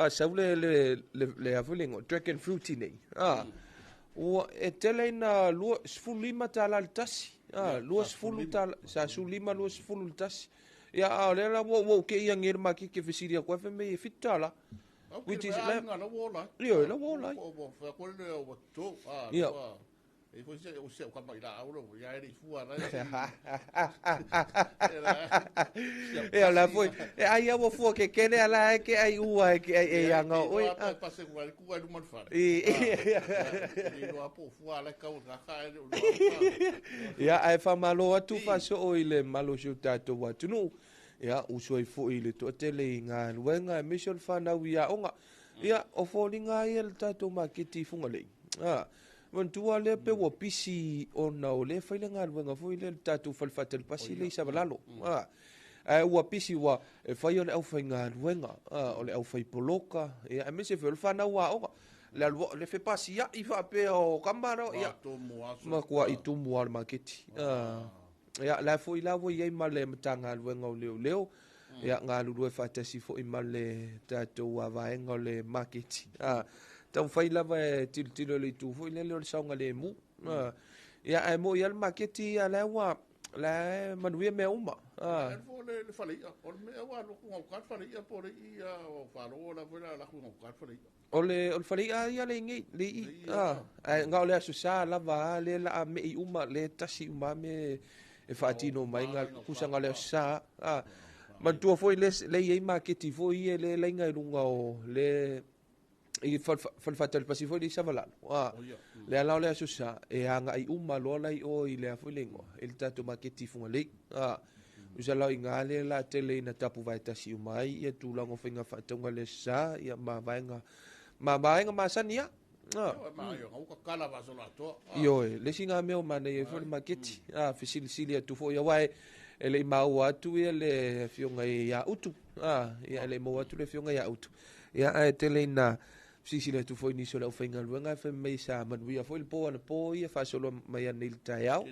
sa le afulingo dragon fruit nei o e tele na lo sfulima tala tasi lo sfulu tala sa sulima lo sfulu tasi ya le la wo ke ia ngir ma ki ke fisiria ko fe me fitala which is la la wola io la wola o fa ko le o to e foi se o seu camarada auro ya era fua né e la foi e aí eu vou que quer ela que aí ua que é anga oi passe com ele com ele mal fala e no apo fua la ka o ka ya ai fa malo atu fa so o ile malo chuta to watu no ya uso i fo ile to tele nga wenga mission fa na wia onga ya o fo linga il tato makiti funga le Mantua le pe wo pisi ona o le faile nga wenga foi le tatu falfatel pasi le sa balalo wa pisi wa e fai ona au fai nga wenga o le au fai poloka e a me se fel fana wa o le fe pasi ya i fa pe o kamaro ya ma kwa i tu mo al maketi ya la foi la wo ye male mtanga wenga o leo ya nga lu do fa tasi fo i male tatu wa va enga le maketi tau fai lava tilo le tu foi le le saunga le mu ya ai mo ya maketi ya la wa la manuia me uma fo le fali o me wa lo ko ka fali ya por ia o falo la vera la ko ka fali o fali ya le ngi le nga le su sa lava le la me i uma le tasi uma me e fatino mai nga kusanga le sa man tu foi le ye maketi foi le nga lunga o le i falfatel pasifo di savalalo le ala le asusa e anga i uma lo lai o i le afulingo il tatu maketi funga le usa la inga le la tele na tapu vai tasi umai ia tulango finga fatonga le sa ia ma vaenga masania ma yo ka kala va solo to yo le singa me o mane e fo maketi fisili tu fo ya wai ele mau atu ele fionga ia utu ia ele mau atu le fionga ia utu ia e tele na sisi le tu foi ni solo finga luenga fe me sa man we foi po na po ia fa solo mai nil taiao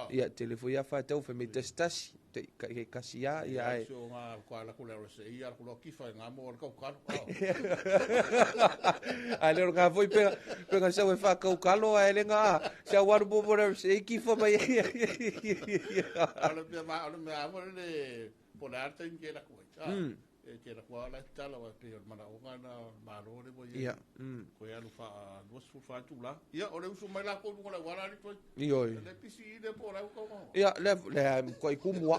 ia telefo ia fa tau fe me testas ke kasia ia ai so nga kwa la kula se ia ko ki fa nga mo ko ka ale nga foi pe nga sa we fa ko kalo ale nga sa war bo bo se ki fa mai ale me amo le polar ten que la ko ke la kwa la tala wa pe mana o ngana maro le bo ia ko ya lu fa dos fu fa tu la ia o le usu mai la ko la wala ni to io le pisi de po la ko ia le ko ku mo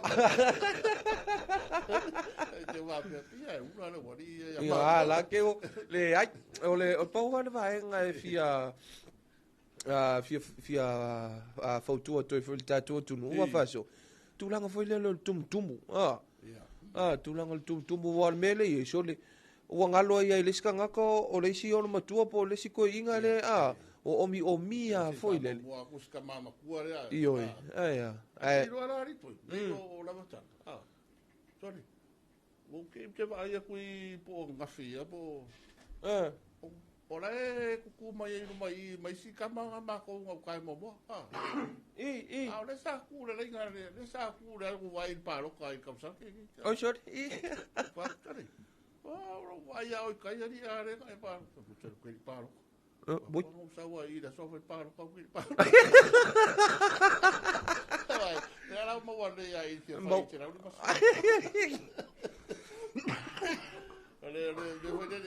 te wa pe ia una le wali ia la ke le ai o le o po wa va nga fia fautua to fo tatu tu no wa faso tu langa foi le tum tu langa tum wa mele e so le o ngalo ia le ska ngako o le si o matua po le si ko inga le o omi foi le wa kuska mama ku le io ai lo ala ri to o la mata sorry o ke te va ia kui po ngafia po ora e kuku mai si kama ma ko kai mo le sa ku le inga le sa ku le ku vai pa lo kai kam sa ke o sorry pa sorry o vai ai kai ri are kai pa ku ke pa lo bo sa wa i da so fa pa lo ka ku pa ai la mo wa le ai ti fa ti la ma le foi de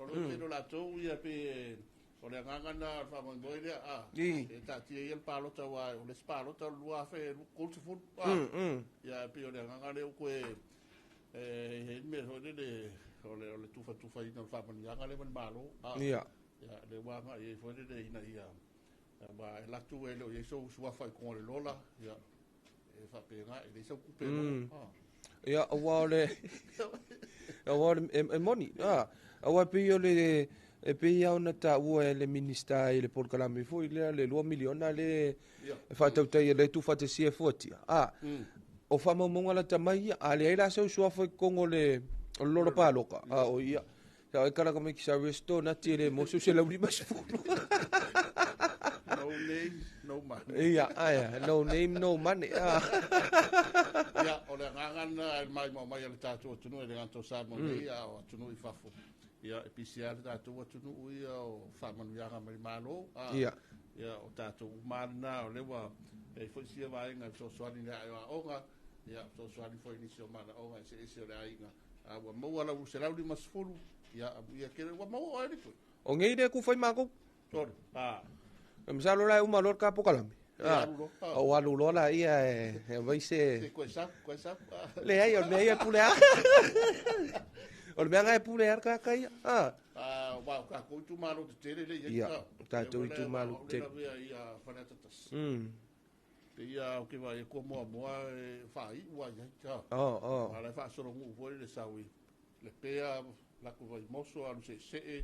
Pero la tu ia pe o le nganga na fa mo boile e ta ti il palo ta wa o le spalo ta lua fe ko tu fu ia pe o le nganga le ko e me ho de o le tu fa ina fa mo nganga le malo ia le wa ma e fo de ina ia ba la tu e lo ye so fa ko le lola ia whapea le sau kupe. Ia, awa e moni. Awa pe le e pe ia ona ta ua le minista i le polkalame foi le 2 miliona le whatautai le tu whatesia fuatia. O whamaumonga la tamai a le eila sau sua foi kongo le loro paloka. O ia. Sa e karaka me ki sa resto na te le mosu se lauri masfulu. No name, no money. Ia, no name, no money. Ia, o le ngangana mai le tātua tunu e le nganto sa mo ia o tunu i whafo. Ia, e PCR tātua tunu ia o whamanuianga mai malo. Ia, o tātua umana o lewa e whaisia vaenga so swani le aia onga. Ia, so swani foi nisio mana onga e se isi o le ainga. Wa maua la se lauri masfulu. Ia, ia kere wa maua o eriko. O ngei le ku fai mako? Sorry. E misalo la uma lor ka pokalame. O alu lola ia e vai se koe sa. Le ai o nei pulea. O me nga e pulea ka kai. Wa ka ko tu malo te tere le ia. Ta tu tu malo te. Ia fanatatas. Ia o ke vai ko mo e fai wa ia. Ala fa solo mu foi le sawi. Le pea la ko vai moso alu se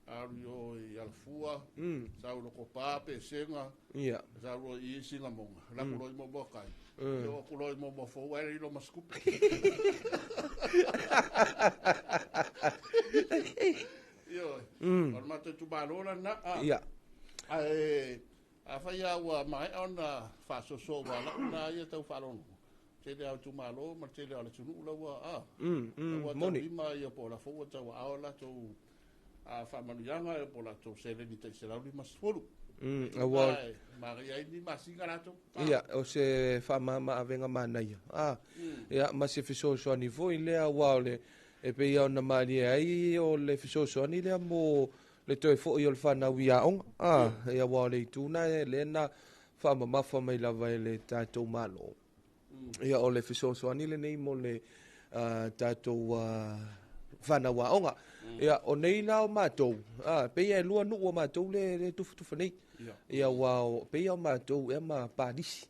ario i alfua sau loko pape senga sau i singa monga la kuloi mo bokai yo kuloi mo fo wa ri lo maskupe yo orma tu balona na a fa ya wa mai ona fa so wa na ia tau falon te le tu malo ma te le ala tunu la wa moni ma ia po la fo tau aola tu a whamanuianga e pola tō sele ni te lauri masfolu. Maria ini masinga rato. Ia, o se whamama avenga manaia. Ia, ma se fisosoani foi lea waole e pe ia ona maria ai o le fisosoani lea mo le toi fo i o le whanau ia onga. Ia waole i tūna e le na whamamafa mai lava e le tātou malo. Ia o le fisosoani le nei mo le tātou whanau a onga. Ia o nei la o mātou. Pe ia e lua nuu o mātou le tufa nei. Ia wao pe ia o mātou e ma pādisi.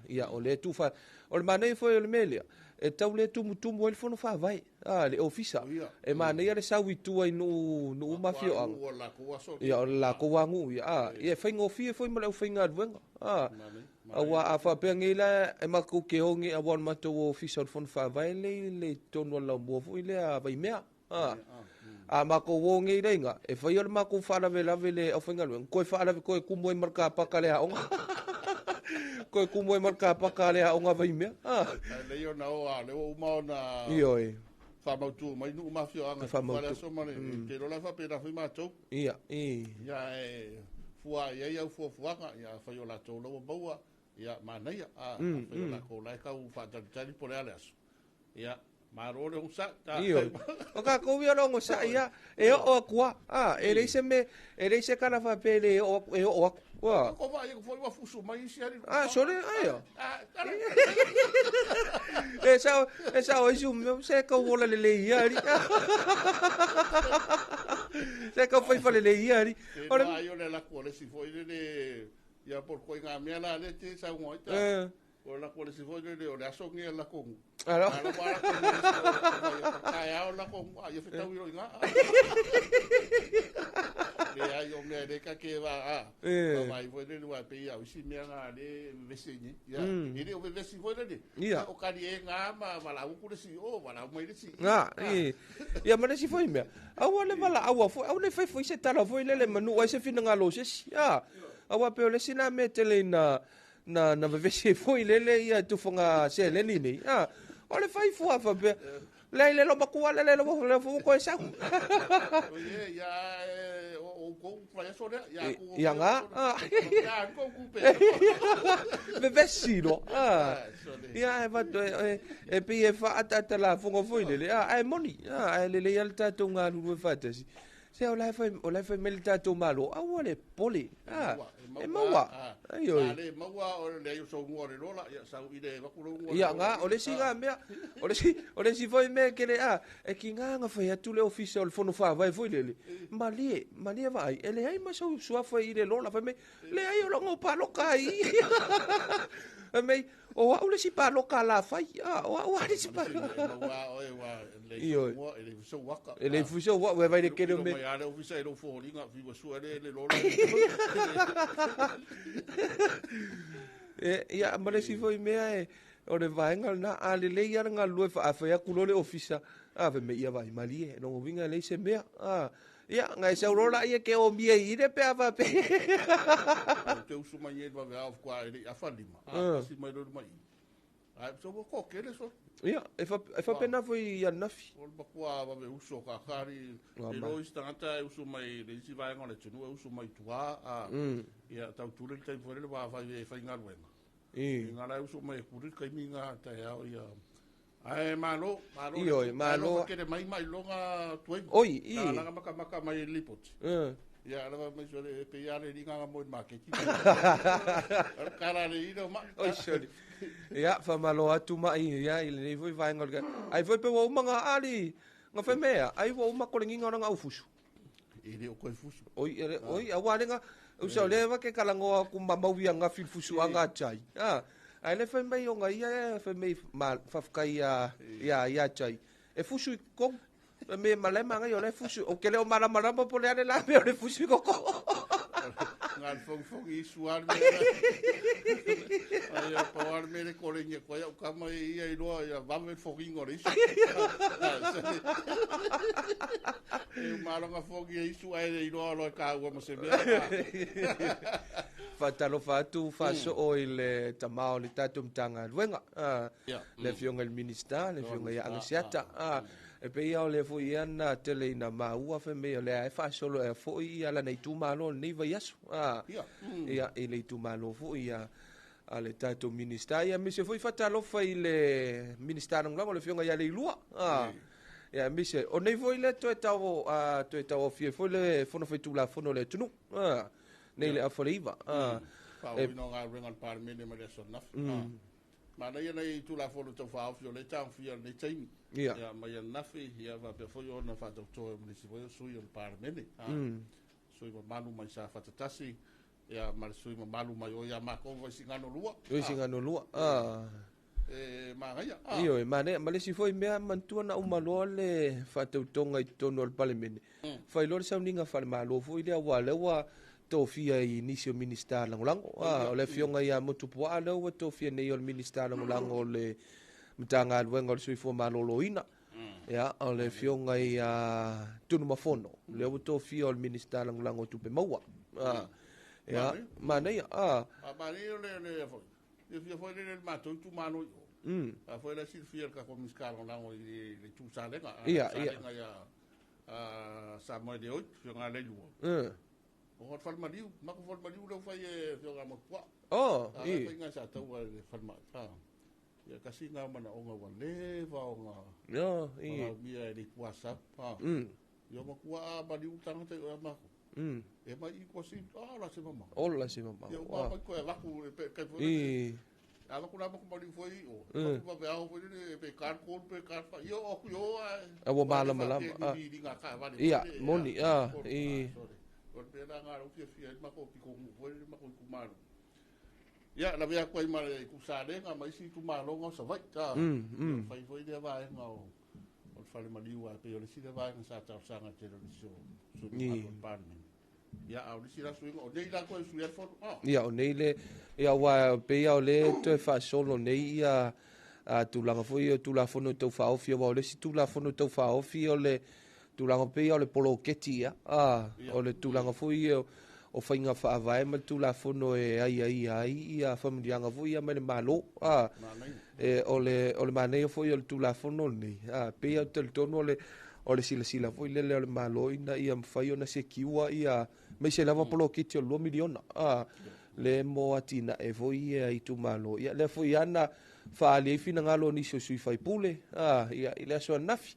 Ia o le tufa. O le manei foi o le melea. E tau le tumu e le fono whawai. Le ofisa. E manei a le sawi tua i nuu mafio ang. Ia o le lako wangu. Ia e whainga o fia foi ma leo whainga aduenga. Awa a whapea ngila e mako ke hongi a wan mātou o ofisa o le fono whawai le tonu a lau mua fui le a vai mea. A mako wonge i reinga e whai ole mako whaarawe lawe le au whainga luenga koe whaarawe koe kumoe marka paka le haonga koe kumoe marka paka le haonga vai mea leo na oa leo umao na ioi whamautu mai nuu mafio anga whale aso mane ke rola whapera whi mātou ia ia e fua ia iau fuafuanga ia whai o la tau lawa baua ia manaia whai o la ko lai kau whaatari pore ale aso ia Marore un sa ta. Io. O ka ko wi rongo sa ia e o kwa. E reise me e reise kana fa pele o wa. Ko va ko foi wa fusu mai si ari. Sole ayo. Esa o ju me se ko vola le iari. Se ko foi fa le iari. Ora io la cuore si foi le ia por ko nga me la le te sa ngoita. O la ko se foi le o la so ngi la ko. Ala para ko ai au la ko ai fe tau ro nga. Le ai o me de ka ke va vai foi le wa pe ia o si me nga le vesini ya ile o vesi foi le o ka di nga ma la u ku si o la mai le si ia ma si foi me au le vala au foi au le foi se tala foi le manu ai se fina nga lo se ya au pe le sina me tele na vesi foi le ia tu fonga se le ni ole fai fua fa be le lo makua le lo fu ko sa oye ya o ko fai so ya nga ya ko ku pe be vecino ya va e pe fa ata la fu ko foi le ai moni le ya ta to nga lu fa tasi se o la fa melta to malo a ole poli e maua ai oi ale maua o le yo so ngore lola ya sa ide va ku ngore ya nga o le singa me o le si foi me que le e ki nga fa tu le official fono fa vai foi le mali vai ele ai ma so foi ide lola fa me le ai o lo pa lo kai me O wa ule si palo kala fai. Wa le si palo. Io. E le fuso wa vai le kero me. Ya le ofisa e lo fori nga fi su le lo. Ya ma le si foi mea o le vaenga na ale le ia nga lue fa fa ya kulo le ofisa. Ve me ia vai mali no vinga le se mea. Ya ngai se rola ia ke o mie i le pe ava pe. Te usu mai e va va kwa e a falima. Si mai lo mai. Ai so ko ke le so. Ya, e fa pena foi ia nafi. O ba kwa va me uso ka kari. E lo istanta usu mai le si vai ngale tunu usu mai tua ya tau tule te foi le va va fa ngal wena. Ngala usu mai kuri kai minga ta ya ia. Ai malo ke mai longa tuai. Oi, Nga maka mai lipot. Ya, la mai so le pe ya le dinga mo ma ke ki. Kara le ino ma. Oi, sorry. Ya, fa malo atu mai ya ile foi vai ngol. Ai foi pe wo manga ali. Nga fe mea, ai wo ma ko nginga nga ufusu. Ile o ko fusu. Oi, awale nga usa le va ke kalango ku mama wi nga fil fusu nga chai. Ai le fe mai o nga ia fe mai mal fa kai ya chai. E fusu ko me malema nga yo le fusu o ke le o mara po le ale la me le fusu ko. Ngal fong i suar me. Ai pa war me le ko le nye ko ya ka mai ia i lo ya va me fogingo le. E mara nga fogi i su ai i lo ka wa mo se me. Fatalo fatu faso o ile tamao le tatu mtanga luenga le fionga il minister le fionga ya angsiata e pe ia le fu iana tele ina maua fe me le ai faso lo e fu ia la nei tu malo nei va yasu ia ile tu malo fu ia ale tatu minister ia mi se fu fatalo fa ile minister nglango le fionga ya le lua ia mi se o nei fu ile to etao fie fu le fono fe tu la fono le tunu nei le aforiva pa no ga rengal parmene ma le sonaf ma na ia nei tu la fono to fa fio le tang fio le taimi ya ma ia nafi ia va pe fo yo na fa to mi si voyo su yo parmene so i malu mai sa fa tasi ya ma su i malu mai o ya ma ko vo singano lua ma ga io ma le si foi mea mantua na umalo le fa to tonga i tono al parmene fa lo sa ninga fa malo fo ile wa tofia i nisio minister langolango o le fionga ia motupua le o tofia nei o minister langolango le mtanga luenga le suifo maloloina ya o le fionga ia tunu mafono le o tofia o minister langolango tupe maua ya mana ia ma le fo e fia fo le mato tu mano fo le silfia ka ko miskar langolango le tu salenga ia Samuel de Oit fionga le luo o falmaliu ma ko falmaliu lo fai fionga mo kwa nga sa tau le falma ya kasi nga mana o nga wale va o nga mia le kuasa yo mo kwa ba di utang te ma e mai ko si la se mama yo ba ko la ku pe ka ala ku na ko ba di foi o ba ba o pe kar ko pe kar fa yo o mala ia moni ko pe na nga o fia ma ko pi ko mo foi ma ko ku malo ya la via ko ma ku sa le nga mai si tu malo nga sa vai ka fai foi de vai nga o fale maliu a pe o le si de vai nga sa ta sa nga te lo so pan ya au si la suinga o dei la ko su ya fo ya o nei le ya wa pe ya o le to fa solo nei ya tu la foi tu la fono to fa ofio o le si tu la fono to fa ofio le tu la pe ya le polo ketia o le tu la foi o fainga fa vai ma tu la fono e ai a familia nga foi ma le malo o le mane foi o tu la fono nei pe ya tel tono o le sila foi le malo ina ia fai ona se kiwa ia me se lava polo kitio lo miliona le mo atina e foi ai tu malo ia le foi ana fa le fina ngalo ni so sui fai pule ia ile so nafi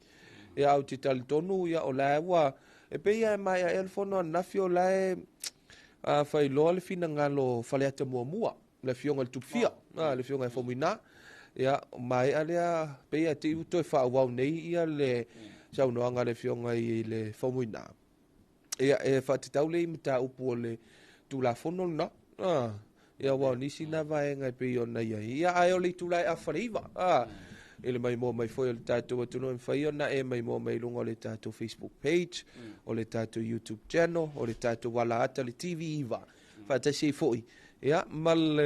ia au tital tonu ia o la wa e pe ia mai el fono nafi o la fai lo le fina ngalo fale ata mua le fionga tu fia le fionga fomina ia mai ale pe ia te to fa wa nei ia le sa no anga le fionga i le fomina ia e fa te tau le imita upo le tu la fono na ia wa nisi na vaenga pe ona ia ai o le tulai a fariva ele mai mo mai foi o tatou atu no fai ona e mai mo mai lunga o le tatou Facebook page o le tatou YouTube channel o le tatou wala ata le TV iva fa ta sei foi ia mal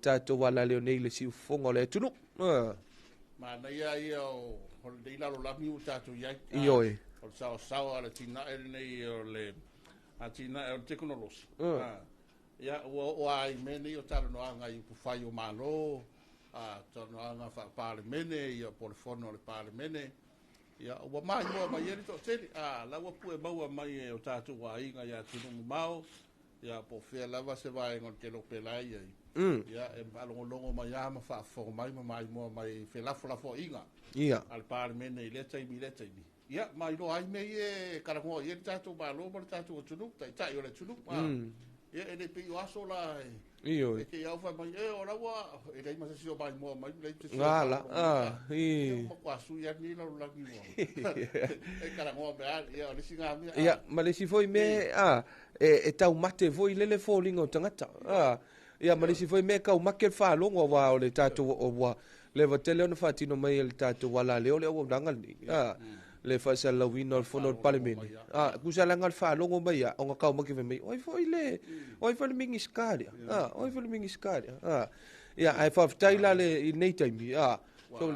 tatou wala le nei le si fonga le tunu ma na ia o le la lo la mi tatou ia ioi o sao ala tina nei o le atina o teknolosi ia o ai meni o tala no anga i fai o malo tano anga fa parlemene ia porfono le parlemene ia o mai mo mai ele to tele la wa pu e mau mai o tatu wa inga ia tunu mau ia po fe la va se vai ngon ke lo pelai ia e balongo longo mai ama fa fo mai mo mai fe la fo inga ia al parlemene le tai mi ia mai lo ai me e kara mo ia tatu ba lo mo tatu tunu tai o le tunu ia ele pe o aso la io che io fa mai ora wa e dai ma se o mai mo mai lei se ngala mo qua su ia ni la ni mo e kara mo be ia le singa mi ia ma le si foi me e tau mate voi le falling tangata ia ma le si foi me ka o makel fa longo wa o le tatu o wa le va tele ona fatino mai le tatu wala le o dangal ni le fa sa la wino fono parlemene kusa la ngal fa longo mai o nga ka mo ke mai oi foi le mingi skaria oi foi mingi skaria ia ai fa taila le nei time so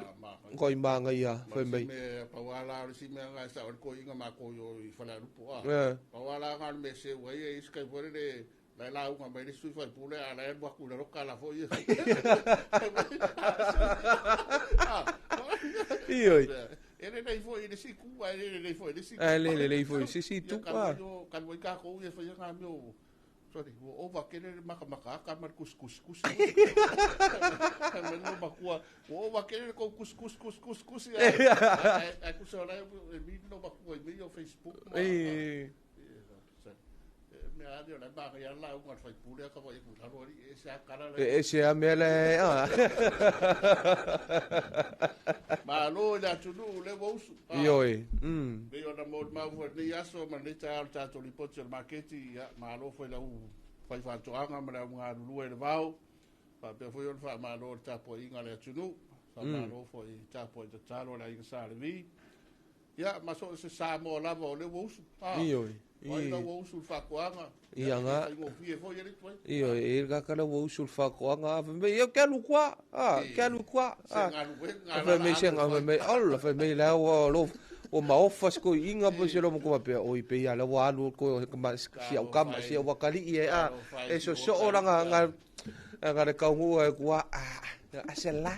ko imanga ia foi mai pa wala si me nga sa ko inga ma ko yo i fa la rupo pa wala ngal me se wa e skai fore le la unga mai le sui fa pule ala e wa ku le roka la foi ioi ele nei foi ele si ku ele nei foi ele si ele foi si tu kan mo ka ko ye fa nga meu sorry o va querer maka ka mar kus no bakua o va querer com kus a kusora e vi no bakua e vi o Facebook me adio la ba ya la un fai pure ka vai ku tharo ese cara ese amele ma lo da tunu le bosu ioi be ona mo ma vo ni aso ma ni ta to li potser marketi ya ma lo foi la u fai fa to anga ma nga lu e vau pa pe foi on fa ma lo ta po inga le tunu fa ma lo foi ta po to talo la inga sa le vi ya ma so se sa mo la vo le bosu ioi Oi, o sulfa coanga. Ia nga. Ia e ga kana o sulfa coanga, me eu quero qua. Quero qua. Fa me senga me all fa me la o ma ofas ko inga po se lo mo ko pe o i pe ala wa lu ko ma si au kama si o wakali e so ora nga le ka ngu e kwa asela.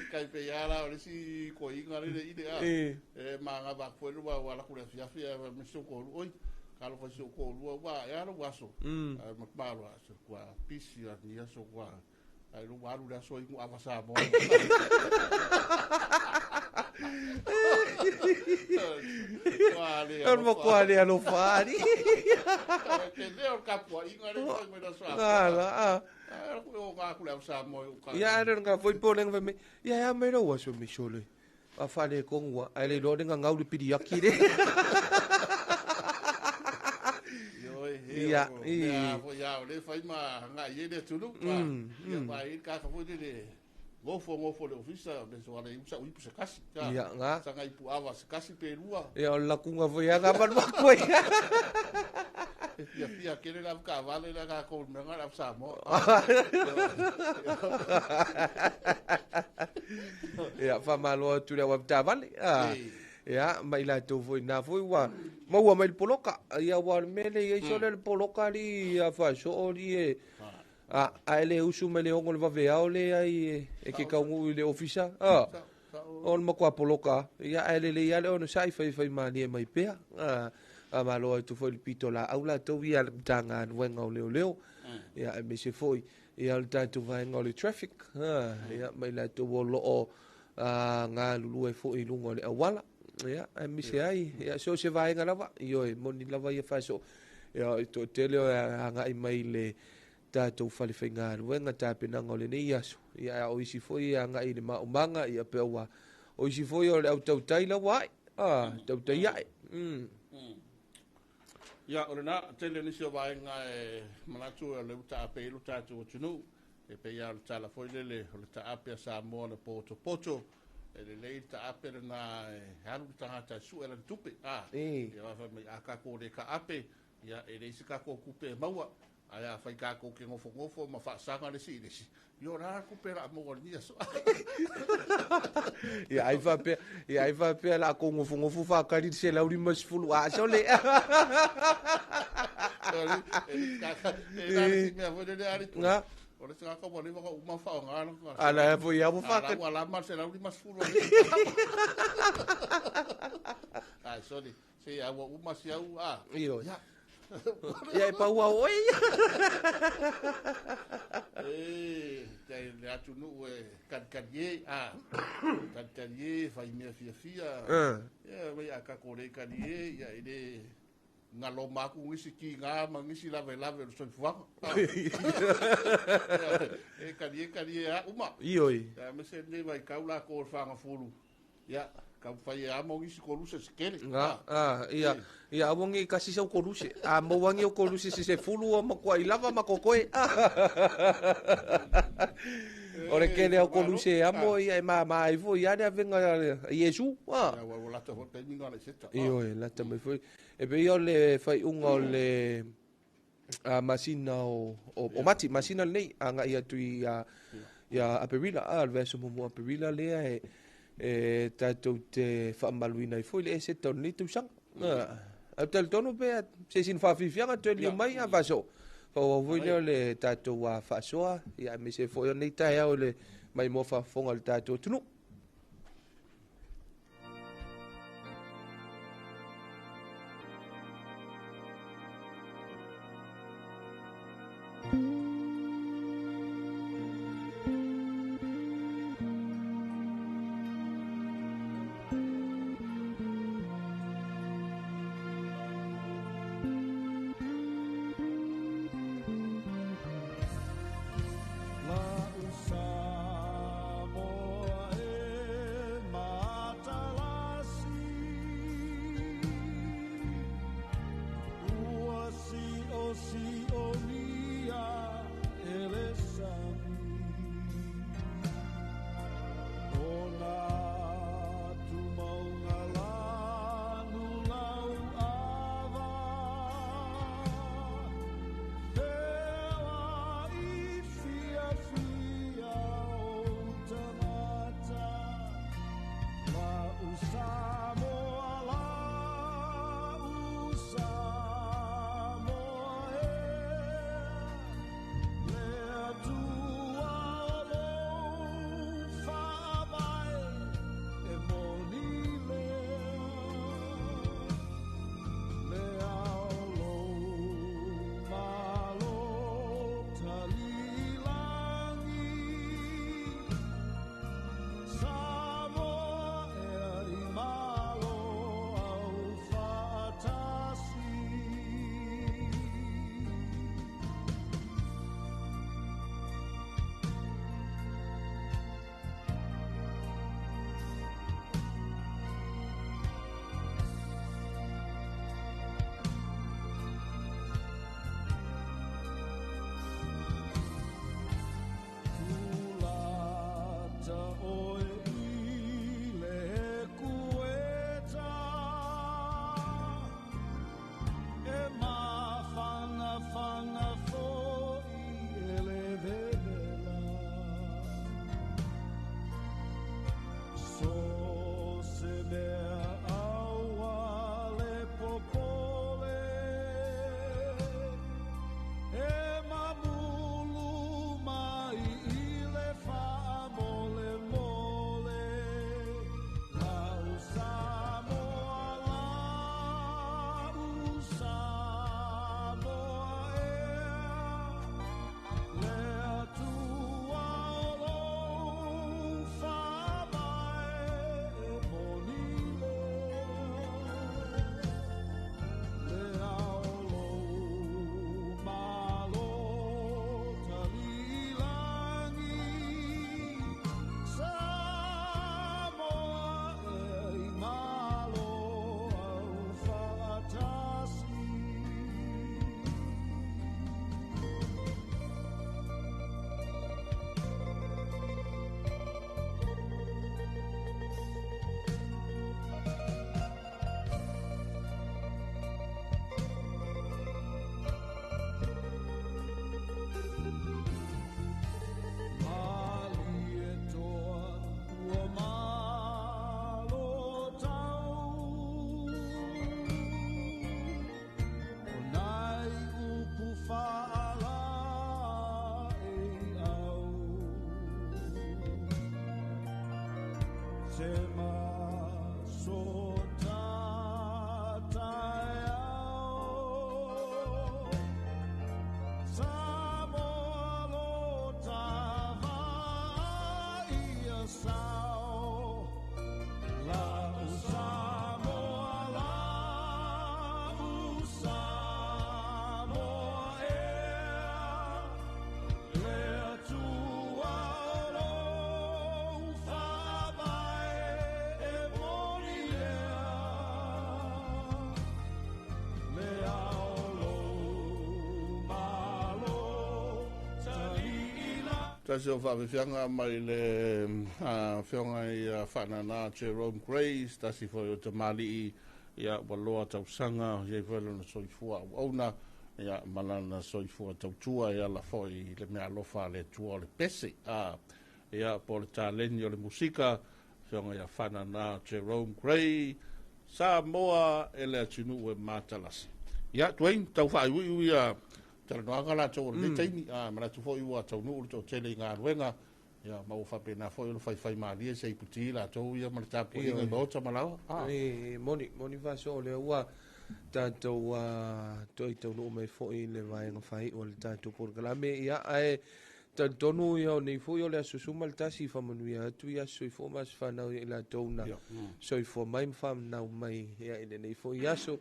Kai pe yala o si ko inga le ide ma nga ba ko lu wa la ku le fia me so ko oi kalo fa so ko lu wa ya lo waso ma ba lo so kwa pisi ya ni so kwa ai lu wa lu da so ingu avasa bo Ormo quali lo fari che leo capo inga le so me da so ia era nga foi poleng ve me ia me ro was me sole a fale con wa ele lo nga ngau pidi yakire ia foi ya le fai ma nga ye de tulu ia vai ka ka foi de ngofo le ofisa de so ale usa ui pusa kasi ia nga sanga ipu ava kasi perua ia la kunga foi nga ban ma koi Fia kere la cavale la ka ko me ngala sa mo. Ya fa malo tu le wa tavale. Ya mai la to foi na foi wa. Ma wa mai poloka. Ya wa mele ye so le poloka ri ya fa so ori ele usu mele ngol va ve ole ai e ke ka ngu le ofisa. On ma kwa poloka. Ya ele le ya le on sai fai mani mai pe. Malo tu foi pito la aula to via tanga wenga leo ya me se foi e al tanto vai ngol traffic ya mai la to lo nga lulu e foi lungo le awala ya me se ai ya so se vai nga lava io e moni lava ia faso ya to tele nga i mai le tato fale fenga wenga tape na ngol ne yaso ya o isi foi nga i ma manga ia pe wa o isi foi o le au tau taila wai tau tai ai Ia, o le na, tele nisi o vaenga e manatu e le uta ape ilu tatu o tunu, e pe ia le tala foi lele, o le ta ape a Samoa le poto poto, e le lei ta ape le na haru tangata su e le tupe, ia wafa me a kako le ka ape, ia e le isi kako kupe maua, aia fai kako ke ngofo ma whaasanga le si. Yo rā kupe ra mo ni so. Ia ai fa pe la ko ngofo fa ka ri se la uri mas fulu a so le. Nga ora se ka mo ni ko uma fa nga. Ala fo ia mo fa ka. Ala mar se la uri mas fulu. Ah, sorry. Se ia uma se au a. Iyo. Ia pa ua oi. Dai le atu nu kan ye kan ye fai me fia. Ia aka kore kan ye ia ide ngalo maku ngisi ki nga mangisi lave so fuang. Kan ye uma. Ioi. Ya me se ne vai kaula ko fanga fulu. Ya ka fai a mo ngisi ko lusa skele. Ia awongi kasi sa ko lusi. A mo wangi ko lusi se fulu o mo kwai lava makokoe. Ore kele o ko lusi amo ia ma ai vo ia de venga Yesu. Wala ta hotel minga le seta. Io la ta me foi. E be io le fai unga le a masina o mati masina nei anga ia tui ia aperila al verso mo aperila le e tatou te whaamaluina i foi le e se tau ni tu sang. A tal tono pe se sin fa fifianga te li mai a vaso. Fa o voi le tatou a fasoa ia me se foi nei tai o le mai mo fa fonga le tatou tunu. La Samoa Tasi o whawhiwhianga mai le whionga i whanana Jerome Grace, tasi fo o te mali ia waloa tausanga, iei whelo na soifua au na, ia malana soifua tautua, ia la foi le mea lofa le tua o le pese, ia po le taleni o le musika, whionga ia whanana Jerome Grace, Samoa e le atinu e matalasi. Ia, tuain, tau whai ui ia, tala noanga la tau le taimi, mana tu foi ua tau nuu to tele ngā ruenga, ia mau whapena foi lo whai maalia se iputi la tau ia mana tapu i ngai maota malawa. Moni vaso le ua tātou toi tau nuu mai foi le vaenga whai o le tātou porkalame, ia ae tonu ia o nei foi o le asusuma le tasi whamanuia atu ia soifo mas whanau i la tau na soifo mai mwhamnau mai ia ine nei foi aso,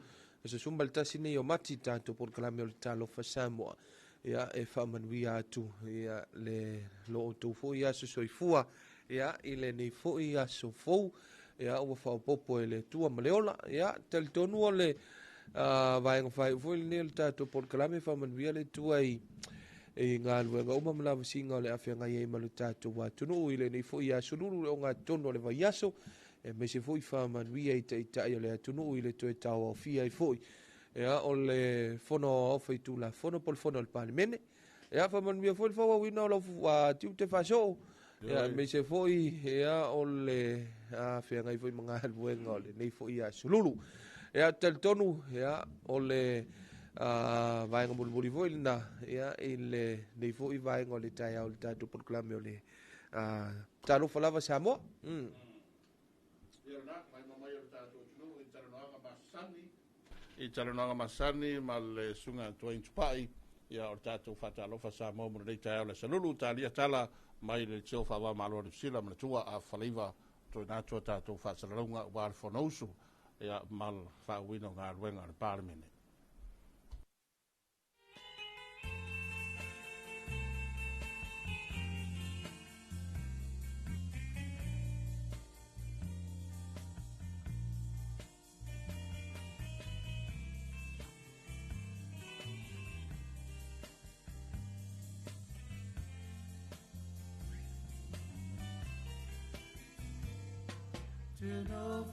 se sumba le tasi nei o mati tātou porkalame o le talofa Samoa ia e whamanuia atu ia le loo tau fo ia se soifua ia i le nei fo ia so fou ia ua whaopopo e le tua maleola ia tali tonu o le vaenga whai fo i le tātou porkalame whamanuia le tua i ngā luenga uma malawa singa o le awhianga iei malu tātou wa tunu i le nei fo ia sunuru o ngā tonu o le vai aso e me se foi fama nuia i tai o le atunu i le toe tau o fia i foi ea o le fono o fai tu la fono pol fono al palimene ea fama nuia foi fawa wina o la tiu te faso ea me se foi ea o le fia ngai foi mga halbuenga o le nei foi a sululu ea tel tonu ea o le vaenga mulmuli foi na ea i le nei foi vaenga o le tai au le tatu proklame o le talo falava Samoa I Tarananga Masani, ma le sunga tuain tupai, ia o tātou whatalofa sa mau muna rei tae o le salulu, tā lia tala mai le teo whawa malo le sila, mana tua a whaleiva, toi nātua tātou whasalarunga wāre whanausu, ia mal whauino ngā ruenga le pārmene. To know